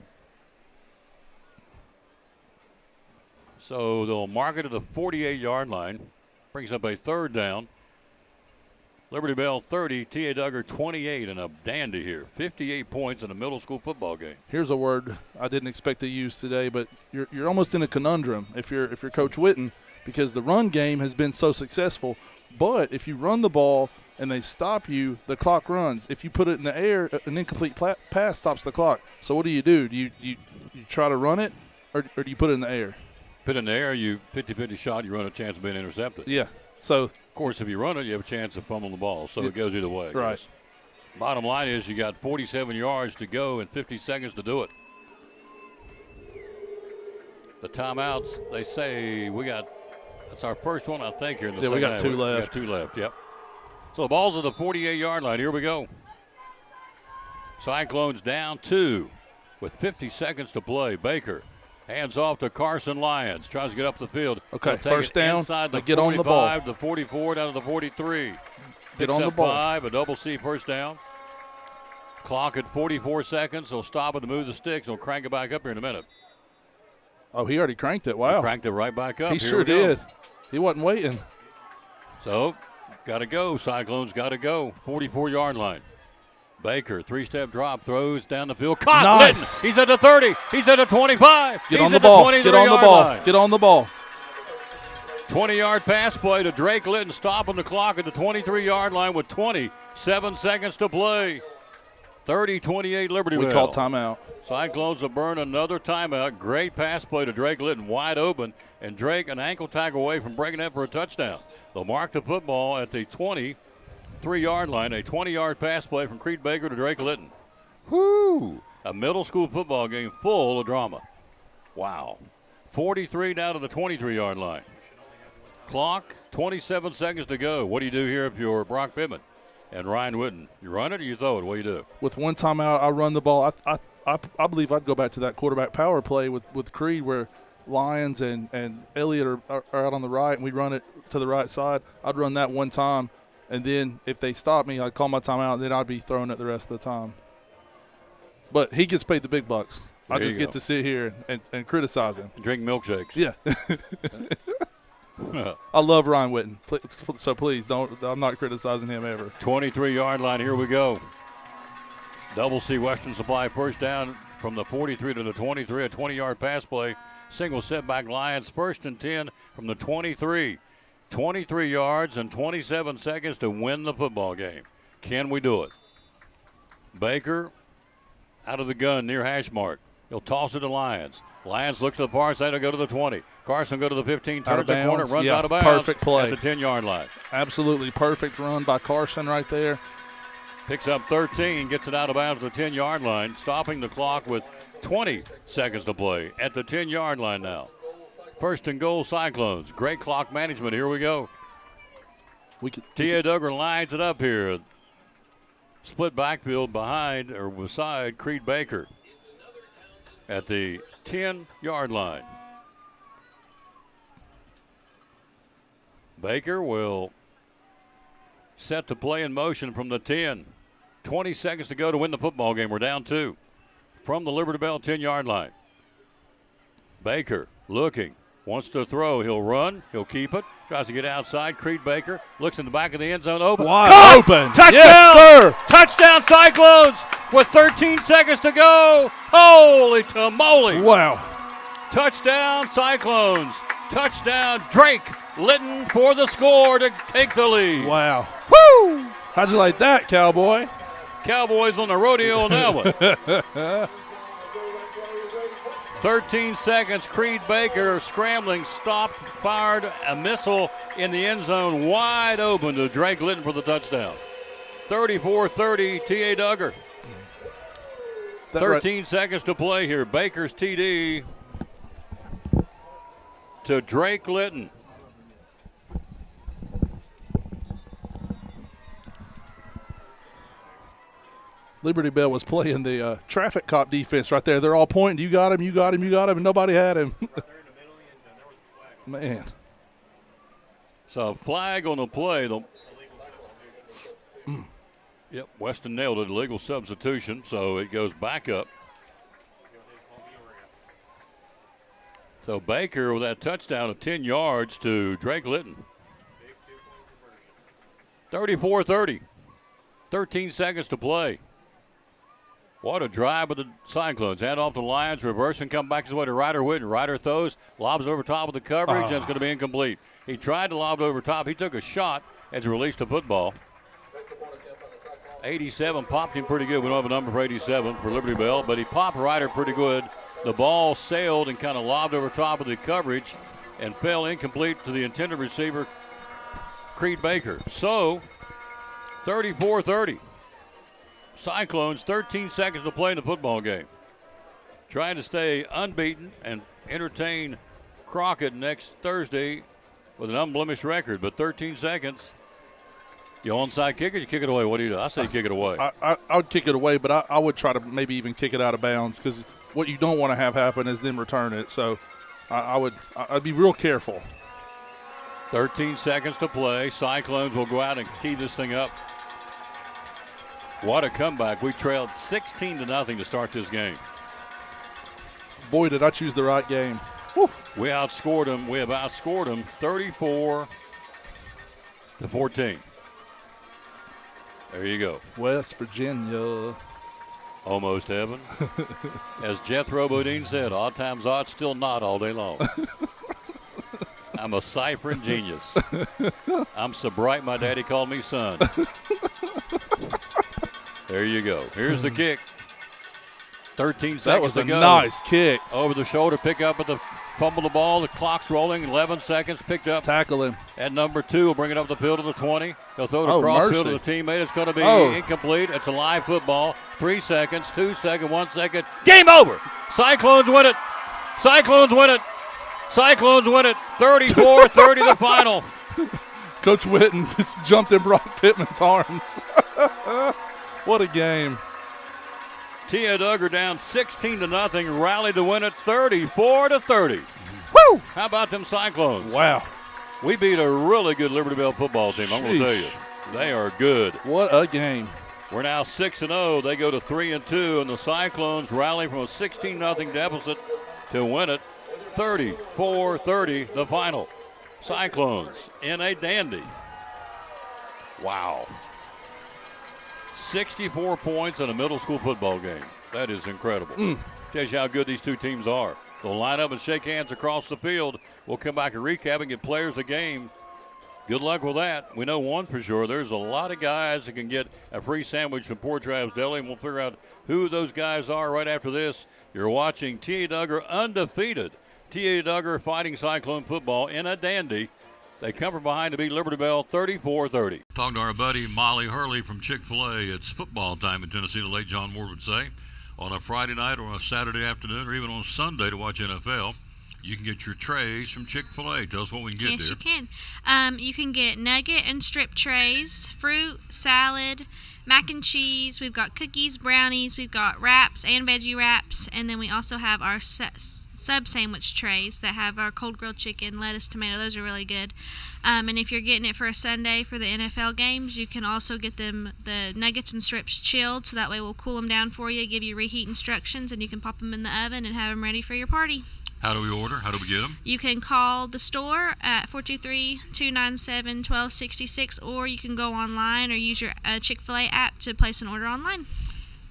So they'll mark it to the 48-yard line. Brings up a third down. Liberty Bell 30, T.A. Duggar 28, and a dandy here. 58 points in a middle school football game. Here's a word I didn't expect to use today, but you're almost in a conundrum if you're Coach Witten, because the run game has been so successful. But if you run the ball and they stop you, the clock runs. If you put it in the air, an incomplete pass stops the clock. So what do? Do you try to run it, or do you put it in the air? Put it in the air, you 50-50 shot, you run a chance of being intercepted. Yeah. So of course, if you run it, you have a chance of fumbling the ball. So it goes either way. Right. Bottom line is you got 47 yards to go and 50 seconds to do it. The timeouts, they say that's our first one, I think, here in the second half. We got two left, yep. So the ball's at the 48-yard line. Here we go. Cyclones down 2 with 50 seconds to play. Baker hands off to Carson Lyons. Tries to get up the field. Okay, first down. Inside the get on the ball. 45, the 44, down to the 43. Get on the ball. 5, a double C first down. Clock at 44 seconds. They'll stop it to move the sticks. They'll crank it back up here in a minute. Oh, he already cranked it. Wow. He cranked it right back up. He sure did. He wasn't waiting. So, got to go. Cyclones got to go. 44-yard line. Baker, 3-step drop, throws down the field. Caught! Nice. Litton. He's at the 30. He's at the 25. Get on the ball. Get on the ball. Line. Get on the ball. 20-yard pass play to Drake Litton, stopping the clock at the 23-yard line with 27 seconds to play. 30-28 Liberty Bell. We call timeout. Cyclones will burn another timeout. Great pass play to Drake Litton, wide open, and Drake an ankle tag away from breaking that for a touchdown. They'll mark the football at the 23-yard line. A 20-yard pass play from Creed Baker to Drake Litton. Whoo! A middle school football game full of drama. Wow. 43 down to the 23-yard line. Clock, 27 seconds to go. What do you do here if you're Brock Pittman and Ryan Witten? You run it or you throw it? What do you do? With one timeout, I run the ball. I believe I'd go back to that quarterback power play with Creed where Lyons and Elliott are out on the right, and we run it to the right side. I'd run that one time, and then if they stop me, I'd call my timeout, and then I'd be throwing it the rest of the time. But he gets paid the big bucks. I just get to sit here and criticize him. And drink milkshakes. Yeah. I love Ryan Witten, so please don't. I'm not criticizing him ever. 23-yard line. Here we go. Double C Western Supply first down from the 43 to the 23. A 20-yard pass play. Single setback Lions first and 10 from the 23. 23 yards and 27 seconds to win the football game. Can we do it? Baker out of the gun near hash mark. He'll toss it to Lyons. Lyons looks to the far side. He'll go to the 20. Carson go to the 15, turns the corner, runs out of bounds. Perfect play. At the 10-yard line. Absolutely perfect run by Carson right there. Picks up 13, gets it out of bounds at the 10-yard line, stopping the clock with 20 seconds to play at the 10-yard line now. First and goal, Cyclones. Great clock management. Here we go. T.A. Duggar lines it up here. Split backfield behind or beside Creed Baker at the 10-yard line. Baker will set the play in motion from the 10. 20 seconds to go to win the football game. We're down 2 from the Liberty Bell 10-yard line. Baker looking, wants to throw. He'll run. He'll keep it. Tries to get outside. Creed Baker looks in the back of the end zone. Open. Wide open. Touchdown. Yes, sir. Touchdown Cyclones with 13 seconds to go. Holy tamale. Wow. Touchdown, Cyclones. Touchdown, Drake Litton for the score to take the lead. Wow. Woo! How'd you like that, Cowboy? Cowboys on the rodeo on that one. 13 seconds, Creed Baker scrambling, stopped, fired a missile in the end zone, wide open to Drake Litton for the touchdown. 34-30, T.A. Duggar. 13 seconds to play here. Baker's TD to Drake Litton. Liberty Bell was playing the traffic cop defense right there. They're all pointing, you got him, you got him, you got him, and nobody had him. Man. So flag on the play. Yep, Weston nailed it, illegal substitution, so it goes back up. So Baker with that touchdown of 10 yards to Drake Litton. 34-30. 13 seconds to play. What a drive with the Cyclones. Hand off the Lions, reverse and come back his way to Ryder Whitten. Ryder throws, lobs over top of the coverage, and it's going to be incomplete. He tried to lob it over top. He took a shot as he released the football. 87 popped him pretty good. We don't have a number for 87 for Liberty Bell, but he popped Ryder pretty good. The ball sailed and kind of lobbed over top of the coverage and fell incomplete to the intended receiver, Creed Baker. So, 34-30. Cyclones, 13 seconds to play in the football game. Trying to stay unbeaten and entertain Crockett next Thursday with an unblemished record, but 13 seconds. You onside kick it, you kick it away. What do you do? I say kick it away. I would kick it away, but I would try to maybe even kick it out of bounds because what you don't want to have happen is them return it. So I'd be real careful. 13 seconds to play. Cyclones will go out and tee this thing up. What a comeback. We trailed 16-0 to start this game. Boy, did I choose the right game. Woo. We outscored them. We have outscored them 34-14. There you go. West Virginia. Almost heaven. As Jethro Bodine said, odd times odd, still not all day long. I'm a ciphering genius. I'm so bright my daddy called me son. There you go. Here's the kick. 13 seconds to go. That was a nice kick. Over the shoulder, pick up at the fumble the ball. The clock's rolling. 11 seconds. Picked up. Tackle him. At number 2. Will bring it up the field to the 20. He'll throw it across field to the teammate. It's going to be incomplete. It's a live football. 3 seconds, 2 seconds, 1 second. Game over. Cyclones win it. Cyclones win it. Cyclones win it. 34-30 the final. Coach Whitten just jumped in Brock Pittman's arms. What a game. Tia Duggar down 16-0, rallied to win it 34-30. Woo! How about them Cyclones? Wow. We beat a really good Liberty Bell football team, I'm going to tell you. They are good. What a game. We're now 6-0. They go to 3-2, and the Cyclones rally from a 16-0 deficit to win it 34-30, the final. Cyclones in a dandy. Wow. 64 points in a middle school football game. That is incredible. Tells you how good these two teams are. They'll line up and shake hands across the field. We'll come back and recap and get players a game. Good luck with that. We know one for sure. There's a lot of guys that can get a free sandwich from Port Travis Deli, and we'll figure out who those guys are right after this. You're watching T.A. Duggar undefeated. T.A. Duggar fighting Cyclone football in a dandy. They come from behind to beat Liberty Bell 34-30. Talking to our buddy Molly Hurley from Chick-fil-A. It's football time in Tennessee, the late John Moore would say. On a Friday night or a Saturday afternoon or even on Sunday to watch NFL, you can get your trays from Chick-fil-A. Tell us what we can get there. Yes, you can. You can get nugget and strip trays, fruit, salad, mac and cheese. We've got cookies, brownies. We've got wraps and veggie wraps. And then we also have our sub sandwich trays that have our cold grilled chicken, lettuce, tomato. Those are really good. And if you're getting it for a Sunday for the NFL games, you can also get them the nuggets and strips chilled, so that way we'll cool them down for you, give you reheat instructions, and you can pop them in the oven and have them ready for your party. How do we order? How do we get them? You can call the store at 423-297-1266, or you can go online or use your Chick-fil-A app to place an order online.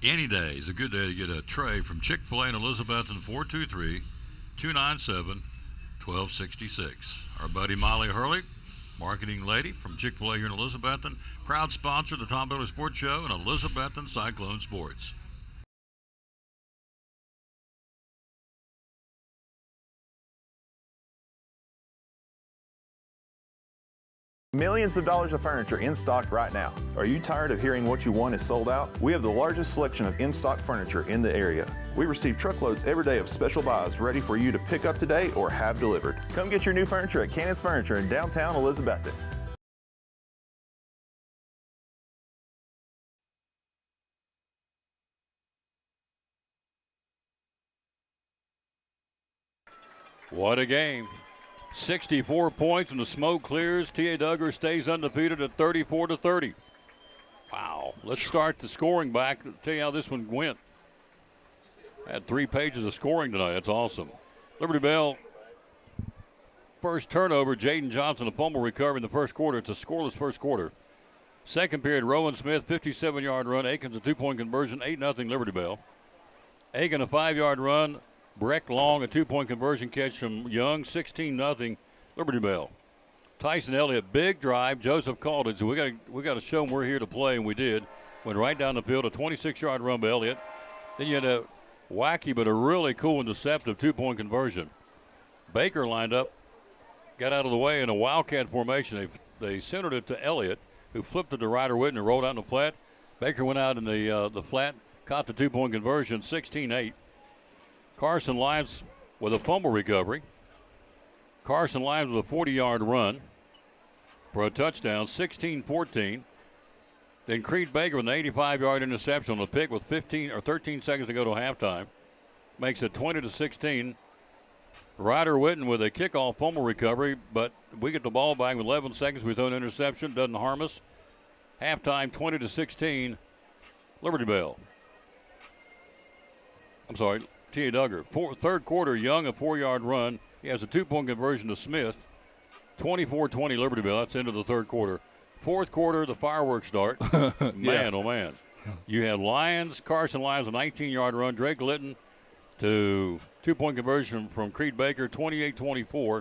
Any day is a good day to get a tray from Chick-fil-A in Elizabethton, 297-1266. Our buddy Molly Hurley, marketing lady from Chick-fil-A here in Elizabethton, proud sponsor of the Tom Bailey Sports Show and Elizabethton Cyclone Sports. Millions of dollars of furniture in stock right now. Are you tired of hearing what you want is sold out? We have the largest selection of in-stock furniture in the area. We receive truckloads every day of special buys ready for you to pick up today or have delivered. Come get your new furniture at Cannon's Furniture in downtown Elizabethton. What a game. 64 points and the smoke clears. T.A. Duggar stays undefeated at 34-30. Wow. Let's start the scoring back. I'll tell you how this one went. Had 3 pages of scoring tonight. That's awesome. Liberty Bell, first turnover. Jaden Johnson, a fumble recovery in the first quarter. It's a scoreless first quarter. Second period, Rowan Smith, 57-yard run. Akins, a 2-point conversion, 8-0 Liberty Bell. Aiken, a 5-yard run. Breck Long, a 2-point conversion catch from Young, 16-0 Liberty Bell. Tyson Elliott, big drive. Joseph called it, so we got to show them we're here to play, and we did. Went right down the field, a 26-yard run by Elliott. Then you had a wacky but a really cool and deceptive 2-point conversion. Baker lined up, got out of the way in a wildcat formation. They centered it to Elliott, who flipped it to Ryder Witten and rolled out in the flat. Baker went out in the flat, caught the 2-point conversion, 16-8. Carson Lyons with a fumble recovery. Carson Lyons with a 40-yard run for a touchdown, 16-14. Then Creed Baker with an 85-yard interception on the pick with 13 seconds to go to halftime. Makes it 20-16. Ryder Witten with a kickoff fumble recovery, but we get the ball back with 11 seconds. We throw an interception, doesn't harm us. Halftime, 20-16, Liberty Bell. I'm sorry, T.A. Duggar. Third quarter, Young, a 4-yard run. He has a 2-point conversion to Smith. 24-20 Liberty Bell. That's into the third quarter. Fourth quarter, the fireworks start. Man, oh, man. You had Carson Lyons, a 19-yard run. Drake Litton to 2-point conversion from Creed Baker, 28-24.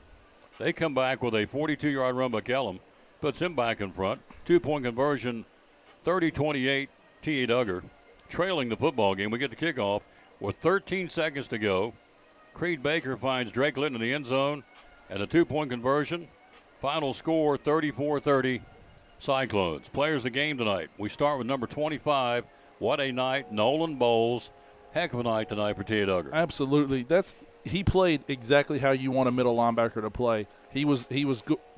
They come back with a 42-yard run by Kellum. Puts him back in front. 2-point conversion, 30-28, T.A. Duggar. Trailing the football game. We get the kickoff. With 13 seconds to go, Creed Baker finds Drake Litton in the end zone and a 2-point conversion. Final score, 34-30, Cyclones. Players of the game tonight. We start with number 25. What a night, Nolan Bowles. Heck of a night tonight for T.A. Duggar. Absolutely. He played exactly how you want a middle linebacker to play. He was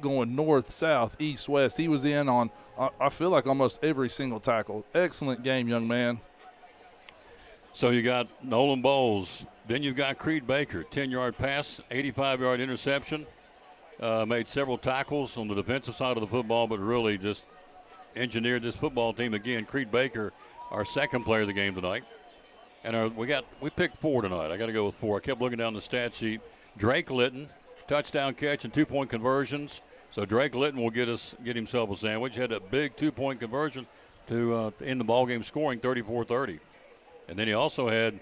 going north, south, east, west. He was in on, I feel like, almost every single tackle. Excellent game, young man. So you got Nolan Bowles. Then you've got Creed Baker, 10-yard pass, 85-yard interception. Made several tackles on the defensive side of the football, but really just engineered this football team again. Creed Baker, our second player of the game tonight. And we picked 4 tonight. I got to go with 4. I kept looking down the stat sheet. Drake Litton, touchdown catch and 2-point conversions. So Drake Litton will get himself a sandwich. Had a big 2-point conversion to end the ballgame scoring 34-30. And then he also had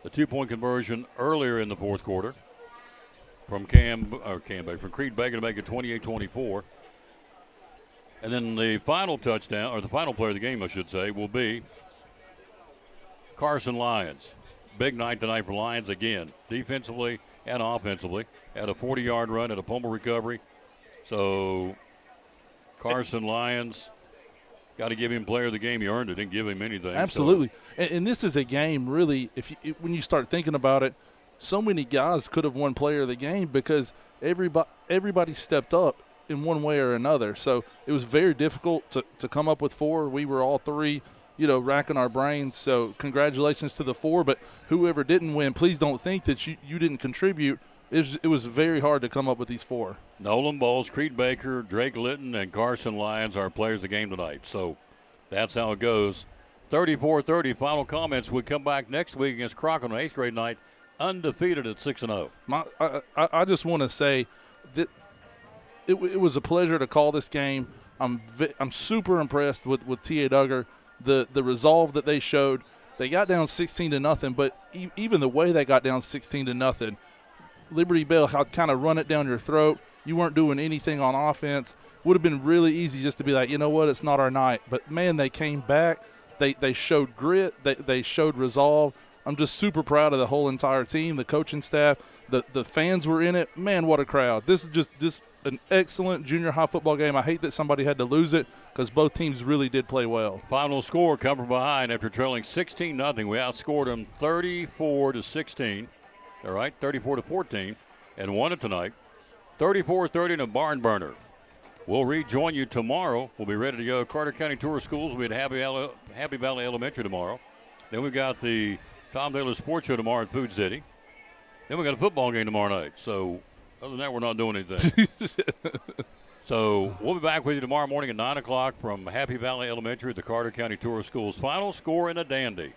the 2-point conversion earlier in the fourth quarter from from Creed Baker to make it 28-24. And then the final touchdown, or the final player of the game, I should say, will be Carson Lyons. Big night tonight for Lyons again, defensively and offensively. Had a 40-yard run, had a fumble recovery. So Carson Lyons, got to give him player of the game. He earned it. Didn't give him anything. Absolutely. So. And this is a game, really, when you start thinking about it, so many guys could have won player of the game because everybody stepped up in one way or another. So it was very difficult to come up with 4. We were all 3, racking our brains. So congratulations to the 4. But whoever didn't win, please don't think that you didn't contribute. It was very hard to come up with these 4. Nolan Bowles, Creed Baker, Drake Litton, and Carson Lyons are players of the game tonight. So that's how it goes. 34-30. Final comments. We come back next week against Crockett on 8th grade night, undefeated at 6-0. I just want to say that it was a pleasure to call this game. I'm super impressed with T.A. Duggar, the resolve that they showed. They got down 16-0, but even the way they got down 16-0, Liberty Bell had kind of run it down your throat. You weren't doing anything on offense. Would have been really easy just to be like, you know what, it's not our night. But, man, they came back. They showed grit. They showed resolve. I'm just super proud of the whole entire team, the coaching staff. The fans were in it. Man, what a crowd. This is just an excellent junior high football game. I hate that somebody had to lose it because both teams really did play well. Final score come from behind after trailing 16-0. We outscored them 34-16. All right, 34-14, and won it tonight. 34-30 in a barn burner. We'll rejoin you tomorrow. We'll be ready to go. Carter County Tour Schools will be at Happy Valley Elementary tomorrow. Then we've got the Tom Taylor Sports Show tomorrow at Food City. Then we got a football game tomorrow night. So other than that, we're not doing anything. So we'll be back with you tomorrow morning at 9 o'clock from Happy Valley Elementary at the Carter County Tour Schools. Final score in a dandy.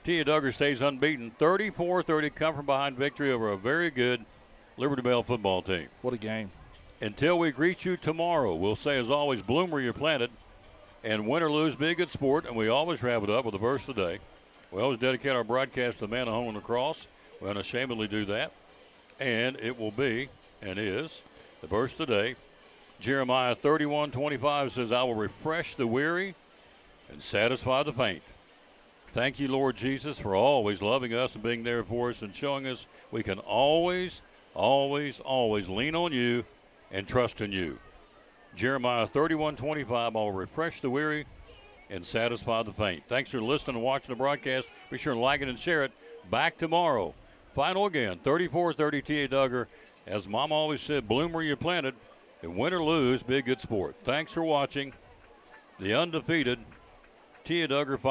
Tia Duggar stays unbeaten. 34-30 come from behind victory over a very good Liberty Bell football team. What a game. Until we greet you tomorrow, we'll say as always, bloom where you're planted, and win or lose, be a good sport. And we always wrap it up with a verse today. We always dedicate our broadcast to the man of home on the cross. We unashamedly do that. And it will be, and is, the verse today. Jeremiah 31:25 says, I will refresh the weary and satisfy the faint. Thank you, Lord Jesus, for always loving us and being there for us and showing us we can always, always, always lean on you and trust in you. Jeremiah 31:25, I will refresh the weary and satisfy the faint. Thanks for listening and watching the broadcast. Be sure to like it and share it. Back tomorrow. Final again, 34-30 Tia Duggar. As Mom always said, bloom where you're planted, and win or lose, be a good sport. Thanks for watching. The undefeated Tia Duggar fight.